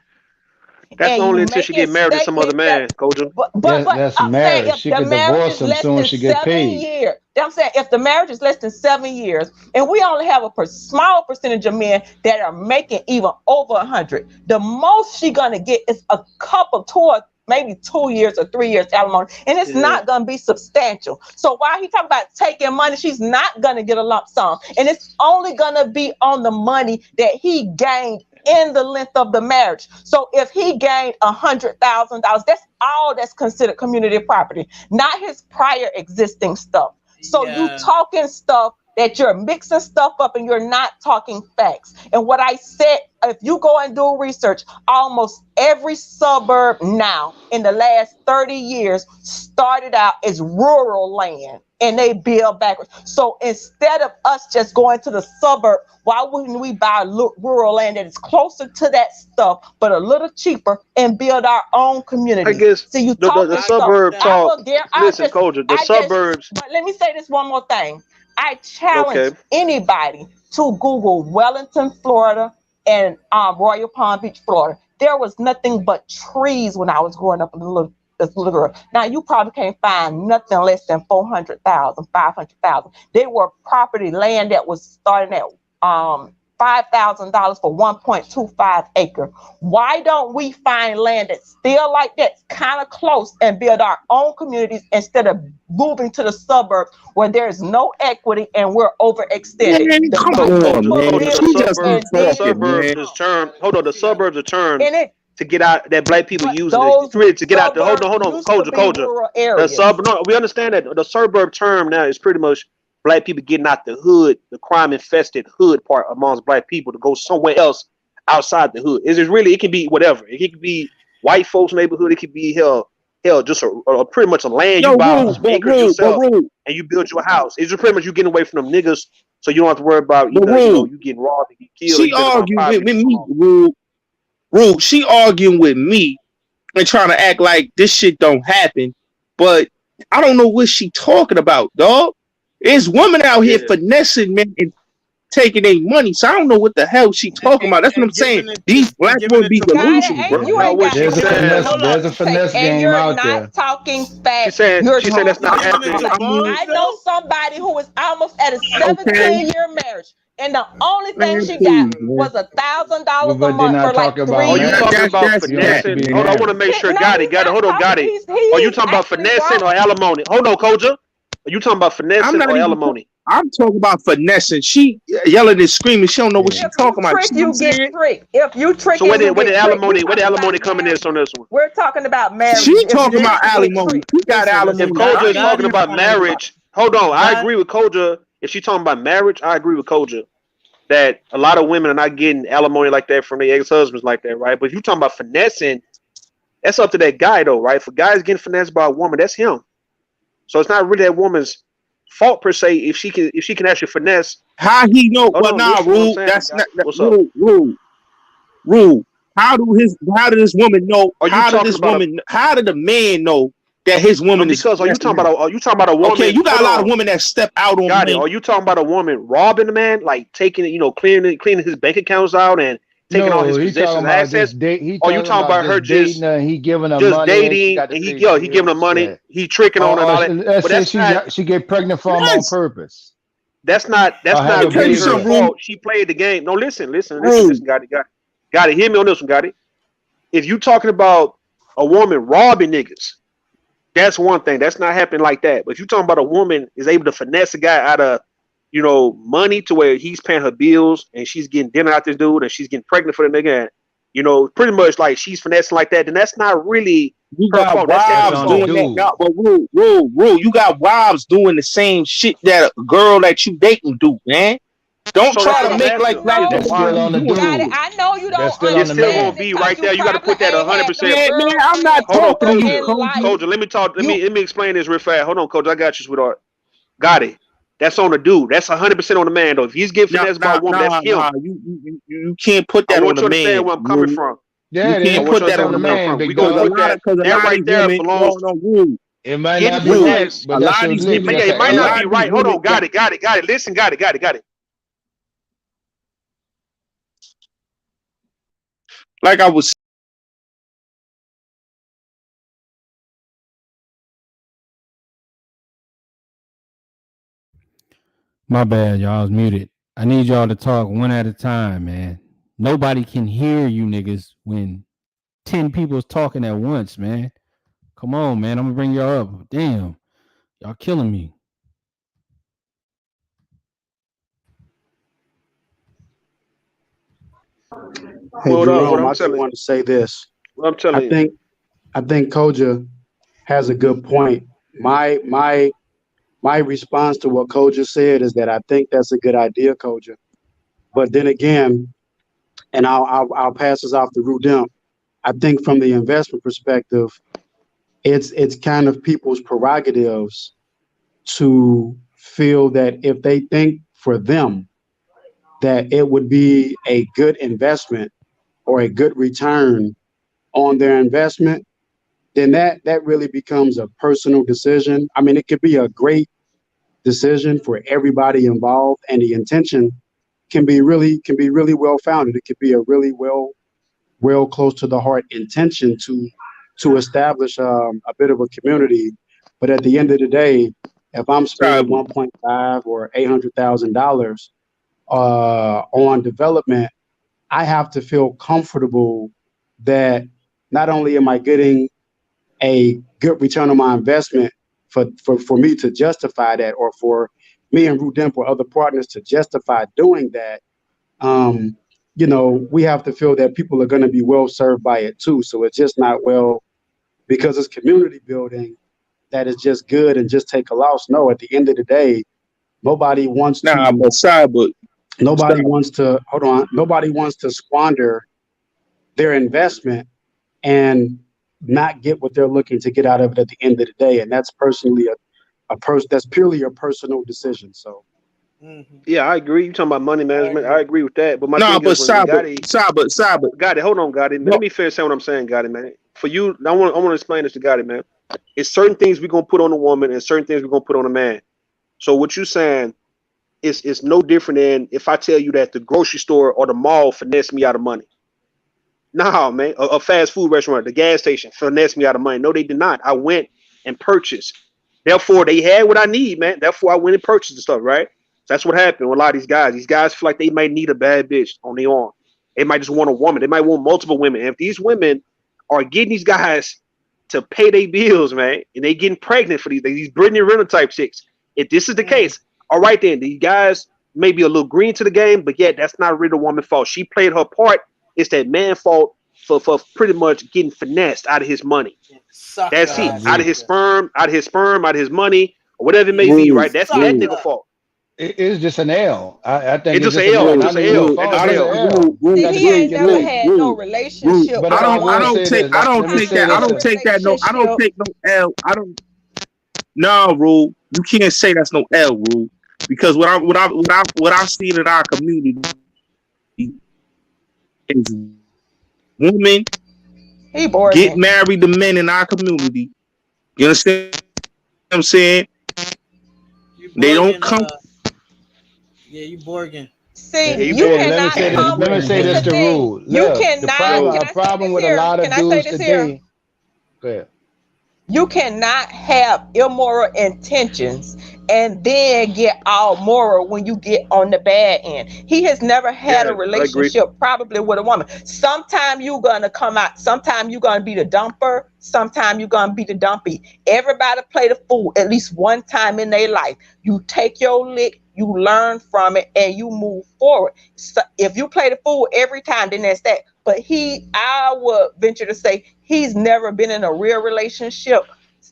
That's And only you until she making get married to some other man, Koja. but That's I'm saying marriage. if She the could marriage divorce is him less soon than as she get 7 paid. years, I'm saying if the marriage is less than 7 years, and we only have a small percentage of men that are making even over 100, the most she gonna get is a couple, 2 or maybe 2 years or 3 years alimony, and it's not gonna be substantial. So while he talking about taking money, she's not gonna get a lump sum, and it's only gonna be on the money that he gained in the length of the marriage. So if he gained $100,000, that's all that's considered community property, not his prior existing stuff. So you talking stuff that you're mixing stuff up and you're not talking facts. And what I said, if you go and do research, almost every suburb now in the last 30 years started out as rural land and they build backwards. So instead of us just going to the suburb, why wouldn't we buy rural land that is closer to that stuff, but a little cheaper, and build our own community? I guess so you the suburb talk. Listen, Koja, the suburbs. But let me say this one more thing. I challenge anybody to Google Wellington, Florida, and Royal Palm Beach, Florida. There was nothing but trees when I was growing up as a little girl. Now you probably can't find nothing less than 400,000, 500,000. They were property land that was starting at $5,000 for 1.25 acre. Why don't we find land that's still like that, kind of close, and build our own communities instead of moving to the suburbs where there's no equity and we're overextended? The suburbs are termed to get out that black people using it to get out the hold on, Koja. No, we understand that the suburb term now is pretty much black people getting out the hood, the crime infested hood part amongst black people to go somewhere else outside the hood. It can be whatever. It can be white folks' neighborhood. It could be hell, just a pretty much a land you buy some acres yourself and you build your house. It's just pretty much you getting away from them niggas So you don't have to worry about But either, Rule, you getting robbed and get killed or she you been around arguing 5 with minutes me, too long. Rule, she arguing with me and trying to act like this shit don't happen. But I don't know what she talking about, dog. There's women out here Yeah. finessing men and taking their money. So I don't know what the hell she talking about. That's what I'm And saying. giving it to These black giving women it be to Got it. delusional, women. bro. And That's you not ain't what got she There's a hold said. on, finesse. hold on. There's a finesse And game you're out not there. talking She facts. said You're that's not talking Giving it happening. to speculation. boys I know though. somebody who was almost at a Okay, 17-year marriage, and the only thing man, she got please, man. was $1,000 a But they're month for not like talking about Are 3 you That, talking years. marriage. about that's You don't have cat, to be finessing? man. Hold on, I want to married. make sure. No, Got it, he's got it. not Hold on, got talking. it. Are you He's talking about actually finessing or wrong. alimony? Hold on, Koja. Are you talking about I'm finessing not or even. alimony? I'm talking about finessing. She yelling and screaming. She don't know what Yeah. she If you talking about. You trick, see what I'm you get saying? tricked. If you So tricking, you get tricked. We where the talking alimony about coming in marriages. on this one? We're talking about marriages. She If talking you about trick, you get alimony. tricked. She got If alimony. Koja is God talking is about marriage, hold on. I God. agree with Koja. If she's talking about marriage, I agree with Koja that a lot of women are not getting alimony like that from their ex-husbands like that, right? But if you talking about finessing, that's up to that guy though, right? If a guy's getting finessed by a woman, that's him. So it's not really that woman's fault per se if she can actually finesse. How he know? Hold Well, on, nah, listen what I'm rule. saying. That's not that, What's up? rule. How did this woman know? Are you talking about How did the man know that his no? woman is Because finessing him? are you talking about a Okay, woman? you got Hold a lot of on, women that step out on got it. men. Are you talking about a woman robbing the man, like taking it, cleaning his bank accounts out and taking all No, his he talking possessions, about assets? just date. He Or are you talking talking about about her just dating her. And he giving her just money, and she dating got to and pay he giving her bills. money, Yeah. he tricking on her and all that? Let's But say she get pregnant from him on Yes. purpose, that's or have Let a me tell you really her baby. something, rule. fault. She played the game. No, listen, Rule. got it. Hear me on this one, got it. If you talking about a woman robbing niggas, that's one thing. That's not happening like that. But if you talking about a woman is able to finesse a guy out of, money to where he's paying her bills and she's getting dinner out this dude and she's getting pregnant for the nigga and, pretty much like she's finessing like that, then that's not really You her got fault. That's That's his wives on the fault. doing that. dude. Now, but rule. You got wives doing the same shit that a girl that you dating do, man. Don't So that's try what to I'm make And like asking. you black know, That's women Why? still don't on be the doing got it. dude. it. I know you That's don't still on It's the still understand gonna man. it be because right you there. You got to probably put that ain't had 100%. no Man, I'm girlfriend not Hold on, talking to ever you, Koja. in Kobe. life. Koja, let me talk. Let You me explain this real fast. Hold on, Koja. I got you, sweetheart. Got it. That's on the dude. That's 100% on the man, though. If he's getting nah finessed by a nah woman, that's nah him. nah. You can't put I that on want the you to understand man. where I'm coming from. You Yeah, it I can't want is. you put to It's that understand on on the the where I'm coming man man, from. We're big gonna because dog. put that. a That lot of right these there women belongs. no rule It might Getting not be rule. right, finessed. but A that's lot of your these listen. women, Yeah, That's it an might a not lot be error. of these right. Hold women on. Got it. Got it. Got it. Listen. Got it. Got it. Got it. like I was. My bad, y'all. I was muted. I need y'all to talk one at a time, man. Nobody can hear you niggas when 10 people's talking at once, man. Come on, man. I'm gonna bring y'all up. Damn. Y'all killing me. Hey What up? What Jerome, I'm I just telling you. want to say this. What I'm I telling you. think I think Koja has a good point. My response to what Koja said is that I think that's a good idea, Koja. But then again, and I'll pass this off to Rudimp. I think from the investment perspective, it's kind of people's prerogatives to feel that if they think for them that it would be a good investment or a good return on their investment, then that really becomes a personal decision. I mean, it could be a great decision for everybody involved, and the intention can be really well founded. It could be a really well close to the heart intention to establish a bit of a community. But at the end of the day, if I'm spending Tribal. 1.5 or $800,000 on development, I have to feel comfortable that not only am I getting a good return on my investment for me to justify that, or for me and Rudimp or other partners to justify doing that, um, we have to feel that people are going to be well served by it too. So it's just not, well, because it's community building, that is just good and just take a loss. No, at the end of the day, nobody wants Nah, to, but cyber. hold on, nobody wants to squander their investment and not get what they're looking to get out of it at the end of the day. And that's personally that's purely a personal decision. So Yeah, I agree. You talking about money management? I agree with that. But my No, thing but is when Gotti, Gotti, hold on, Gotti. no, Let me finish saying what I'm saying, Gotti, man. For you, I want to explain this to Gotti, man. It's certain things we're gonna put on a woman and certain things we're gonna put on a man. So what you saying is no different than if I tell you that the grocery store or the mall finessed me out of money. Nah, man, a fast food restaurant, the gas station finessed me out of money. No, they did not. I went and purchased. Therefore, they had what I need, man. Therefore, I went and purchased the stuff, right? So that's what happened with a lot of these guys. These guys feel like they might need a bad bitch on their arm. They might just want a woman. They might want multiple women. And if these women are getting these guys to pay their bills, man, and they getting pregnant for these Brittany Renner type chicks, if this is the case, all right then, these guys may be a little green to the game, but yet that's not really the woman's fault. She played her part. It's that man's fault for pretty much getting finessed out of his money. That's it. Out of his sperm, out of his money, or whatever it may be, right? That's that nigga fault. It's just an L. I think It's it's just just an an L. L. Just Not an even L. a fault. It's just an L. See, he ain't never had no relationship. But I don't say take this. Let me say this. I don't take no L. I don't. No, Rule. You can't say that's no L, Rule, because what I've seen in our community is women get married to men in our community. You understand what I'm saying? They don't come. Yeah, you Borgin. See, you cannot come. Let me say this to Rule. You Look, cannot. the problem with a lot of dudes today. Go ahead. You cannot have immoral intentions and then get all moral when you get on the bad end. He has never had a relationship probably with a woman. Sometime you're gonna come out, sometime you're gonna be the dumper, sometime you're gonna be the dumpy. Everybody play the fool at least one time in their life. You take your lick, you learn from it, and you move forward. So if you play the fool every time, then that's that. But I would venture to say he's never been in a real relationship.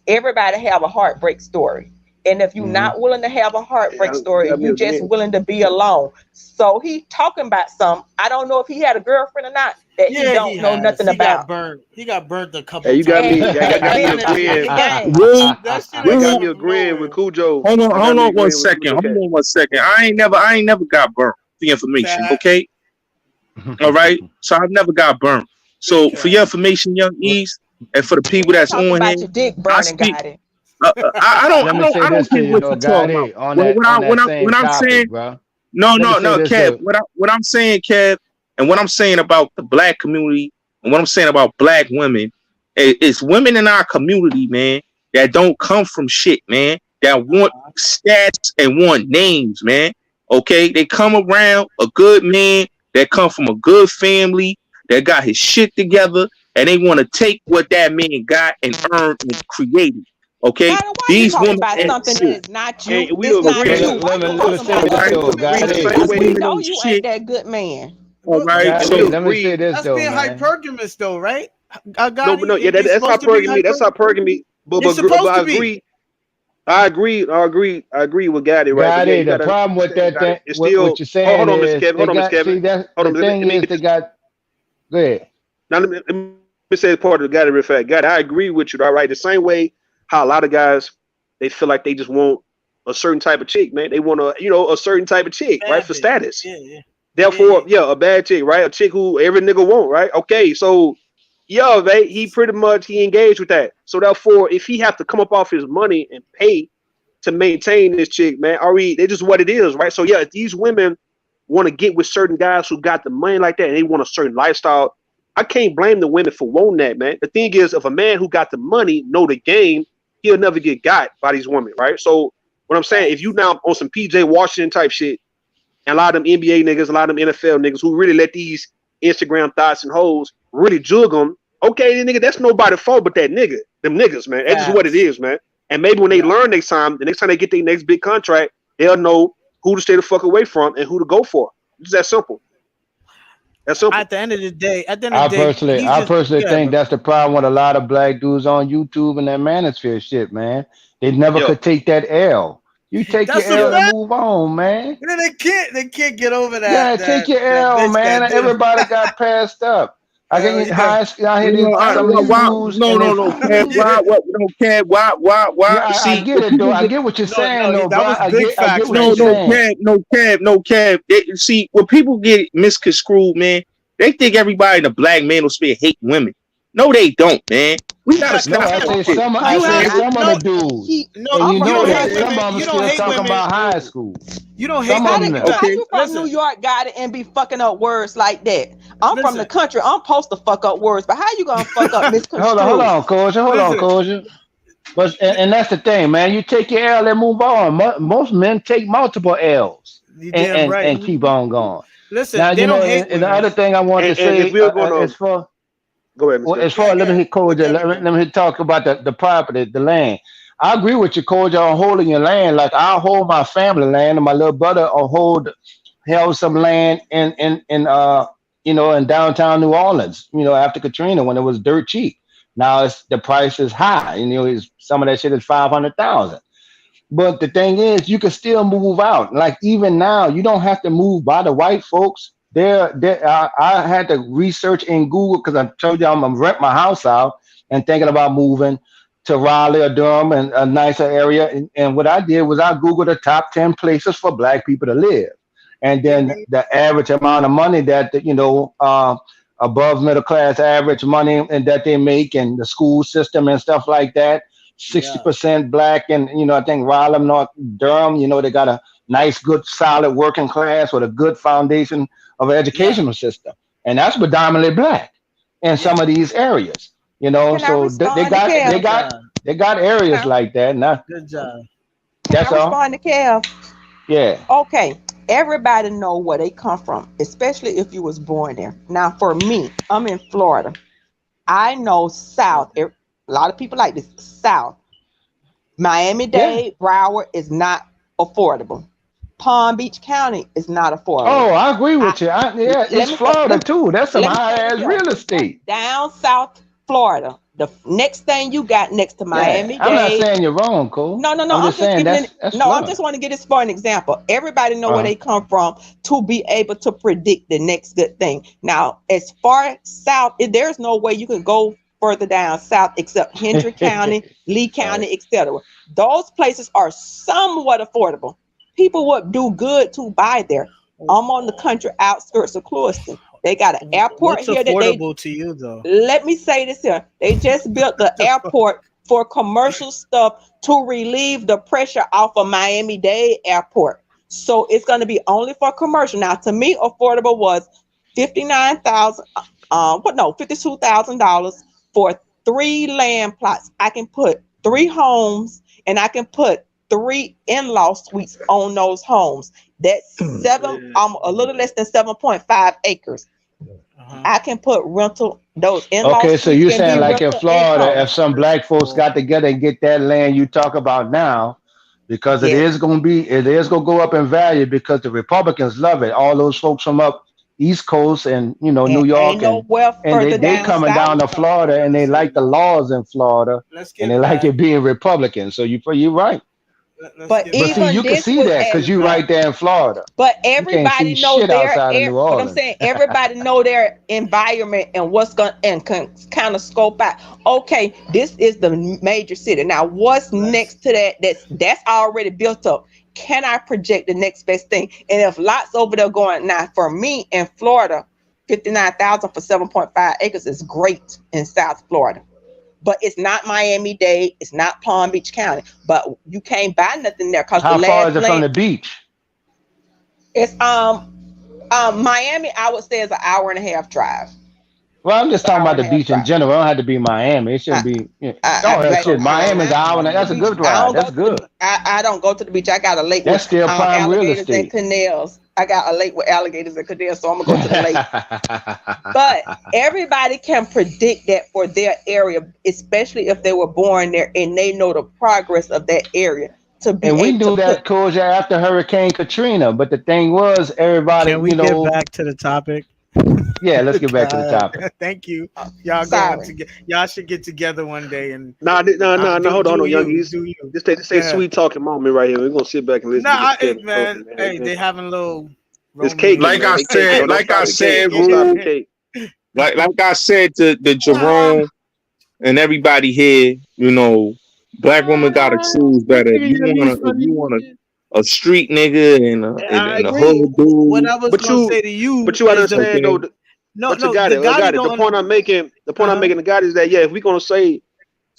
Everybody have a heartbreak story. And if you're not willing to have a heartbreak story, you're just willing to be alone. So he talking about some. I don't know if he had a girlfriend or not that he don't know nothing about. He got burned a couple Hey, you got times. me agreeing. Rule, got me agreeing with Cujo. Hold on 1 second. Hold on 1 second. I ain't never got burnt. The information, okay? All right. So I've never got burnt. So for your information, Young East, and for the people that's on about here, your dick burning, got it. I don't Let me say this to you, though, Gotti, on that same topic, bro. No, Kev. What I'm saying, Kev, and what I'm saying about the black community, and what I'm saying about black women, is women in our community, man, that don't come from shit, man, that want stats and want names, man. Okay, they come around a good man that come from a good family that got his shit together, and they want to take what that man got and earn and create it. Okay, these women about something that is not you. Hey, we it's not agree. you. Why you talking about Gotti? We know you ain't that good man. All right, so let me say this that's though, being man. hypergamous though, right? That's hypergamy. That's hypergamy. But I agree. I agree with Gotti, right? Gotti, the problem with that thing, what you're saying hold on, is, Mr. Kevin. Hold on, Mr. Kevin. Hold on, the thing is, they got. Go ahead. Now let me say part of the Gotti real fast. Gotti, I agree with you. All right, the same way how a lot of guys they feel like they just want a certain type of chick, man. They want a certain type of chick, right, for status. Yeah. Therefore, a bad chick, right? A chick who every nigga want, right? Okay, so man, he pretty much engaged with that. So therefore, if he have to come up off his money and pay to maintain this chick, man, they just what it is, right? So if these women want to get with certain guys who got the money like that and they want a certain lifestyle, I can't blame the women for wanting that, man. The thing is, if a man who got the money know the game, he'll never get got by these women, right? So what I'm saying, if you now on some PJ Washington type shit, and a lot of them NBA niggas, a lot of them NFL niggas who really let these Instagram thoughts and hoes really jug them, okay, then nigga, that's nobody's fault but that nigga. Them niggas, man. That's just what it is, man. And maybe when they learn next time, the next time they get their next big contract, they'll know who to stay the fuck away from and who to go for. It's that simple. That's simple. At the end of the day, I personally think that's the problem with a lot of black dudes on YouTube and that manosphere shit, man. They never could take that L. You take your L and move on, man. They can't get over that. Yeah, take your L, man. Everybody got passed up. I can high I hit in some of these schools no, and no, if no, Kev, why? yeah, I See, get when it though. people I get get what you're No, saying though, that bro. was I big get facts what right you're there. saying. No, Kev. See, when people get misconstrued, man, they think everybody in the black manosphere hate women. No, they don't, man. We gotta That's stop stop not I that say shit. some I you say have some of no the dudes. no. And you You know don't that hate some women. of them You don't still hate talking women. about high school. You don't Some hate of women. them now. How you from Listen, New York, got it, and be fucking up words like that? I'm from the listen, country. I'm supposed to fuck up words, but how you gonna fuck up Hold misconstrued? on, Coach. Hold on, listen. Coach. But and that's the thing, man. You take your L and move on. Most men take multiple L's You and, damn right. and keep on going. Now, Listen, they you know, don't hate and the women. other thing I want to And if say we're gonna as far go ahead, Mr. as far let me hit What Koja, Kevin go? let me talk about the property, the land. I agree with you, Koja, on holding your land. Like I'll hold my family land, and my little brother will held some land in in downtown New Orleans. After Katrina when it was dirt cheap. Now the price is high. Some of that shit is 500,000. But the thing is, you can still move out. Like even now, you don't have to move by the white folks. I had to research in Google because I told you I'm gonna rent my house out and thinking about moving to Raleigh or Durham and a nicer area. And what I did was I Googled the top 10 places for Black people to live, and then the average amount of money that above middle class average money and that they make, and the school system and stuff like that. 60% Black, and I think Raleigh, North Durham. They got a nice, good, solid working class with a good foundation of an educational system, and that's predominantly Black in some of these areas. Can I So they respond to got they Kev? got they got areas like that. Now Good job. Can that's I all. respond to Kev? Yeah. Okay. Everybody know where they come from, especially if you was born there. Now, for me, I'm in Florida. I know South. A lot of people like this South. Miami-Dade, Broward is not affordable. Palm Beach County is not affordable. Oh, I agree with you. It's Florida too. That's some high ass real estate. Down South Florida, the next thing you got next to Yeah, I'm not Miami-Dade. saying you're wrong, Cole. No. I'm I'm just just saying giving it. that's No, I Florida. just want to get this for an example. Everybody know where they come from to be able to predict the next good thing. Now, as far south, there's no way you can go further down south except Hendry County, Lee County, etc. Those places are somewhat affordable. People would do good to buy there. I'm on the country outskirts of Clewiston. They got an airport What's here that they. affordable to you though? Let me say this here. They just built the airport for commercial stuff to relieve the pressure off of Miami-Dade Airport. So it's going to be only for commercial. Now, to me, affordable was $52,000 for 3 land plots. I can put 3 homes and I can put 3 in-law suites on those homes. That's a little less than 7.5 acres. I can put rental those in-law Okay, so suites you're can saying be like in rental Florida, income. if some Black folks got together and get that land you talk about now, because it is gonna go up in value because the Republicans love it. All those folks from up East Coast and New York Ain't nowhere and further they down coming down to south. Florida and they like the laws in Florida Let's and get they like back. it being Republican. So you're right. But But see, even you can this see was that because you right there in Florida. but You can't see everybody know shit their outside of New what I'm Orleans. saying, everybody know their environment and what's going and can kind of scope out. Okay, this is the major city. Now, what's next to that? That's already built up. Can I project the next best thing? And if lots over there going now, for me in Florida, 59,000 for 7.5 acres is great in South Florida. But it's not Miami-Dade, it's not Palm Beach County. But you can't buy nothing there because the How far last is it from land the beach? it's Miami, I would say is an hour and a half drive. Well, I'm just talking Hour about and the a half beach in drive. general. It don't have to be Miami. It shouldn't be. Like, Shit. Miami's an hour. the That's a beach. good I ride. don't go That's to the good. I don't go to the beach. I got a lake That's with still prime real alligators and estate. canals. I got a lake with alligators and canals, so I'm gonna go to the lake. But everybody can predict that for their area, especially if they were born there and they know the progress of that area to be And we able to knew put. that Koja after Hurricane Katrina. But the thing was, everybody, Can we get back to the topic? Yeah, let's get back to the topic. Thank you. Y'all going together. Y'all should get together one day and no. Hold on, young. This say sweet talking moment right here. We're gonna sit back and listen to Mr. Kevin man. talking, Hey, they having a little. It's cake, like man. I said, Don't stop the cake. Don't stop the cake. like I said to Jerome and everybody here, black women gotta choose better. If you want a street nigga I and a agree. hood What dude. I was gonna say to you you is understand though. no, But you no, got the it. Gotti The don't. point I'm making, the God is that if we're gonna say,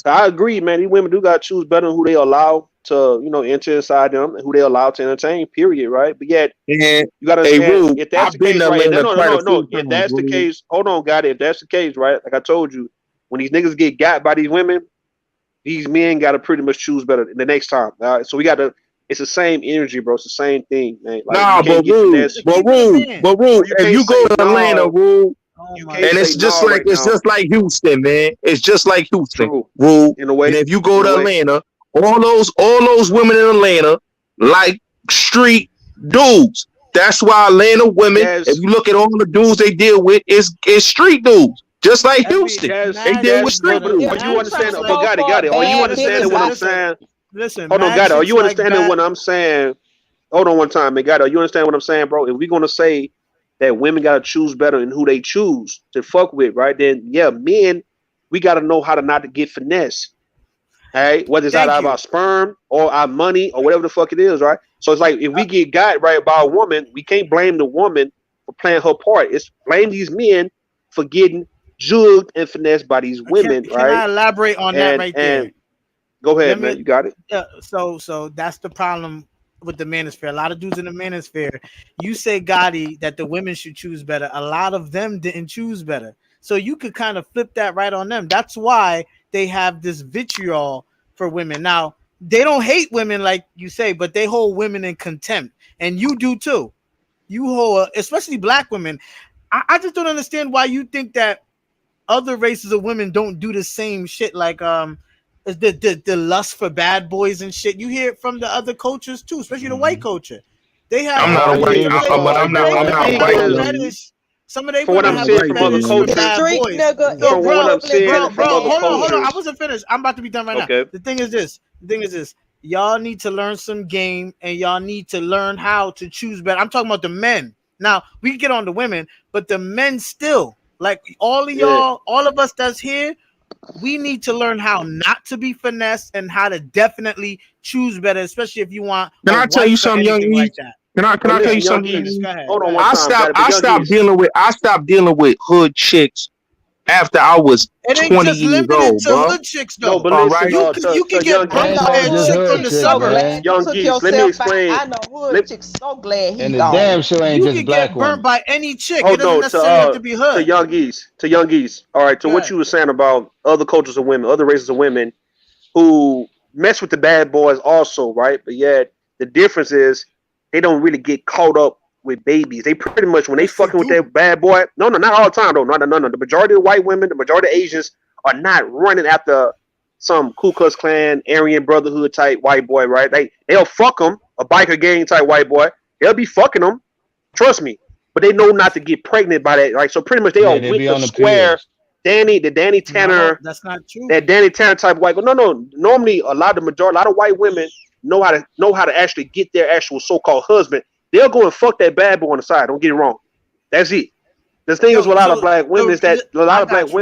I agree, man. These women do gotta choose better who they allow to, enter inside them and who they allow to entertain. Period, right? But yet, And you gotta hey, understand Rube, if that's I've the been case, to right? Atlanta quite a No. few If times, that's the Rube. case, hold on, Gotti. If that's the case, right? Like I told you, when these niggas get got by these women, these men gotta pretty much choose better the next time. All right? So we gotta. It's the same energy, bro. It's the same thing, man. Like you Nah, can't get finesse, but or Rube, you if can't you go say to Atlanta, no. Rube, You can't and say no right it's now. just like Houston, man. It's just like Houston, True. Rube. In a And way. if you go In a to way. Atlanta, all those women in Atlanta like street dudes. That's why Atlanta women, if you look at all the dudes they deal with, is street dudes. Just like Houston, they deal with street But dudes. are you understanding? But go got it, for got a it. Are you bad understanding bitch, what I'm I saying? Listen, Hold on, mad got it. Are chicks you like understanding bad. what I'm saying? Hold on one time, man. Got it. Are you understand what I'm saying, bro? If we're gonna say that women gotta choose better in who they choose to fuck with, right? Then yeah, men, we gotta know how to not to get finesse. All right, whether it's out Thank of you. our sperm or our money or whatever the fuck it is, right? So it's like if we get got right by a woman, we can't blame the woman for playing her part. It's blame these men for getting jugged and finessed by these women, Can I right? elaborate on that right there? And go ahead, Let man. me. You got it. So that's the problem with the manosphere. A lot of dudes in the manosphere. You say Gotti that the women should choose better. A lot of them didn't choose better. So you could kind of flip that right on them. That's why they have this vitriol for women. Now they don't hate women like you say, but they hold women in contempt, and you do too. You hold, especially black women. I just don't understand why you think that other races of women don't do the same shit. Like the lust for bad boys and shit. You hear it from the other cultures too, especially the white culture. They have I'm not a white, but I'm The not thing white. is, fetish. Some of their from what women I'm have seeing a from other fetish for cultures, bad Street boys. nigga Yo, is from what I'm probably seeing got from other bad hold on. I cultures, wasn't finished. I'm about to be done right now. okay. The thing is this. Y'all need to learn some game, and y'all need to learn how to choose better. I'm talking about the men. Now we can get on the women, but the men still, like all of Yeah. y'all, all of us that's here, we need to learn how not to be finessed and how to definitely choose better, especially if you want Can a I tell you wife or something, Young anything E? like that. Can I But tell you listen, young something, Young geese, E? Go ahead. hold on one time, got it. But I young stopped geese, dealing with hood chicks after I was It ain't 20 just years limited old, to bro. hood chicks no, though. but All listen, right. You can to young get It burnt geese, ain't by never a just chick hood from the chicks, so suburbs. glad man. you young took geese. Let me yourself back. explain. I know hood Let, chicks so glad he And the gone. damn sure ain't You just can get black burnt women. by any chick. oh It doesn't no, necessarily have to be to hood. young geese, to young geese. All right, to Go what ahead. you were saying about other cultures of women, other races of women who mess with the bad boys also, right? But yet the difference is they don't really get caught up with babies. They pretty much when they Yes, they fucking with do. that bad boy. No, not all the time though. No. The majority of white women, the majority of Asians are not running after some Ku Klux Klan, Aryan Brotherhood type white boy, right? They'll fuck them, a biker gang type white boy. They'll be fucking them. Trust me. But they know not to get pregnant by that, right? So pretty much they Yeah, are they with be the on the square pills. The Danny No, Tanner, that's not true. that Danny Tanner type white. But no. Normally, a lot of white women know how to actually get their actual so-called husband. They'll go and fuck that bad boy on the side. Don't get it wrong. That's it. The thing is Yo, with a lot of so black women is that I got you.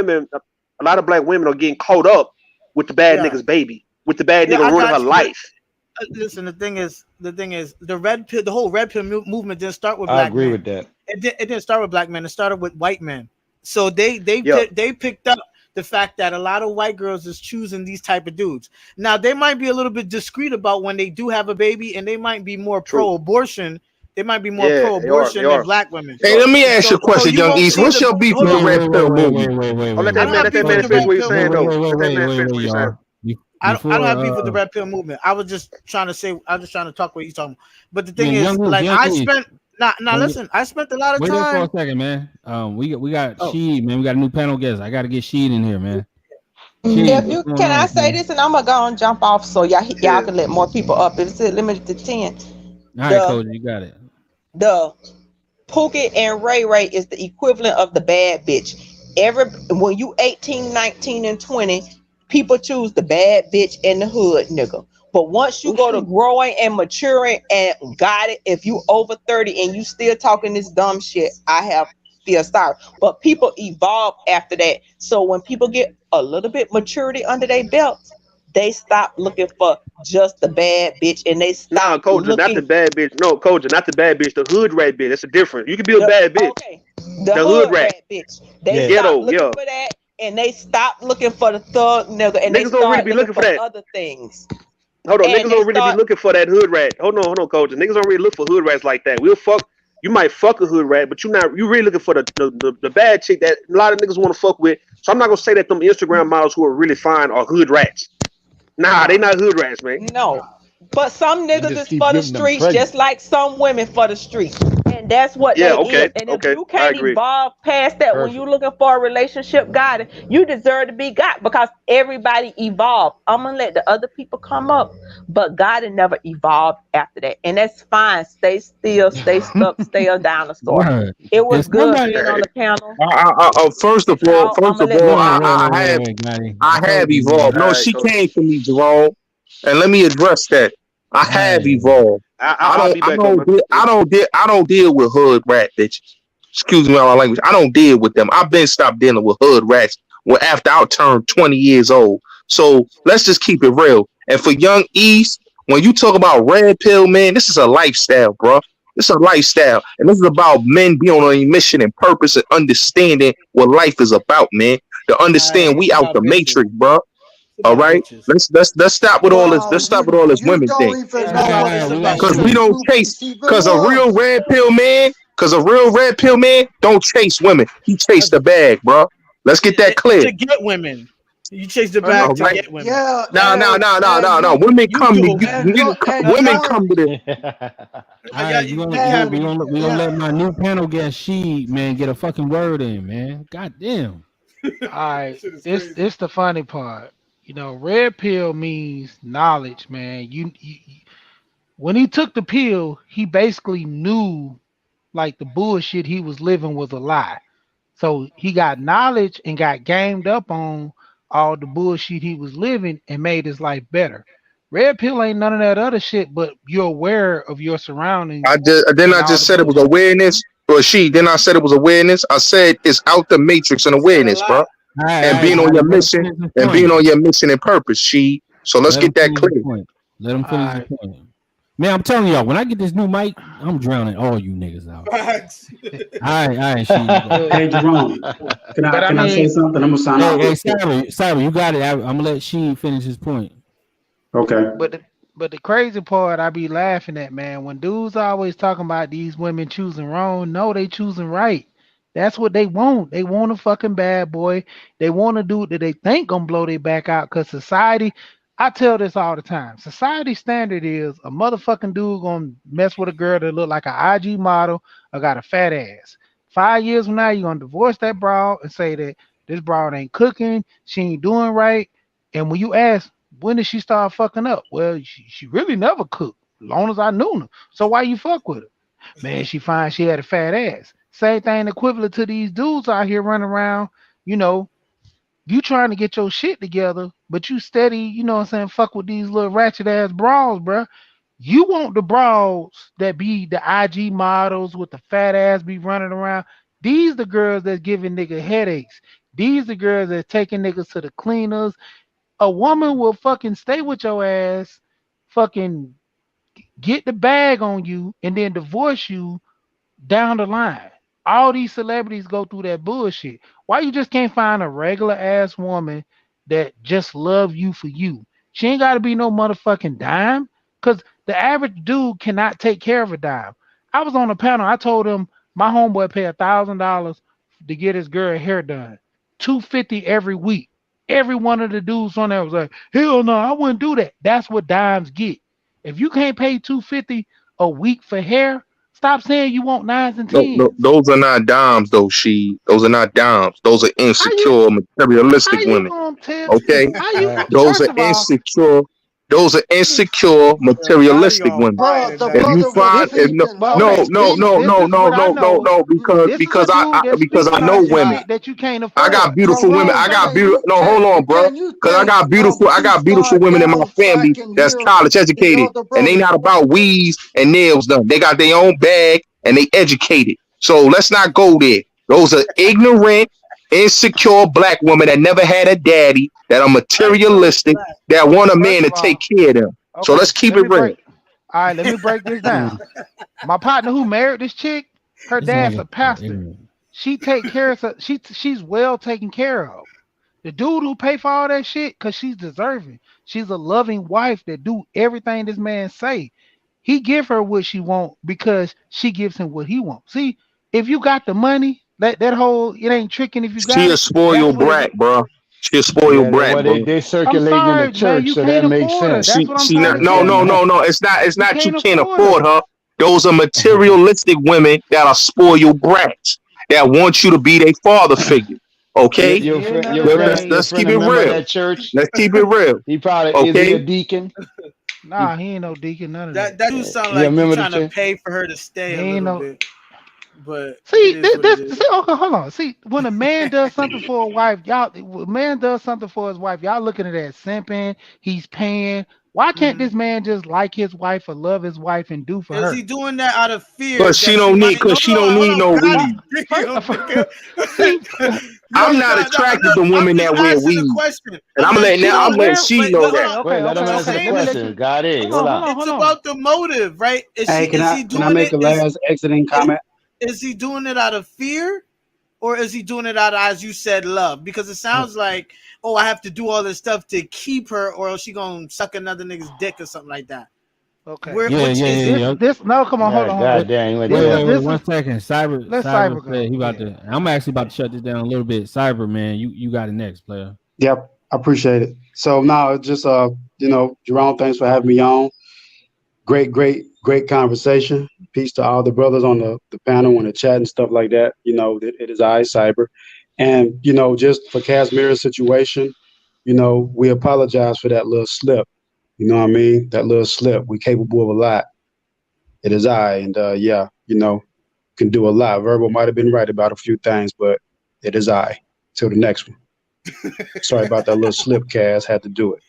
a lot of black women are getting caught up with the bad Yeah, nigga's baby, with the bad yeah, nigga I ruining her got you. But life. listen, the red pill, the whole red pill movement didn't start with I black agree men. with that. It didn't start with black men. It started with white men. So Yep. they picked up the fact that a lot of white girls is choosing these type of dudes. Now they might be a little bit discreet about when they do have a baby, and they might be more True. pro-abortion. They might be more Yeah, they are. They pro-abortion than are. black women. They Hey, are. let me ask you a So question, you Young won't East. see What's the your beef with hold the on. red pill movement? Oh, let I that don't man, have beef with the finish red what he's pill saying movement. though. Let that man finish what he's saying. y'all. I don't Before have beef with the red pill movement. I was just trying to talk what he's talking about. But the thing man, is, like young I East. spent listen, I spent a lot of Wait there for a time. second, man. We got Oh, Sheed, man. We got a new panel guest. I got to get Sheed in here, man. Sheed, If what's you going can I on, say Sheed? this and I'm gonna go and jump off so y'all Yeah. can let more people up. If it's limited to 10, All right, the coach, you got it. the Pookie and Ray Ray is the equivalent of the bad bitch. When you 18, 19, and 20, people choose the bad bitch and the hood nigga. But once you go to growing and maturing and got it, if you over 30 and you still talking this dumb shit, I have feel sorry. But people evolve after that. So when people get a little bit maturity under their belts, they stop looking for just the bad bitch and they stop Coach, not the bad bitch. No, Coach, not the bad bitch. The hood rat bitch. That's a difference. You can be a bad bitch. Okay, the hood rat bitch. They Ghetto, stop looking for that, and they stop looking for the thug nigga, and niggas they don't really start be looking for that. other things. Hold on, And niggas don't really be looking for that hood rat. Hold on, Coach. Niggas don't really look for hood rats like that. We'll fuck. You might fuck a hood rat, but you really looking for the bad chick that a lot of niggas want to fuck with. So I'm not gonna say that them Instagram models who are really fine are hood rats. Nah, they not hood rats, man. No. But some niggas is for the streets, just like some women for the streets. And that's what they is. And if you can't evolve past that, when you're looking for a relationship guidance, you deserve to be got, because everybody evolved. I'm gonna let the other people come up, but God never evolved after that. And that's fine. Stay still, stay stuck, stay a dinosaur. Right. It was It's good somebody- being on the panel. First of all, I have evolved. No, she came to me, Jerome, and let me address that. I have evolved. I don't deal with hood rat bitches. Excuse me on my language. I don't deal with them. I've been stopped dealing with hood rats after I turned 20 years old. So let's just keep it real. And for young East, when you talk about red pill, man, this is a lifestyle, bro. This is a lifestyle, and this is about men being on a mission and purpose and understanding what life is about, man. To understand we out the matrix, bro. All right, let's stop with all this. Let's stop with all this women thing. Because we don't chase. Because a real red pill man don't chase women. He chase the bag, bro. Let's get that clear. To get women. You chase the bag to get women. No. Women come to women come to this. All right, we gonna let my new panel guest man get a fucking word in, man. God damn. All right, it's the funny part. You know, red pill means knowledge, man. You when he took the pill, he basically knew like the bullshit he was living was a lie. So he got knowledge and got gamed up on all the bullshit he was living and made his life better. Red pill ain't none of that other shit, but you're aware of your surroundings. I just said it was awareness, or then I said it was awareness. I said it's out the matrix and awareness, bro. And being on your mission and purpose, So let's get that clear. Let him finish his point. Man, I'm telling y'all, when I get this new mic, I'm drowning all you niggas out. All right, Hey, Jerome, can I say something? I'm gonna sign off. Hey, Cyber, you got it. I'm gonna let Sheen finish his point. Okay. But the crazy part I be laughing at, man, when dudes always talking about these women choosing wrong, no, they choosing right. That's what they want. They want a fucking bad boy. They want a dude that they think gonna blow their back out. Cause society, I tell this all the time. Society standard is a motherfucking dude gonna mess with a girl that look like an IG model or got a fat ass. 5 years from now, you're gonna divorce that broad and say that this broad ain't cooking, she ain't doing right. And when you ask, when did she start fucking up? Well, she really never cooked, as long as I knew her. So why you fuck with her? Man, she find she had a fat ass. Same thing equivalent to these dudes out here running around, you know, you trying to get your shit together, but you steady, you know what I'm saying, fuck with these little ratchet ass bras, bro. You want the bras that be the IG models with the fat ass be running around. These the girls that's giving nigga headaches. These the girls that's taking niggas to the cleaners. A woman will fucking stay with your ass, fucking get the bag on you, and then divorce you down the line. All these celebrities go through that bullshit. Why you just can't find a regular ass woman that just love you for you? She ain't got to be no motherfucking dime, because the average dude cannot take care of a dime. I was on a panel. I told him my homeboy pay $1,000 to get his girl hair done, $250 every week. Every one of the dudes on there was like, hell no, I wouldn't do that. That's what dimes get. If you can't pay $250 a week for hair, stop saying you want 9s and 10s. No, those are not dimes, though. Those are not dimes. Those are insecure, materialistic women. Okay, those are insecure. Those are insecure, materialistic women. If you find, because I know women. I got beautiful women. No, hold on, bro. Because I got beautiful women in my family that's college educated, and they not about weaves and nails done. They got their own bag and they educated. So let's not go there. Those are ignorant, insecure black women that never had a daddy, that are materialistic, that want a man to take care of them. So let's keep it real. All right, let me break this down. My partner who married this chick, her dad's a pastor. She take care of she's well taken care of. The dude who pay for all that shit, cause she's deserving. She's a loving wife that do everything this man say. He give her what she want because she gives him what he wants. See, if you got the money, that whole it ain't tricking if you got She a it. spoiled brat, bro. She a spoiled brat, bro. They I'm circulating in the sorry, man. church, You so can't that makes afford her. sense. That's what I'm trying to No, tell you. no. It's not you can't afford afford her. Those are materialistic women that are spoiled brats that want you to be their father figure. Okay, Your let's keep friend a it member of real. that church. Let's keep it real. He probably is he a Okay. deacon? Nah, he ain't no deacon. None of that. That do sound Yeah, like you remember the trying to church? pay for her to stay a He ain't little no. bit. But See, it is what it is. see, okay, hold on. See, when a man does something for a wife, when a man does something for his wife, y'all looking at that simping. He's paying. Why can't this man just like his wife or love his wife and do for Is her? he doing that out of fear Cause she that she don't need, might? cause she don't need no weed. See, I'm not attracted to women that wear asking a weed, question. and I'm letting she know Hold that. on. Wait, let him What I'm answer the saying is, question. Got it. Hold on. it's about the motive, right? Is Hey, can he I doing make it? a last exiting comment? Is he doing it out of fear, or is he doing it out of, as you said, love? Because it sounds like, oh, I have to do all this stuff to keep her, or else she gonna suck another nigga's dick or something like that. Okay. This no, come on, hold on. God damn, you went wait, there. wait, 1 second. Cyber Cyber said he about to. I'm actually about to shut this down a little bit. Cyber man, you got it next, player. Yep, I appreciate it. So now just Jerome, thanks for having me on. Great conversation. Peace to all the brothers on the panel and the chat and stuff like that. It is I, Cyber. And, just for Casmira's situation, we apologize for that little slip. You know what I mean? That little slip. We're capable of a lot. It is I. And can do a lot. Verbal might have been right about a few things, but it is I. Till the next one. Sorry about that little slip, Cass. Had to do it.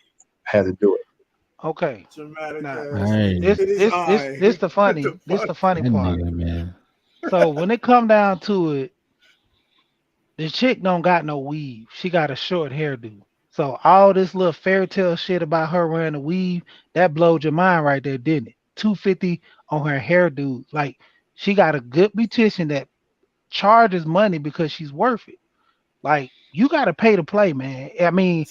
Okay. Dramatic. This the funny part. Nigga, man. So when it come down to it, the chick don't got no weave. She got a short hairdo. So all this little fairy tale shit about her wearing a weave, that blowed your mind right there, didn't it? $250 on her hairdo. Like she got a good beautician that charges money because she's worth it. Like you got to pay to play, man. I mean,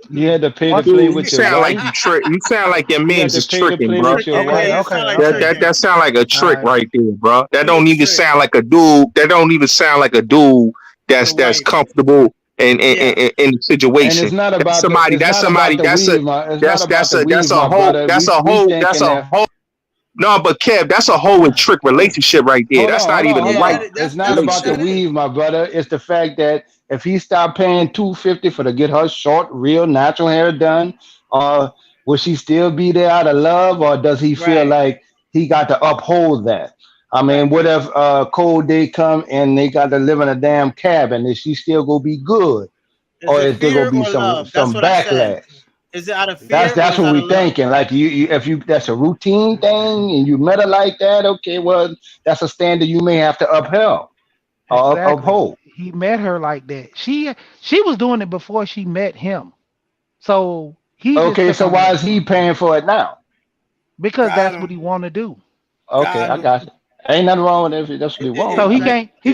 You had to pay to play with your sound wife. like you sound like your man's is tricking, bro. That sound like a trick right there, bro. That don't even sound like a dude. That don't even sound like a dude that's comfortable in the situation. And it's not about That's somebody. That's a whole. No, but Kev, that's a whole and trick relationship right there. That's not even a right. It's not about the weave, my brother. It's the fact that if he stopped paying $250 to get her short, real, natural hair done, will she still be there out of love, or does he feel like he got to uphold that? I mean, what if cold day come and they got to live in a damn cabin? Is she still gonna be good, or is there gonna be some backlash? Is it out of fear? That's what we're thinking. Like if that's a routine thing and you met her like that, okay, well, that's a standard you may have to uphold. He met her like that. She was doing it before she met him. So so why is he paying for it now? Because that's what he want to do. Okay, I got you. Ain't nothing wrong with it if that's what he wants. So he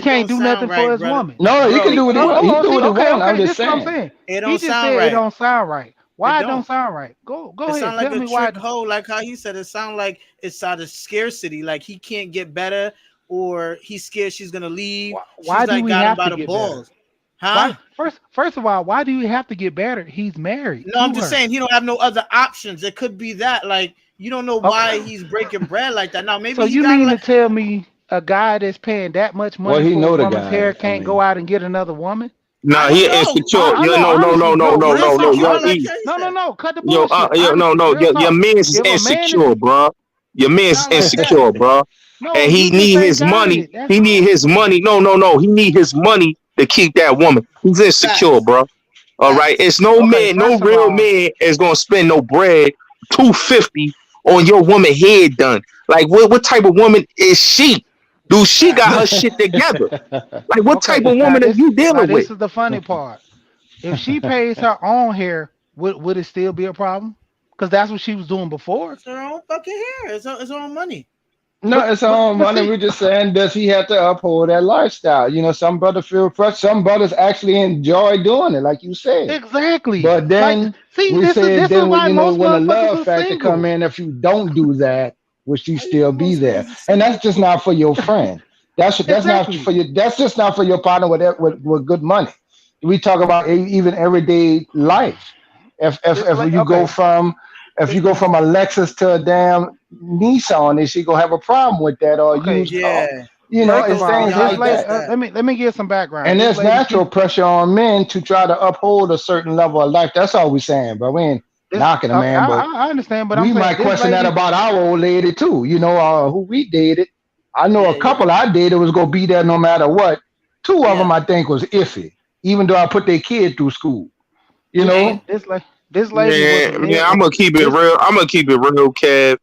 can't do nothing for his woman. No, he can do what he wants. He can do what he wants. I'm just saying. What I'm saying. It don't he just sound said right. it don't sound right. Why it don't sound right? Go it ahead. Sound like Tell a me why. trick hole, like how he said. It sound like it's out of scarcity. Like he can't get better, or he's scared she's gonna leave. Why do we have to get balls? Better? Huh? First of all, why do you have to get better? He's married. No, I'm just saying he don't have no other options. It could be that, like, you don't know why he's breaking bread like that. Now maybe. So you mean to tell me a guy that's paying that much money for a woman's hair can't go out and get another woman? No, he insecure. No. Cut the bullshit. Your man's is insecure, bro. Your man's insecure, bro. And he need his money. He need his money. No. He need his money to keep that woman. He's insecure, bro. All right. It's no real man is gonna spend no bread, $250 on your woman head done. Like what type of woman is she? Do she got her shit together? Like, what type of Now woman are you now dealing with? this is the funny part. If she pays her own hair, would it still be a problem? Because that's what she was doing before. It's her own fucking hair. It's her own money. No, it's on money. see, We're just saying, does he have to uphold that lifestyle? You know, some brothers feel fresh. Some brothers actually enjoy doing it, like you said. exactly. But Like, then see, we this said, is then when why you know most when the motherfuckers love are factor come single. in, if you don't do that, will she How you still know be most there? niggas are And that's single? just not for your friend. That's not Exactly. for you. That's just not for your partner with good money. We talk about even everyday life. This If like you go okay. from if you go from a Lexus to a damn Nissan, is she gonna have a problem with that or Okay. used car? Yeah. You know, First of it's all, things this like lady. that. That. Let me give some background. And This there's lady, natural pressure on men to try to uphold a certain level of life. That's all we're saying, bro. We ain't knocking a okay, man, but I understand, but I'm we saying might this question that lady. about our old lady too. You know, who we dated. I know Yeah, a couple I dated was gonna be there no matter what. Two of them I think was iffy, even though I put their kid through school. You know, This lady was a Man, mid. I'm gonna keep it This real. I'm gonna keep it real, Kev.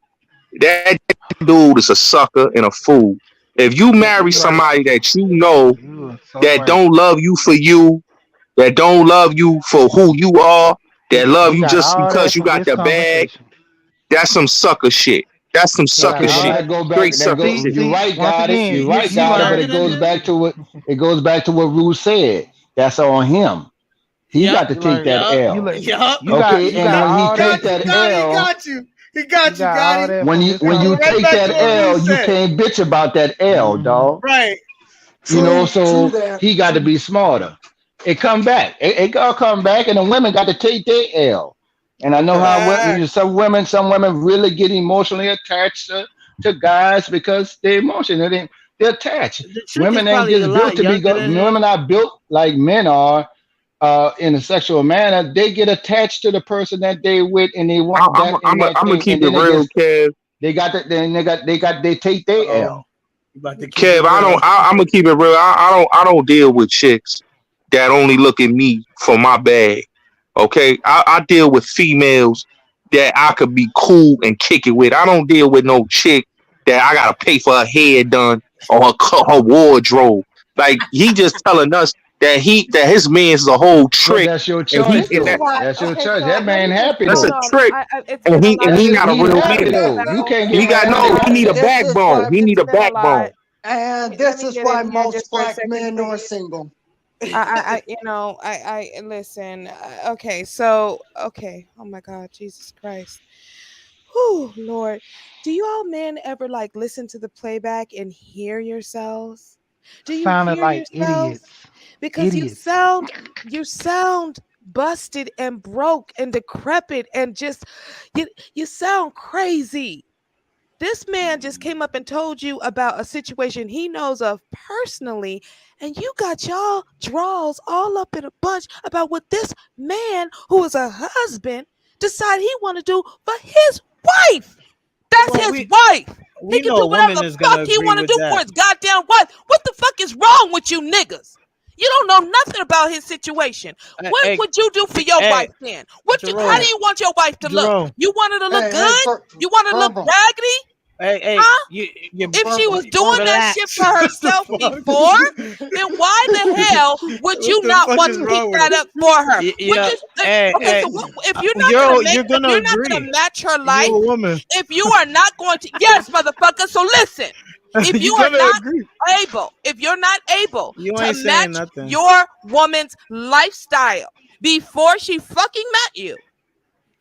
That dude is a sucker and a fool. If you marry you right. somebody that you know You are so that right. don't love you for you, that don't love you for who you are, that love He you got just all that because you from got this the bag, conversation. that's some sucker shit. That's some He got sucker okay, all then shit. that that. go Straight back. That sucker go. shit. You're See. right, Once got it. again, You're You right, you got it. But learned it it in goes here? back to what Ruth said. That's on him. He Yep. got to you take learn. that L. Yup. Okay, You and got when he all take that. that He L, got you. He You got you, got all Gotti. that from this when you Go right take back conversation. to that what Ruth L, you said. can't bitch about that L, dog. Right. You know, True so that. he got to be smarter. It come back. It gotta come back, and the women got to take their L. And I know Okay. how some women really get emotionally attached to guys because they're emotional. They're attached. The trick is Women ain't probably a just built lot to be younger good. than him. Women are built like men are in a sexual manner. They get attached to the person that they with, and they want that and that I'm gonna thing, keep and it then real, Kev. they take their Uh-oh. L. You about to keep it Kev, real. I'm gonna keep it real. I don't deal with chicks that only look at me for my bag. Okay, I deal with females that I could be cool and kick it with. I don't deal with no chick that I gotta pay for her hair done or her wardrobe. Like he just telling us that his man's a whole But trick, that's your and This choice, is though. why. That's your Okay, choice. so That let man me just happy that's hold a though. on. trick, It's been a lot and of he That's not a he's real happy man. though. You disrespectful. can't He get got mad Hold at no. on. He that. need a This is why backbone. He need It's a been a backbone. lot. and Let this me is get why in here most just for a black second, men are please. single. You know, I listen. Okay, so okay. Oh my God, Jesus Christ. Whew, Lord. Do you all men ever like listen to the playback and hear yourselves? Do you Sounding hear like yourselves? idiots. Because Idiots. you sound busted and broke and decrepit and just you sound crazy. This man just came up and told you about a situation he knows of personally, and you got y'all draws all up in a bunch about what this man, who is a husband, decide he want to do for his wife. That's Well, his wife. He we can know do a whatever woman the is gonna fuck he agree want to with do for that. his goddamn wife. What the fuck is wrong with you niggas? You don't know nothing about his situation. What Hey, would you do for your hey, wife then? How do Jerome. you want your wife to look? Jerome. You want her to look Hey, good? You want her to look Verbal, raggedy? Hey, Huh? you If she verbal. was doing that shit relax. for What the herself before, then why the hell would what you the not fuck want is to keep wrong with that her? up for her? Would Yeah. you okay, Hey, so if you're not gonna make you're if gonna you're not agree. gonna match her You life, a woman. if you are not going to yes, motherfucker, so listen. If you You are gonna not agree. if you're not able You to ain't saying match nothing. your woman's lifestyle before she fucking met you,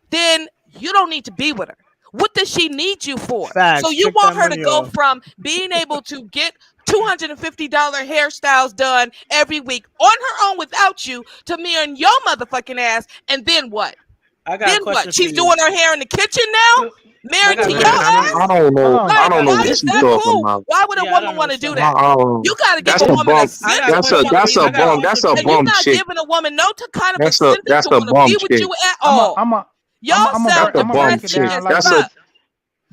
then you don't need to be with her. What does she need you for? So Facts. you Trick want that her to money go off. from being able to get $250 hairstyles done every week on her own without you to marrying your motherfucking ass, and then what? I got a Then what? question for She's you. doing her hair in the kitchen now? I Married got to a your Man, question for ass? you. I don't Hold know. on. I Like, don't know why what is you that talking cool? about. Why would a Yeah, I don't woman know want to what's do going that? on. You got to give That's a a woman a bump. I got a sense to question for want to you. That's be a I got with a bump. you, question That's a for and you. you're bump not chick. giving a woman no kind of a sense That's to a want to bump be with chick. you at all. I'm a Y'all I'm a That's sound a I'm a break bump it depressing chick. down as like That's a fuck. this.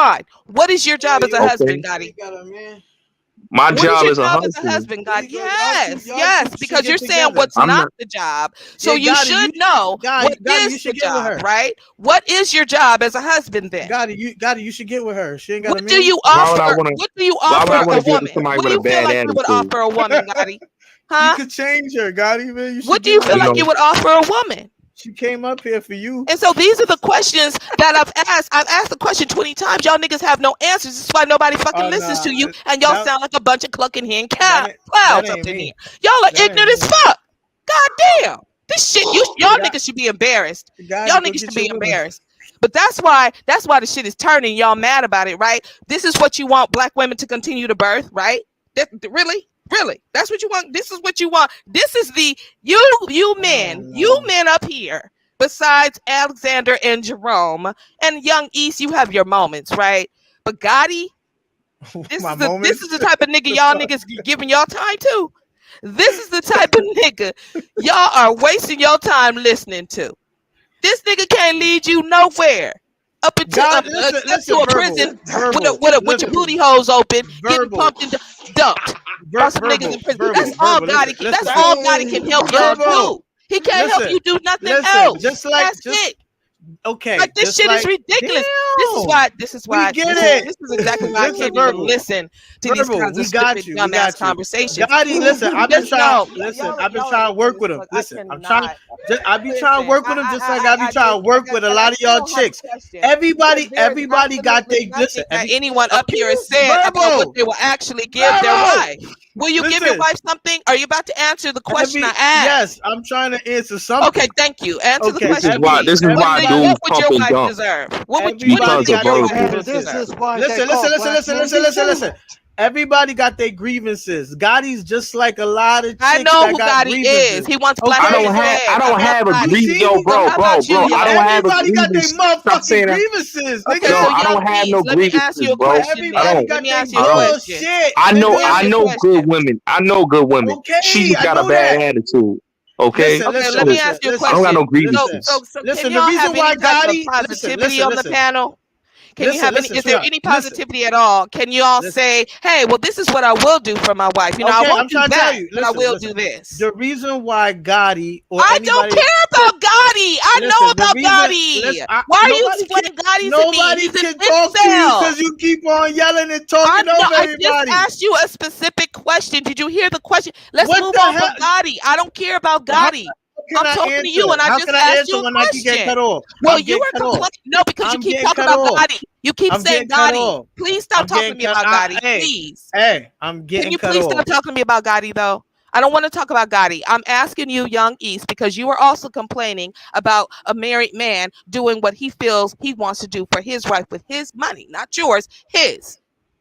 fine. What is your job as a Okay. husband, Gotti? My What is job your as a job as a husband. husband, God? There you go. Y'all Yes, should yes, because you're get saying together. what's I'm not not. the job. So Yeah, you Gotti, should know what Gotti, is you the should get with job, her. right? What is your job as a husband then? Gotti, you should get with her. She ain't got a What do man. you Why would I offer? want to? What do you Why would I offer want a to get with woman? somebody What do with a you feel bad like you would attitude? offer a woman, Gotti? You Huh? could change her, Gotti, man. You should What do get you with feel her. like you would offer a woman? She came up here for you. And so these are the questions that I've asked. I've asked the question 20 times. Y'all niggas have no answers. This is why nobody fucking listens to you. And y'all sound like a bunch of clucking hen that clouds up ain't in me. here. Y'all are That ain't ignorant as me. fuck. God damn. This shit, y'all niggas should be embarrassed. Gotti, Y'all go niggas get should be your woman. embarrassed. But that's why the shit is turning. Y'all mad about it, right? This is what you want black women to continue to birth, right? Really? That's what you want. This is what you want. This is the you men up here. Besides Alexander and Jerome and Young East, you have your moments, right? But Gotti, this is the type of nigga y'all niggas giving y'all time to. This is the type of nigga y'all are wasting your time listening to. This nigga can't lead you nowhere. Up into up to a prison with your booty holes open, getting pumped and dumped by some niggas in prison. That's all Gotti. That's all Gotti can help y'all do. He can't help you do nothing else. That's it. Okay, Like this shit is ridiculous. This is why get it. This is exactly why I can't even listen to these kinds of stupid dumbass conversations. Gotti, listen, I've been trying to work with him. Listen, I be trying to work with him just like I be trying to work with a lot of y'all chicks. Everybody got their listen. Anyone up here has said about what they will actually give their wife. Will you give your wife something? Are you about to answer the question I asked? Yes, I'm trying to answer something. Okay, thank you. Answer the question. This is why dudes What would your pump and wife dump. deserve? What do Because you of think your wife verbal. would deserve? Listen. Everybody got their grievances. Gotti's just like a lot of chicks. I know that who got Gotti grievances. is. He wants black I don't have a grievance, yo, bro. I don't have a Everybody got their grievance. Stop saying motherfucking that. grievances. Okay, Yo, so I don't have no let me ask you a grievances, bro. question. I don't. Got their bullshit. I know good women. I know good women. Okay, She just I got a know bad that. attitude. Okay. Let me ask you a question. I don't got no grievances. So Listen, can the y'all reason have why any type of Gotti, positivity on the panel? Can you have any? Is there sweetheart, any positivity at all? Can you all say, "Hey, well, this is what I will do for my wife"? You know, I Okay, won't I'm do trying to that, tell you. but I will do this. The reason why Gotti or I anybody, don't care about Gotti. I know about Gotti. Why are you explaining Gotti to me? Nobody He's can an talk to you incel. because you keep on yelling and talking over I everybody. just asked you a specific question. Did you hear the question? Let's What move the on hell? from Gotti. I don't care about Gotti. Can I'm I talking answer? to you, and I How just can I asked answer you a when I can get question. cut off? Well, I'm you were getting cut off. complaining. No, because you I'm keep getting talking cut about off. Gotti. You keep I'm saying getting cut Gotti. off. Please stop I'm talking to getting me cut- about Gotti. Hey, Please. Hey, I'm getting Can you cut please off. stop talking to me about Gotti, though? I don't want to talk about Gotti. I'm asking you, Young East, because you are also complaining about a married man doing what he feels he wants to do for his wife with his money, not yours, his.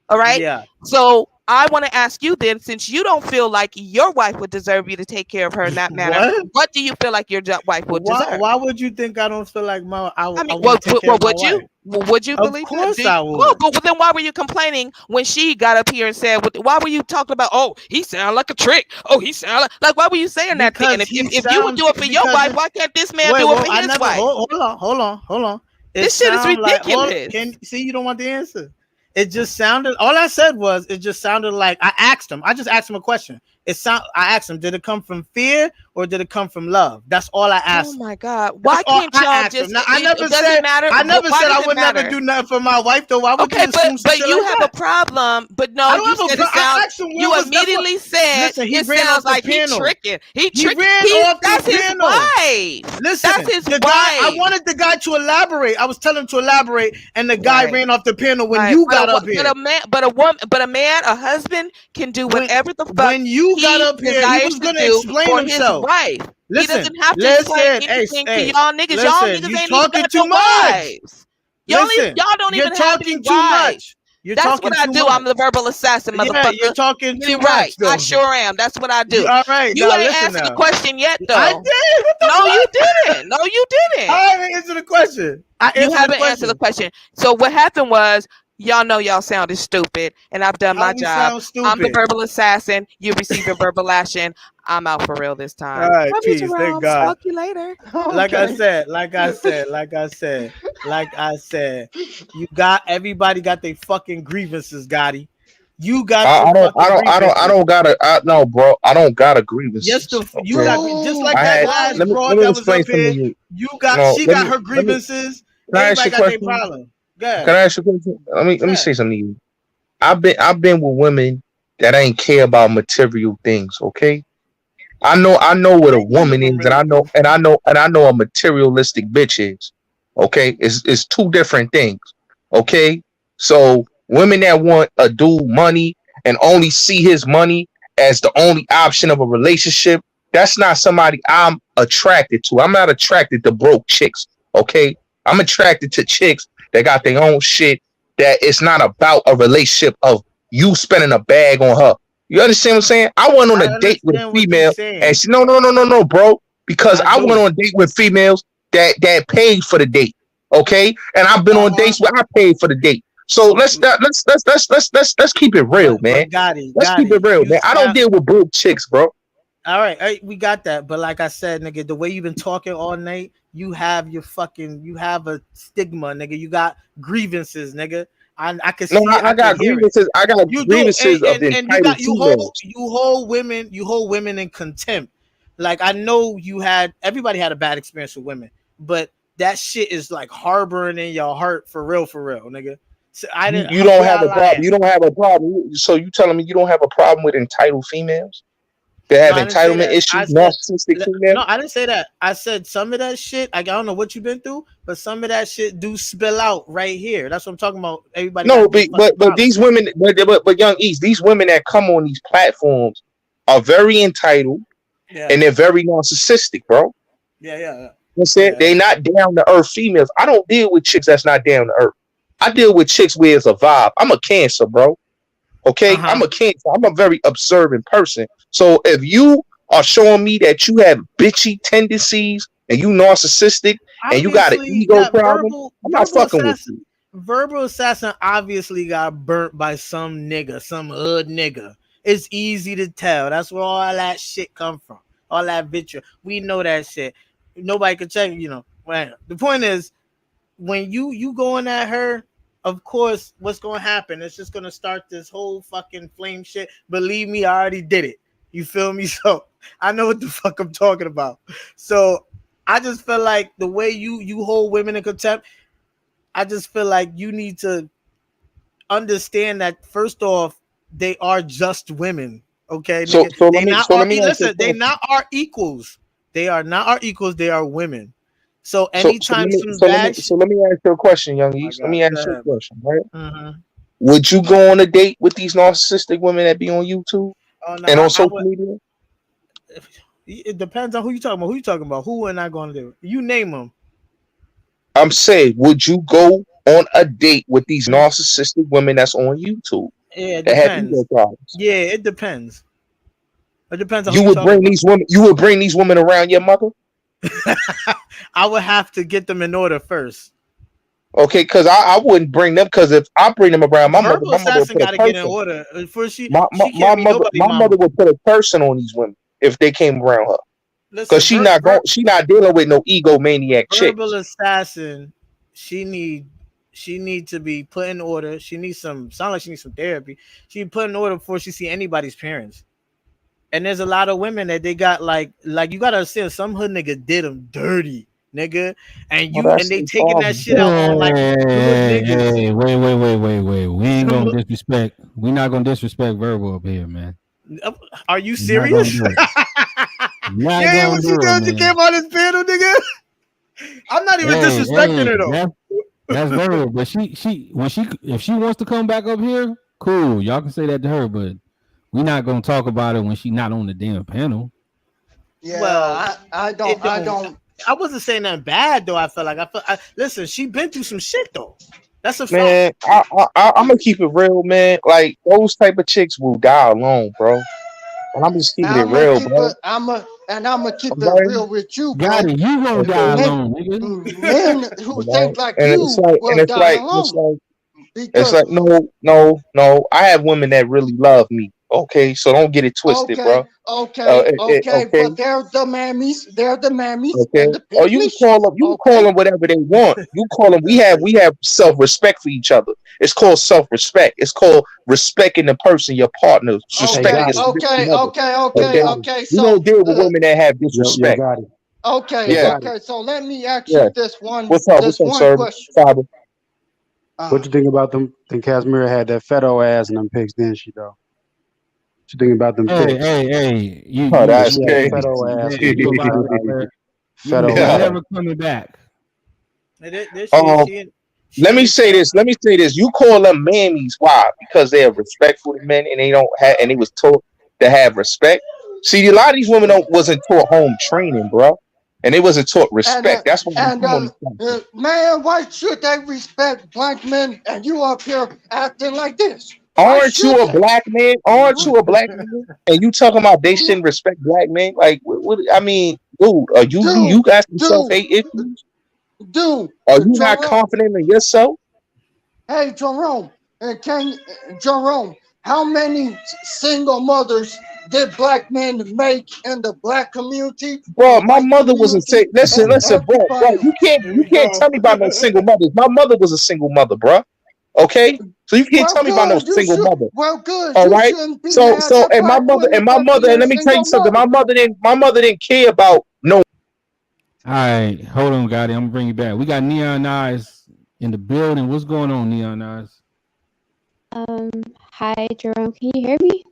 All right? Yeah. So I want to ask you then, since you don't feel like your wife would deserve you to take care of her in that manner, what do you feel like your wife would deserve? Why would you think I don't feel like I want to Well, take care of my would you? wife? Would you believe that? Of course I would. Well, but then why were you complaining when she got up here and said, why were you talking about, oh, he sound like a trick. Oh, he sound like why were you saying that Because then? If you would do it for your wife, why can't this man do it for his wife? Hold on. This shit is ridiculous. See, you don't want the answer. It just sounded. All I said was, it just sounded like I asked him. I just asked him a question. I asked him, did it come from fear or did it come from love? That's all I asked. Oh my God! Why can't y'all just? Now, I never said. I never said I would never do nothing for my wife, though. Why would you assume but shit you like have that? a problem. But no, you said it sounds. You immediately said it sounds like he's tricking. He ran off that's the his panel. wife. Listen, that's his the wife. guy. I wanted the guy to elaborate. I was telling him to elaborate, and the guy ran off the panel when you got up here. But a man, a husband can do whatever the fuck when you got up here, he was going to explain for himself. his wife. He doesn't have to explain anything to y'all niggas. Y'all niggas ain't even got no wives. Y'all don't even have any wives. That's what I do. I'm the verbal assassin, motherfucker. Yeah, you're talking too much. I sure am. That's what I do. All right. You ain't answered the question yet, though. I did. No, you didn't. No, you didn't. I haven't answered the question. You haven't answered the question. So what happened was, y'all know y'all sounded stupid, and I've done my job. I'm the verbal assassin. You receive a verbal lashing. I'm out for real this time. All right, Love peace. you, Thank God. Talk to you later. Like I said, you got everybody got their fucking grievances, Gotti. You got I the don't, I fucking don't, I don't, I grievances. don't gotta. No, bro, I don't gotta Yes, grievances. you Okay, got just like I that had. last Let me broad let me that was explain up something here. to you. You got No, she let got me her let me. grievances. Can I ask you Everybody a got their question? problem. Go Can ahead. I ask you a question? Let Go me ahead. say something to you. I've been with women that ain't care about material things. Okay, I know what a None of woman them is, and really do. I know a materialistic bitch is. Okay, it's two different things. Okay, so women that want a dude money and only see his money as the only option of a relationship, that's not somebody I'm attracted to. I'm not attracted to broke chicks. Okay, I'm attracted to chicks that got their own shit. That it's not about a relationship of you spending a bag on her. You understand what I'm saying? I went on I a date with a understand what you're female, and saying. she no, bro, because I I went do. on a date with females that paid for the date. Okay, and I've been on Uh-huh. dates where I paid for the date. So Okay. let's keep it real, man. But Gotti, Let's keep it Gotti, real, you man. I don't sound deal with broke chicks, bro. all right, we got that. But like I said, nigga, the way you've been talking all night, you have a stigma, nigga. You got grievances, nigga. I can No, see it, I I can got hear it. grievances. I got You do, grievances of and you entitled got females. you hold women in contempt. Like I know everybody had a bad experience with women, but that shit is like harboring in your heart for real, nigga. So I didn't You don't where have I a problem. lying. You don't have a problem. So you telling me you don't have a problem with entitled females that No, have I didn't say entitlement that. I issues, said narcissistic females? no, I didn't say that. I said some of that shit. I don't know what you've been through, but some of that shit do spill out right here. That's what I'm talking about. Everybody No, got their fucking but problems. these women, but Young East, these women that come on these platforms are very entitled Yeah, and they're very narcissistic, bro. yeah. That's it. They not down to earth females. I don't deal with chicks that's not down to earth. I deal with chicks where it's a vibe. I'm a Cancer, bro. Okay, I'm a Cancer. I'm a very observant person. So if you are showing me that you have bitchy tendencies and you narcissistic and you got an Obviously, ego yeah. problem, I'm not fucking with you. Verbal assassin obviously got burnt by some nigga, some hood nigga. It's easy to tell. That's where all that shit come from. All that vitriol. We know that shit. Nobody can check. Well, the point is, when you going at her, of course, what's going to happen? It's just going to start this whole fucking flame shit. Believe me, I already did it. You feel me? So I know what the fuck I'm talking about. So I just feel like the way you hold women in contempt, I just feel like you need to understand that first off, they are just women. Okay, So nigga. so let They me not so are let me ask you a listen, they question. not are equals. They are not our equals, they are women. So So anytime some bad shit. let me ask you a question, Young Oh my East. Let god, me go ask you ahead, a question, right? bro. Would you go on a date with these narcissistic women that be on YouTube Oh no, and on I social would. media? It depends on who you talking about. Who you talking about? Who am I going to do? You name them. I'm saying, would you go on a date with these narcissistic women that's on YouTube Yeah, it that have ego depends. problems? Yeah, it depends. It depends on who You you would talking bring about. these women. You would bring these women around your mother, I would have to get them in order first. okay? Because I wouldn't bring them. Because if I bring them around Verbal my mother would assassin put a got to get curse in on. order. First, she can't be nobody My mama. mother would put a person on these women if they came around her. Because Listen, she not dealing with no egomaniac verbal chicks. assassin. She need to be put in order. She needs some. Sound like she needs some therapy. She put in order before she see anybody's parents. And there's a lot of women that they got like you gotta understand some hood nigga did them dirty, nigga, Well, and that's they their taking that problem, shit out bro. on like the hood niggas. Hey, wait. We ain't Some gonna disrespect. We not gonna disrespect verbal up here, man. Are you We're not gonna serious? do it. You Not hear gonna what she do it, did when she man. came on this panel, nigga? I'm not even disrespecting her though. That's verbal. But she when she if she wants to come back up here, cool. Y'all can say that to her, but we're not gonna talk about it when she's not on the damn panel. Well, Yeah, I it don't, I don't. don't. I wasn't saying that bad though. Listen. She been through some shit though. That's a fact. Man, I'm gonna keep it real, man. Like those type of chicks will die alone, bro. And I'm just keeping it I'm gonna real, keep bro. it. I'm gonna keep it Okay, real with you, Got bro. it. You gonna die okay, alone, nigga. Men who okay. think like And you will die alone it's because like no. I have women that really love me, Okay, so don't get it twisted, bro. Okay. Okay, But they're the mammies. They're the mammies okay. and the Or you can pygmies. call them. You can call them whatever they want. You call them. We have self-respect for each other. It's called self-respect. It's called respecting the person, your partner, Okay, respecting your significant other. Okay, okay. we So, don't deal with women that have Yo, disrespect. got it. Yeah, okay. So let me ask yeah. you this one, What's up? What's up, sir? question. Father? What you think about them? Think Casimir had that fetto ass and them pics, didn't she though? What you think about them Hey, pics? hey, you Oh, you that's She had a you crazy. fetto ass and them you pics about out here. there. Fetto You Yeah. ass. never coming back. There she is. Um, She let in me the say chat. this. Let me say this. You call them mammies. Why? Because they are respectful to men and they don't have, and they was taught to have respect. See, a lot of these women wasn't taught home training, bro, and they wasn't taught respect. That's why they come on this country. Man, why should they respect black men and you up here acting like this? Why Aren't you should a they? black man? Aren't you a black man? And you talking about they shouldn't respect black men? Like, what I mean, dude, are you got some self hate issues? Dude, Are you not Jerome. confident in yourself? Hey, Jerome, Jerome, how many single mothers did black men make in the black community, Bro, the my white mother was a community, listen, and listen, bro. everybody You can't tell me about no single mothers. My mother was a single mother, bro. Okay, so you can't tell me about no single mother. Good. All You right. shouldn't be So mad so at black women my for mother, being and let me tell you single something. mothers. My mother didn't care about no. All right, hold on, Gotti. I'm gonna bring you back. We got Neon Eyes in the building. What's going on, Neon Eyes? Hi, Jerome. Can you hear me?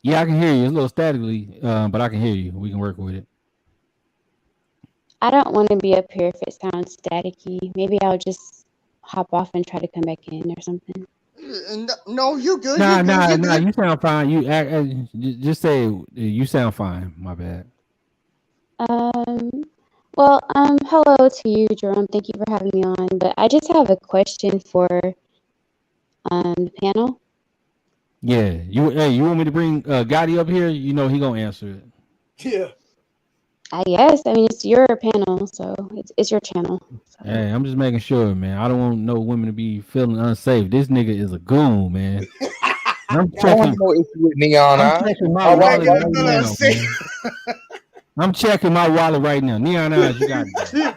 Yeah, I can hear you. It's a little statically, but I can hear you. We can work with it. I don't want to be up here if it sounds staticky. Maybe I'll just hop off and try to come back in or something. No, you good. Nah, You good. You good. you sound fine. Just say you sound fine. My bad. Hello to you, Jerome. Thank you for having me on. But I just have a question for the panel. Yeah, you want me to bring Gotti up here? You know he gonna answer it. Yeah. I guess. I mean, it's your panel, so it's your channel. So. Hey, I'm just making sure, man. I don't want no women to be feeling unsafe. This nigga is a goon, man. I'm I don't have no issue with Neon I'm Eyes. checking my All right, wallet right now, man. I'm checking my wallet right now. Neon Eyes, you got it.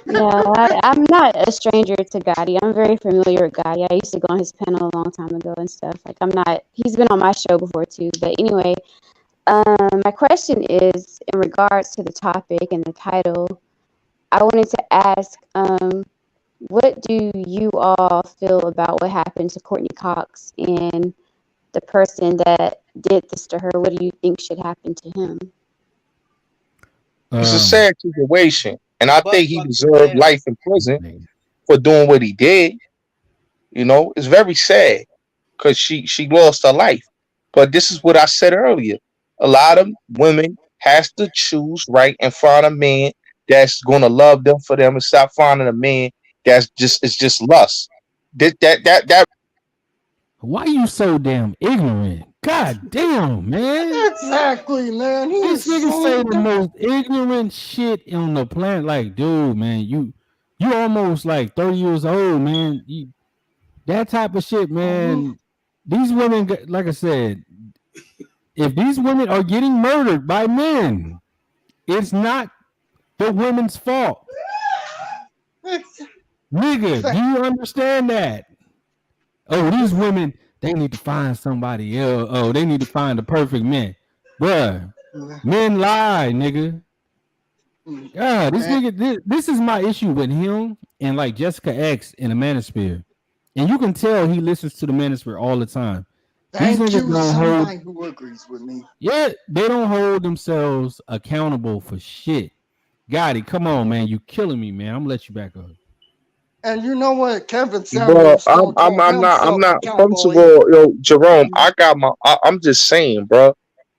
Yeah, I'm not a stranger to Gotti. I'm very familiar with Gotti. I used to go on his panel a long time ago and stuff. Like, he's been on my show before too. But anyway, my question is in regards to the topic and the title. I wanted to ask, what do you all feel about what happened to Courtney Cox and the person that did this to her? What do you think should happen to him? It's a sad situation, and I think he deserved life in prison for doing what he did. You know, it's very sad because she lost her life. But this is what I said earlier. A lot of women has to choose right and find a man that's gonna love them for them and stop finding a man that's just lust. That Why you so damn ignorant? God damn, man. Exactly, man. This nigga say the most ignorant shit on the planet. Like, dude, man, you almost like 30 years old, man. That type of shit, man. These women, like I said, if these women are getting murdered by men, it's not the women's fault. Nigga, do you understand that? Oh, these women, they need to find somebody else. Oh, they need to find the perfect man. Bruh, men lie, nigga. God, this nigga, this is my issue with him and like Jessica X in the manosphere. And you can tell he listens to the manosphere all the time. These Thank niggas you, don't somebody hold, who agrees with me. yeah, they don't hold themselves accountable for shit. Gotti, come on, man. You killing me, man. I'm gonna let you back up. And you know what? Kevin Bro, Samuels don't I'm hold I'm himself not. First of accountable either. all, yo, Jerome, I'm just saying, bro.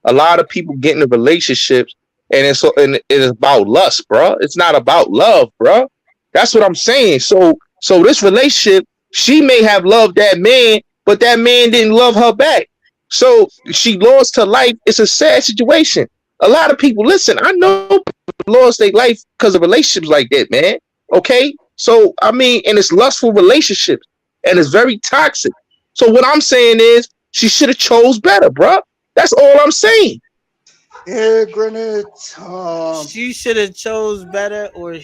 A lot of people get into relationships, and it is about lust, bro. It's not about love, bro. That's what I'm saying. So this relationship, she may have loved that man, but that man didn't love her back. So she lost her life. It's a sad situation. A lot of people, listen, I know people lost their life because of relationships like that, man. Okay, so I mean, and it's lustful relationships, and it's very toxic. So what I'm saying is, She should have chose better, bro. That's all I'm saying. Ignorant. She should have chose better, or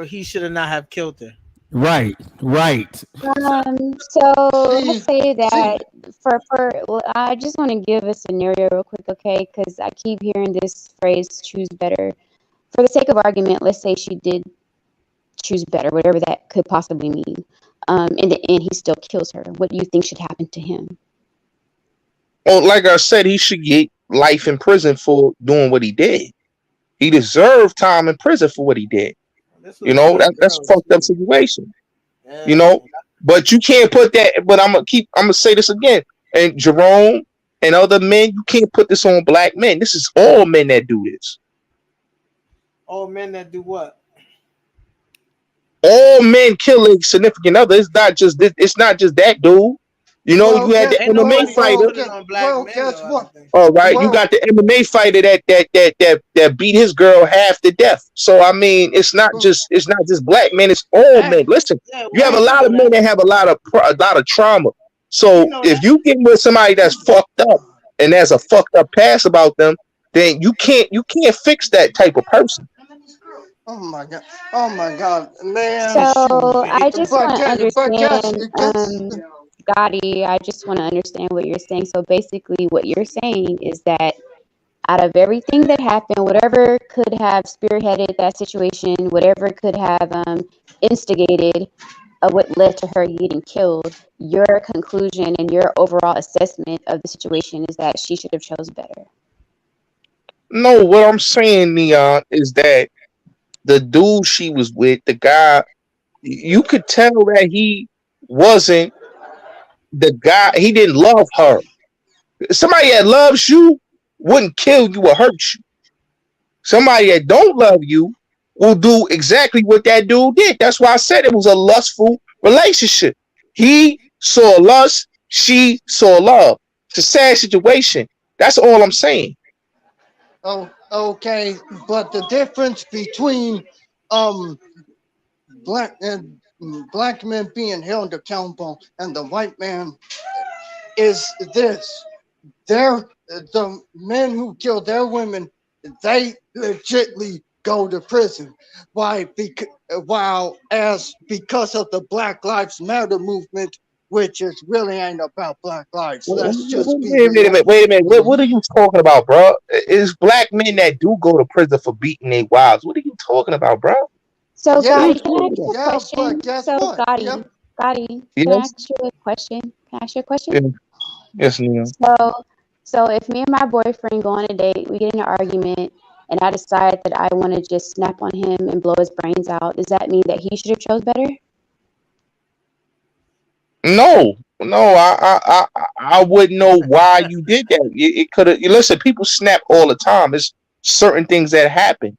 he should have not have killed her. Right. So let's say that well, I just want to give a scenario real quick, okay? Because I keep hearing this phrase "choose better." For the sake of argument, let's say she did choose better, whatever that could possibly mean. In the end, he still kills her. What do you think should happen to him? Well, like I said, he should get life in prison for doing what he did. He deserved time in prison for what he did. You know, that's a fucked up situation. You know, but you can't put that. But I'm gonna say this again. And Jerome and other men, you can't put this on black men. This is all men that do this. All men that do what? All men kill a significant other. It's not just this. It's not just that dude. You know, you had the MMA fighter. Guess what? All right, you got the MMA fighter that beat his girl half to death. So I mean, it's not just black men. It's all men. Listen, you have a lot of men that have a lot of trauma. So if you get with somebody that's fucked up and there's a fucked up past about them, then you can't fix that type of person. Oh my God, man! So I just want to understand, Gotti. I just want to understand what you're saying. So basically, what you're saying is that out of everything that happened, whatever could have spearheaded that situation, whatever could have instigated what led to her getting killed, your conclusion and your overall assessment of the situation is that she should have chose better. No, what I'm saying, Neon, is that the dude she was with, the guy, you could tell that he wasn't the guy. He didn't love her. Somebody that loves you wouldn't kill you or hurt you. Somebody that don't love you will do exactly what that dude did. That's why I said it was a lustful relationship. He saw lust, she saw love. It's a sad situation. That's all I'm saying. Oh, okay, but the difference between black men being held accountable and the white man is this: the men who kill their women, they legitly go to prison. Why? Because of the Black Lives Matter movement, which is really ain't about Black lives. Let's just be Wait a minute. What are you talking about, bro? It's black men that do go to prison for beating their wives. What are you talking about, bro? So, Yeah, Gotti, can I ask you a question? but guess So, what? Gotti, can I Yes. ask you a question? Can I ask you a question? Yes, Neil. So if me and my boyfriend go on a date, we get in an argument, and I decide that I want to just snap on him and blow his brains out, does that mean that he should have chose better? No, I wouldn't know why you did that. It could have. Listen, people snap all the time. It's certain things that happen,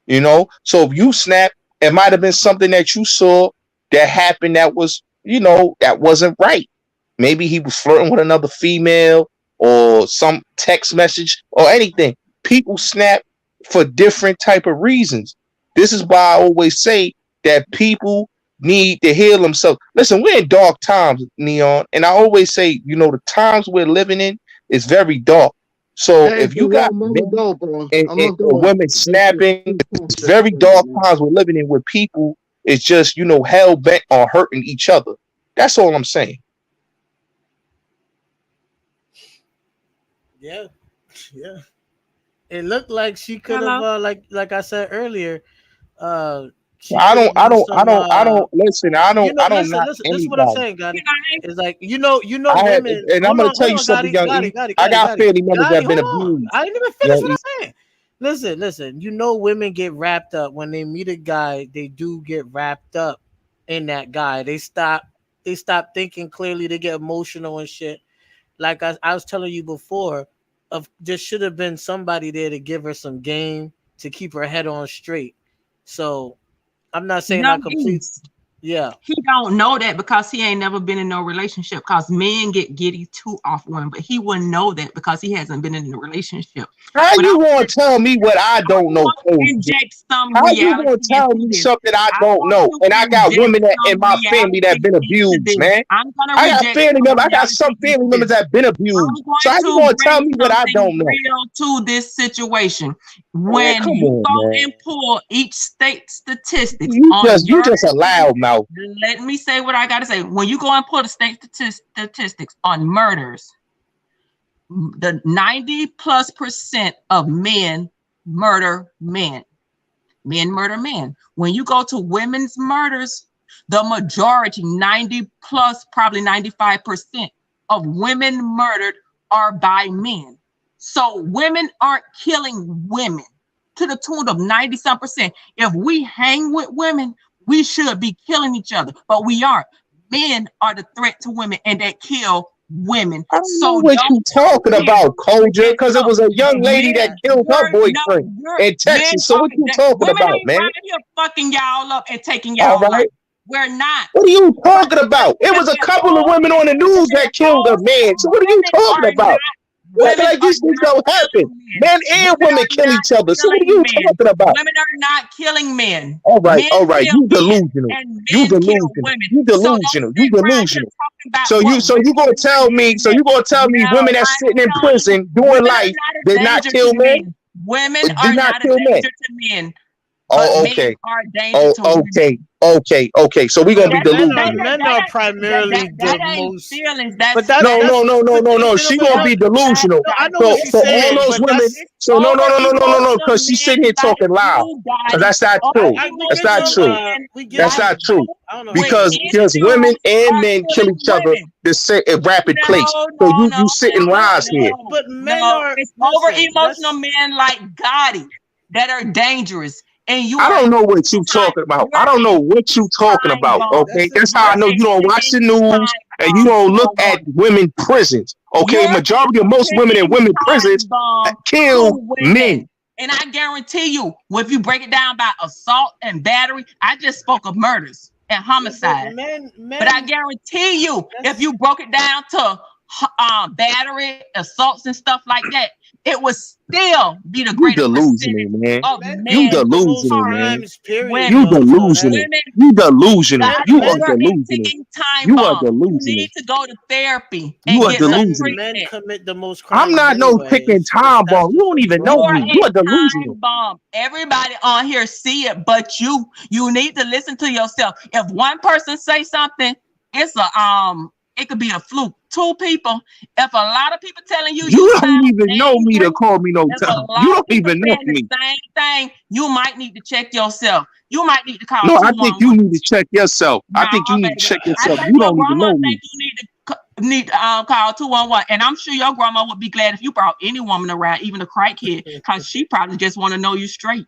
you know. So if you snap, it might have been something that you saw that happened that was, that wasn't right. Maybe he was flirting with another female or some text message or anything. People snap for different type of reasons. This is why I always say that people need to heal themselves. Listen, we're in dark times, Neon, and I always say, the times we're living in is very dark. So Hey, if you bro, got I'm men gonna go, bro. and women snapping, it's very dark times we're living in where people is just, hell bent on hurting each other. That's all I'm saying. Yeah. It looked like she could have, like I said earlier, she I could have don't used some. listen. I don't Listen. knock This is what I'm anybody. saying, Gotti. It's like I have, women. and I'm Hold gonna on, tell you something, young E. I got family members that have been Hold on. abused. I didn't even finish what I'm saying. Listen. Women get wrapped up when they meet a guy. They do get wrapped up in that guy. They stop thinking clearly. They get emotional and shit. Like I was telling you before, there should have been somebody there to give her some game to keep her head on straight. So I'm not saying I complete. Yeah. He don't know that because he ain't never been in no relationship. Because men get giddy too off women, but he wouldn't know that because he hasn't been in a relationship. How But you gonna tell me what I don't know, Coach? inject some How you gonna reality tell into me this. something I I don't want know? to And I got inject women that in some my family that reality been into abused, this. man. I'm gonna I got reject family some members. I got reality some into family members this. that been I'm abused. going So how you to gonna tell bring me what I something don't know? real to this situation. Man, When come you on, go man. and pull each state statistics You on just a murders, loudmouth. let me say what I gotta say. When you go and pull the state statistics on murders, the 90+% of men murder men. Men murder men. When you go to women's murders, the majority, 90 plus, probably 95% of women murdered are by men. So women aren't killing women to the tune of 90-some%. If we hang with women, we should be killing each other, but we aren't. Men are the threat to women and they kill women. I don't So know what you talking here. about, Koja, because it was a young lady that killed her boyfriend in Texas. So what you talking Women about, ain't man? right here fucking y'all up and taking All y'all life. right. We're not. What are you talking about? It was a couple of women on the news that killed a man. So what are you talking about? You act like this shit don't happen. Men and women kill each other. So what are you talking about? Women are not killing men. All right, Men all right. kill You men delusional. and You men kill delusional. women. You So don't delusional. You sit around here delusional. talking about So what you gonna tell me? So you gonna tell me No, women that's I'm sitting in telling you, prison doing women are life not a did not danger kill to men? men. Women Did are not not a kill men? danger to men, but Oh, men okay. are a danger Oh, to women. okay. So we gonna be delusional. Men are primarily That the ain't most. feelings. But That's that's No. but She no, gonna be delusional. no, I know So what you're for all saying, those but women. that's So no, over emotional because she's sitting here men like talking loud. you, Because Gotti. that's not Over true. we That's get not you. true. We get That's you. not true. I don't know. Because issues women and are men kill killing each other women. the same at rapid pace. So No, you sit and rise here. But men no. are. It's over Listen, emotional men like Gotti that are dangerous. And you I are don't know what you talking about. I don't know what you talking about. Okay, that's how I know you don't watch the news and you don't look at women prisons. Okay, majority of most women in women prisons kill men. And I guarantee you, if you break it down by assault and battery, I just spoke of murders and homicide. But I guarantee you, if you broke it down to battery, assaults, and stuff like that, it would still be the greater percentage man. of men. You delusional, man. Period, You delusional. You delusional. You are delusional. You are You delusional. need to go to therapy You and are get some delusional. Men treatment. commit the most crimes. I'm not no ticking time bomb. You don't even know You're me. You a are delusional. time bomb. Everybody on here see it, but you need to listen to yourself. If one person say something, it's it could be a fluke. Two people. If a lot of people telling you You don't even know me to call me no time. You don't even know me. the same thing, you might need to check yourself. You might need to call No, I 211. think you need to check yourself. I think you need to check yourself. You don't even know me. You need to call 211, and I'm sure your grandma would be glad if you brought any woman around, even a crackhead, because she probably just want to know you straight.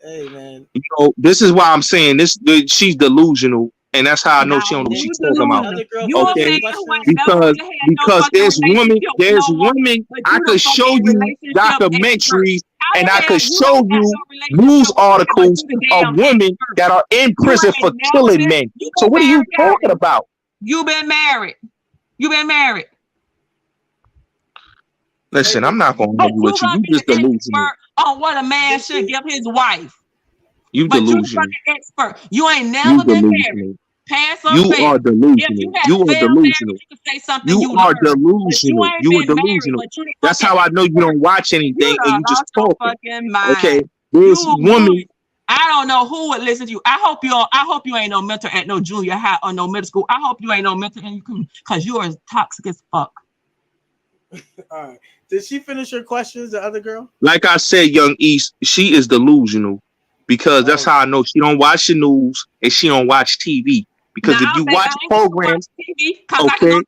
Hey man, You know, this is why I'm saying this. She's delusional, and that's how I know she don't know what she's talking about. Okay, because there's women. I could show you documentaries, and I could show you news articles of women that are in prison for killing men. So what are you talking about? You been married. You been married. Listen, I'm not gonna argue with you. You just delusional. On what a man should give his wife. You delusional. You expert. You ain't never been married. Pass or you fail. are delusional. You are delusional. You can say something you are delusional. You are delusional. That's how I know you don't watch anything and you just talking. Okay, there's women. I don't know who would listen to you. I hope you ain't no mentor at no junior high or no middle school. I hope you ain't no mentor and you can, because you are toxic as fuck. All right. Did she finish her questions, the other girl? Like I said, Young East, she is delusional because that's how I know she don't watch the news and she don't watch TV. Because if you watch programs, okay,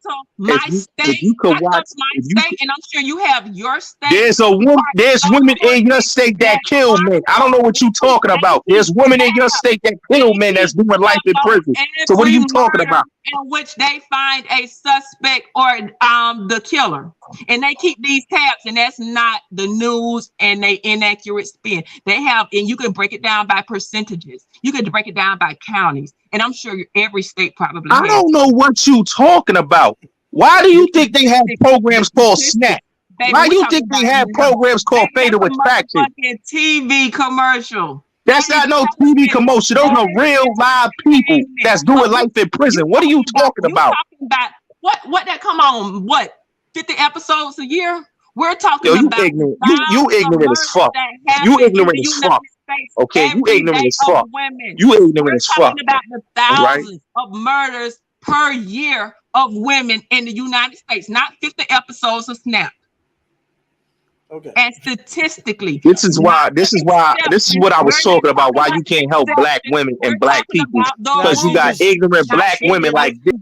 if you could watch, and I'm sure you have your state. There's women in your state that kill men. I don't know what you talking about. There's women in your state that kill men that's doing life in prison. So what are you talking about? in which they find a suspect or the killer, and they keep these tabs, and that's not the news and they inaccurate spin. They have, and you can break it down by percentages. You can break it down by counties, and I'm sure every state probably I has. don't know what you talking about. Why do you think they have programs called Snap? Baby, Why we do you talking think they about have programs called Baby, Fatal that's a Attraction? motherfucking TV commercial. That's not no TV commercial. Those are real live people that's doing life in prison. What are you talking about? Talking about what that come on? What 50 episodes a year? We're talking Yo, you about ignorant. You ignorant as fuck. You ignorant as fuck. Okay, you ignorant as fuck. Women. You ignorant We're as fuck. talking about the Right? thousands of murders per year of women in the United States, not 50 episodes of Snap. Okay. And statistically, this is what I was talking about. Why you can't help black women and black people? Because you got ignorant black women like this.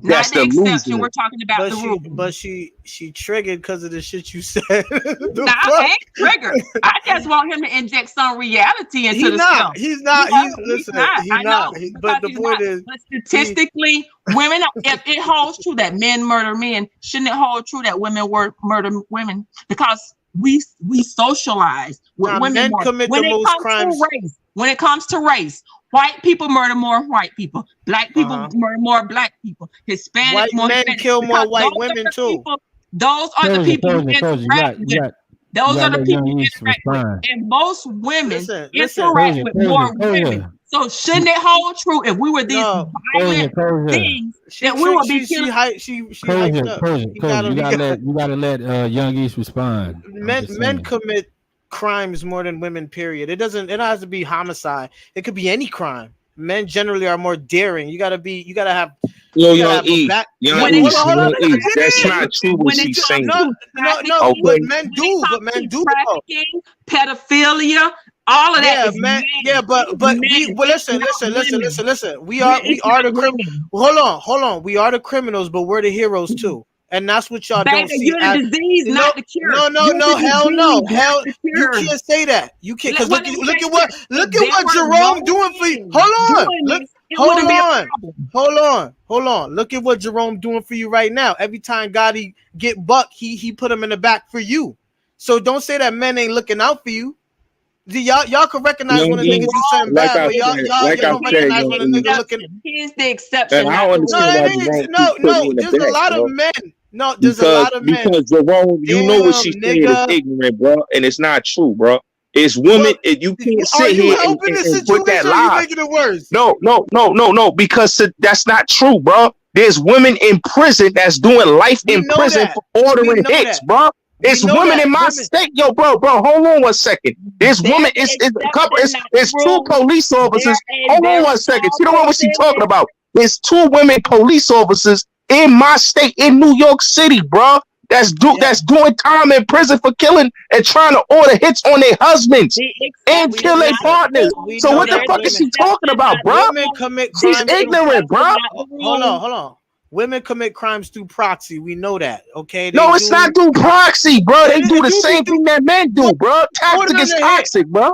That's the exception. We're talking about the rule. But she triggered because of the shit you said. I ain't triggered. I just want him to inject some reality into the stuff. He's not. He's not. But the point is, but statistically, women. If it holds true that men murder men, shouldn't it hold true that women murder women? Because we socialize with women. Men commit the most crimes. When it comes to race, white people murder more white people. Black people murder more black people. Hispanic white more men Hispanic. kill more white women too. Those are the people you interact with. Those are the people you interact with. And most women interact with more women. So shouldn't it hold true if we were these violent things that we would be killing? You gotta let Young East respond. Men commit crimes more than women, period. It don't have to be homicide. It could be any crime. Men generally are more daring. You gotta have Young East. That's not true what she's saying. No, but men do. Trafficking, pedophilia, all of that. Yeah, but listen. We are the criminals. Hold on. We are the criminals, but we're the heroes too. And that's what y'all don't see. You're the disease, not the cure. No, hell no. You can't say that. You can't, because look at what Jerome doing for you. Hold on. Look at what Jerome doing for you right now. Every time Gotti get buck, he put him in the back for you. So don't say that men ain't looking out for you. Y'all can recognize when a nigga do something bad, but y'all don't recognize when a nigga looking. He's the exception. No, there's a lot of men. No, there's a lot of men. Because Jerome, you know what she's saying is ignorant, bro, and it's not true, bro. It's women. You can't sit here and put that lie. Making it worse? No, because that's not true, bro. There's women in prison that's doing life in prison for ordering hits, bro. It's women in my state, yo, bro. Hold on one second. There's women. It's two police officers. Hold on one second. You don't know what she's talking about. There's two women police officers in my state, in New York City, bro. That's doing time in prison for killing and trying to order hits on their husbands and kill their partners. So what the fuck is she talking about, bro? Women commit crimes. She's ignorant, bro. Hold on. Women commit crimes through proxy. We know that, okay? No, it's not through proxy, bro. They do the same thing that men do, bro. Tactic is toxic, bro.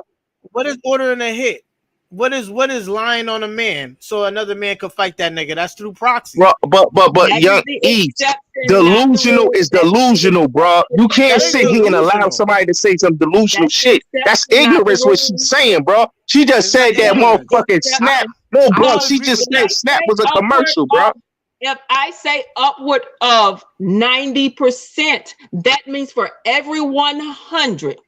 What is ordering a hit? What is lying on a man so another man could fight that nigga? That's through proxy. Bro, but Young East, delusional is delusional, bro. You can't sit here and allow somebody to say some delusional shit. That's ignorance what she's saying, bro. She just said that motherfucking Snap. No, bro, she just said Snap was a commercial, bro. If I say upward of 90%, that means for every 100,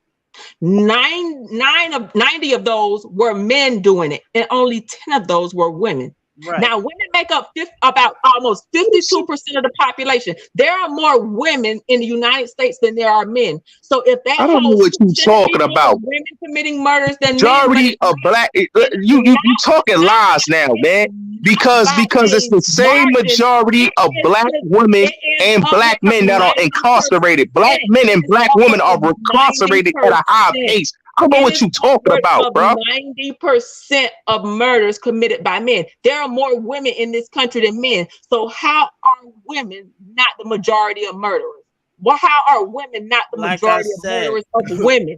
90 of those were men doing it, and only 10 of those were women. Right. Now, women make up about almost 52% of the population. There are more women in the United States than there are men. So if that I don't know what you're talking about. Women committing murders than majority of black. You talking lies now, man. Because it's the same majority of black women and black men that are incarcerated. Black men and black women are incarcerated at a high pace. I don't know what you're talking about, bro. 90% of murders committed by men. There are more women in this country than men. So how are women not the majority of murderers? Well, how are women not the majority of murderers of women?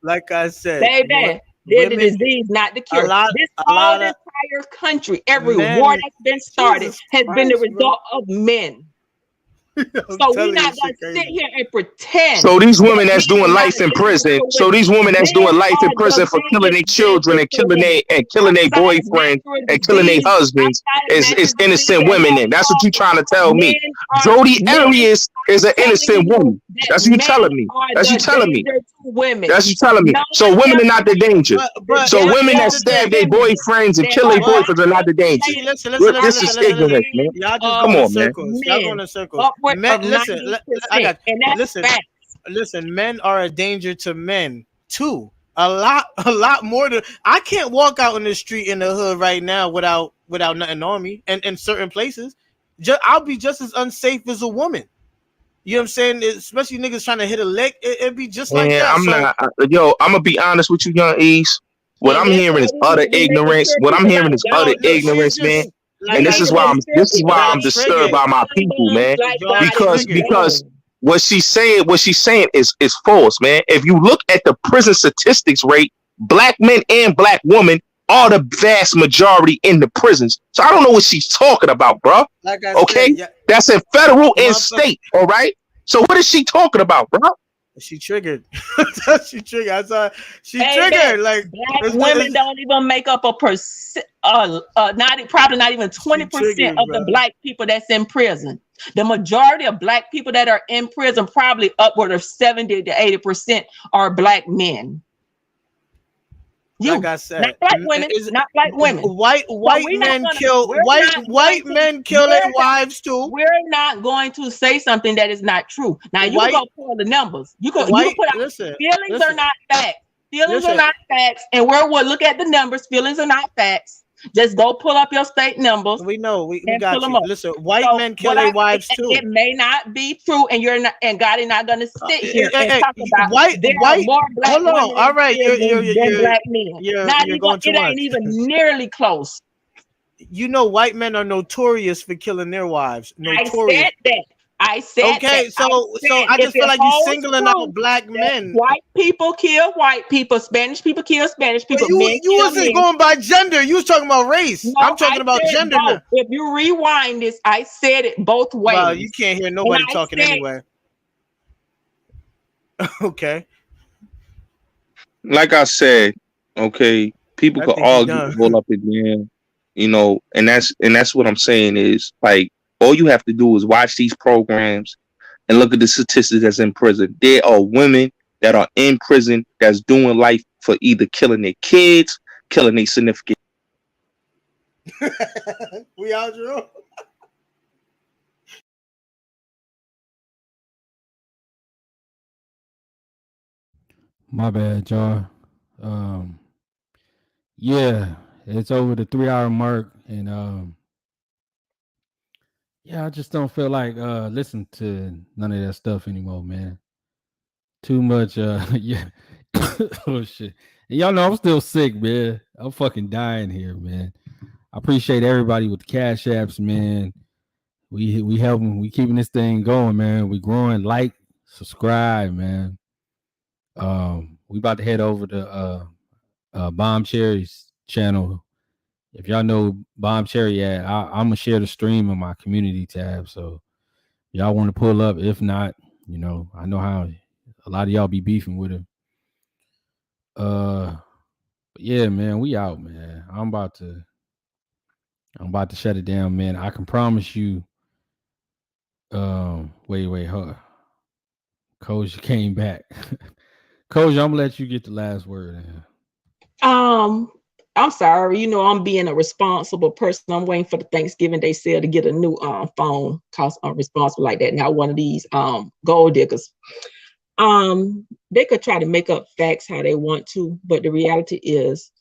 Like I said, baby, They're the disease, not the cure. This whole entire country, every war that's been started has been the result of men. So we're not gonna sit here and pretend. So these women that's doing life in prison. So these women that's doing life in prison for killing their children and killing their boyfriends and killing their husbands is innocent women. Then that's what you trying to tell me. Jodi Arias is an innocent woman. That's what you telling me. That's you telling me. That's you telling me. So women are not the danger. So women that stab their boyfriends and kill their boyfriends are not the danger. This is ignorant, man. Come on, man. Y'all going in circles. Men, listen. Men are a danger to men too. A lot more than I can't walk out in the street in the hood right now without nothing on me. And in certain places, I'll be just as unsafe as a woman. You know what I'm saying? Especially niggas trying to hit a lick, it'd be just like that. I'm gonna be honest with you, Young East. What I'm hearing is utter ignorance. What I'm hearing is utter ignorance, man. And this is why I'm disturbed by my people, man. Because what she's saying is false, man. If you look at the prison statistics rate, black men and black women are the vast majority in the prisons. So I don't know what she's talking about, bro. Okay, that's in federal and state. All right. So what is she talking about, bro? She triggered. She triggered. I saw she triggered. Like black women don't even make up probably not even 20% of the black people that's in prison. The majority of black people that are in prison, probably upward of 70 to 80%, are black men. Like I said, not black women, not black women. White men kill their wives too. We're not going to say something that is not true. Now you can go pull the numbers. You can put out feelings are not facts. Feelings are not facts, and we'll look at the numbers. Feelings are not facts. Just go pull up your state numbers. We know we got you. Listen, white men kill their wives too. It may not be true, and you're not, and God is not going to sit here and talk about white. More black hold on, all right, you're black men. You're going too much. It ain't even nearly close. You know, white men are notorious for killing their wives. Notorious. I said okay, that. so I just feel like you're singling out black men. White people kill white people. Spanish people kill Spanish people. You wasn't going by gender. You was talking about race. No, I'm talking about gender now. If you rewind this, I said it both ways. Well, you can't hear nobody talking anyway. Okay. Like I said, okay, people could argue pull up again, you know, and that's what I'm saying is like. All you have to do is watch these programs and look at the statistics that's in prison. There are women that are in prison that's doing life for either killing their kids, killing their significant. We out, Drew. My bad, y'all. Yeah, it's over the 3-hour mark, and yeah, I just don't feel like listening to none of that stuff anymore, man. Too much, yeah. Oh shit. And y'all know I'm still sick, man. I'm fucking dying here, man. I appreciate everybody with the cash apps, man. We helping, we keeping this thing going, man. We growing. Like, subscribe, man. We about to head over to Bomb Cherry's channel. If y'all know Bomb Cherry at, I'm gonna share the stream on my community tab. So y'all want to pull up. If not, you know, I know how a lot of y'all be beefing with him. But yeah, man, we out, man. I'm about to shut it down, man. I can promise you. Wait, hold on. Coach came back. Coach, I'm gonna let you get the last word. I'm sorry, you know, I'm being a responsible person. I'm waiting for the Thanksgiving Day sale to get a new phone, cause I'm responsible like that. Not one of these gold diggers. They could try to make up facts how they want to, but the reality is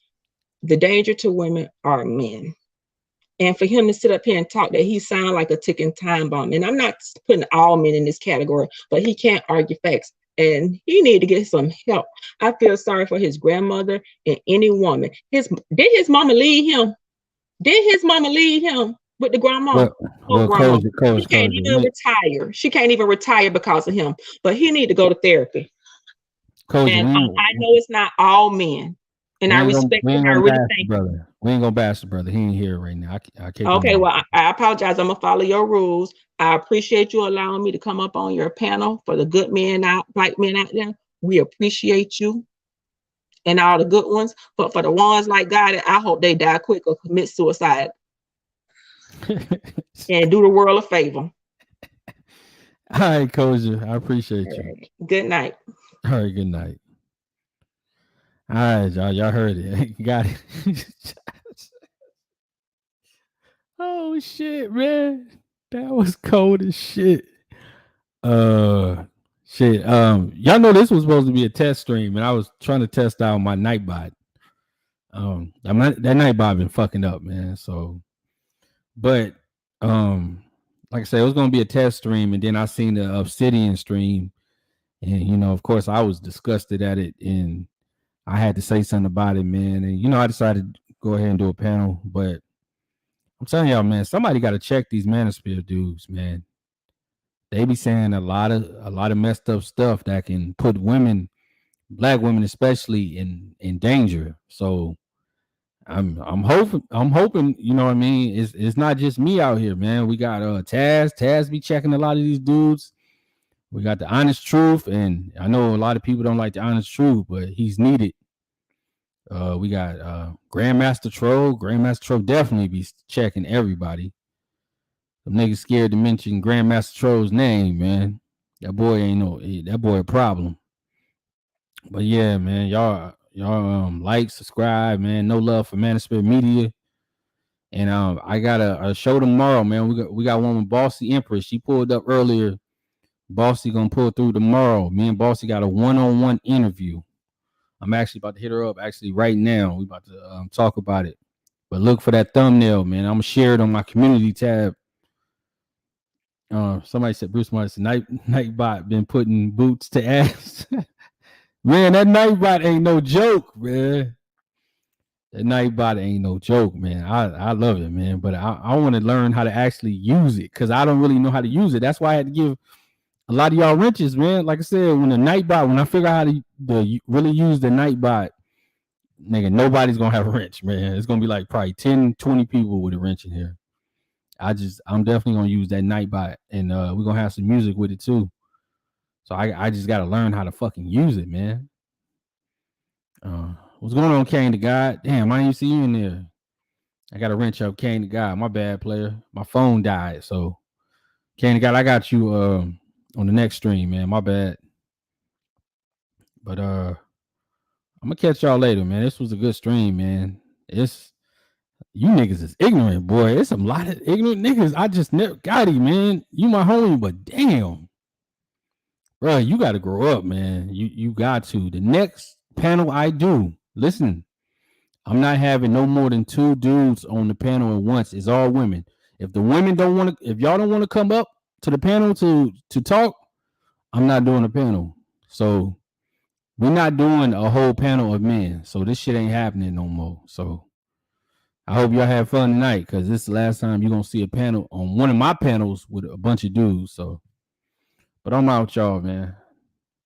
the danger to women are men. And for him to sit up here and talk that he sounds like a ticking time bomb, and I'm not putting all men in this category, but he can't argue facts. And he need to get some help. I feel sorry for his grandmother and any woman. Did his mama leave him? Did his mama leave him with the grandma? Coach, she can't even retire. She can't even retire because of him. But he need to go to therapy. Coach, and I know it's not all men. And I respect we it. ain't I gonna really bash the thank you. brother. We ain't gonna bash the brother. He ain't here right now. I can't. Okay, well, I apologize. I'm gonna follow your rules. I appreciate you allowing me to come up on your panel for the good men black men out there. We appreciate you and all the good ones. But for the ones like God, I hope they die quick or commit suicide. And do the world a favor. All right, Koja. I appreciate you. Right. Good night. All right, good night. All right, y'all heard it. Got it. Oh shit, man. That was cold as shit. Shit. Y'all know this was supposed to be a test stream, and I was trying to test out my Nightbot. That Nightbot been fucking up, man. So, but like I said, it was gonna be a test stream, and then I seen the Obsidian stream, and of course, I was disgusted at it, and I had to say something about it, man. And I decided to go ahead and do a panel, but I'm telling y'all, man, somebody got to check these manosphere dudes, man. They be saying a lot of messed up stuff that can put women, black women especially, in danger. So I'm hoping, you know what I mean? It's not just me out here, man. We got Taz be checking a lot of these dudes. We got the Honest Truth, and I know a lot of people don't like the Honest Truth, but he's needed. We got Grandmaster Troll. Grandmaster Troll definitely be checking everybody. Them niggas scared to mention Grandmaster Troll's name, man. That boy a problem. But yeah, man, y'all like, subscribe, man. No love for Manosphere Media. And I got a show tomorrow, man. We got one with Bossy Empress. She pulled up earlier. Bossy gonna pull through tomorrow. Me and Bossy got a one-on-one interview. I'm actually about to hit her up right now. We about to talk about it. But look for that thumbnail, man. I'm gonna share it on my community tab. Somebody said Bruce Martin, Nightbot been putting boots to ass. Man, that Nightbot ain't no joke, man. That Nightbot ain't no joke, man. I love it, man. But I want to learn how to actually use it, because I don't really know how to use it. That's why I had to give a lot of y'all wrenches, man. Like I said, when I figure out how to really use the Nightbot, nigga, nobody's gonna have a wrench, man. It's gonna be like probably 10, 20 people with a wrench in here. I'm definitely gonna use that Nightbot, and we're gonna have some music with it too. So I just gotta learn how to fucking use it, man. What's going on, Kane the God? Damn, I didn't even see you in there. I gotta wrench up Kane the God. My bad, player. My phone died, so Kane the God, I got you on the next stream, man. My bad. But I'm gonna catch y'all later, man. This was a good stream, man. You niggas is ignorant, boy. It's a lot of ignorant niggas. I just never got it, man. You my homie, but damn. Bro, you got to grow up, man. You got to. The next panel I do, listen, I'm not having no more than 2 dudes on the panel at once. It's all women. If the women don't want to, if y'all don't want to come up to the panel to talk, I'm not doing a panel. So we're not doing a whole panel of men. So this shit ain't happening no more. So I hope y'all have fun tonight, because this is the last time you're going to see a panel on one of my panels with a bunch of dudes. So, but I'm out, y'all, man.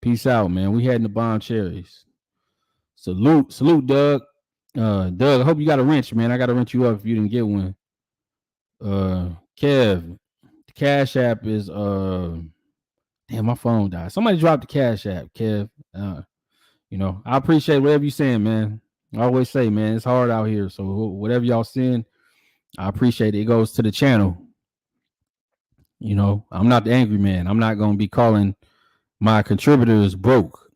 Peace out, man. We heading to Bomb Cherries. Salute, Doug. Doug, I hope you got a wrench, man. I got to wrench you up if you didn't get one. Kev, the Cash App is damn, my phone died. Somebody dropped the Cash App, Kev. I appreciate whatever you're saying, man. I always say, man, it's hard out here. So whatever y'all saying, I appreciate it. It goes to the channel. I'm not the angry man. I'm not gonna be calling my contributors broke.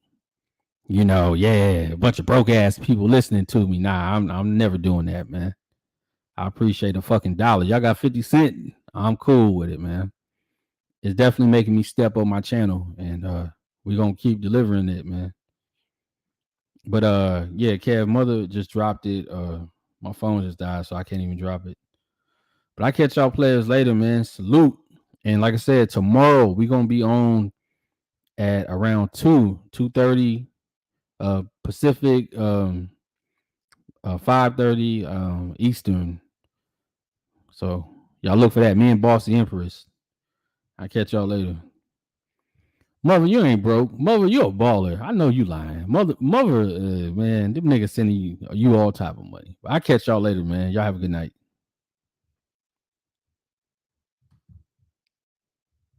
A bunch of broke ass people listening to me. Nah, I'm never doing that, man. I appreciate a fucking dollar. Y'all got 50 cents. I'm cool with it, man. It's definitely making me step up my channel, and we're gonna keep delivering it, man. But yeah, Kev, mother just dropped it. My phone just died, so I can't even drop it. But I catch y'all players later, man. Salute. And like I said, tomorrow we're gonna be on at around 2:30 Pacific, 5:30 Eastern. So y'all look for that. Me and Bossy Empress. I catch y'all later. Mother, you ain't broke. Mother, you a baller. I know you lying. Mother, man, them niggas sending you all type of money. I catch y'all later, man. Y'all have a good night.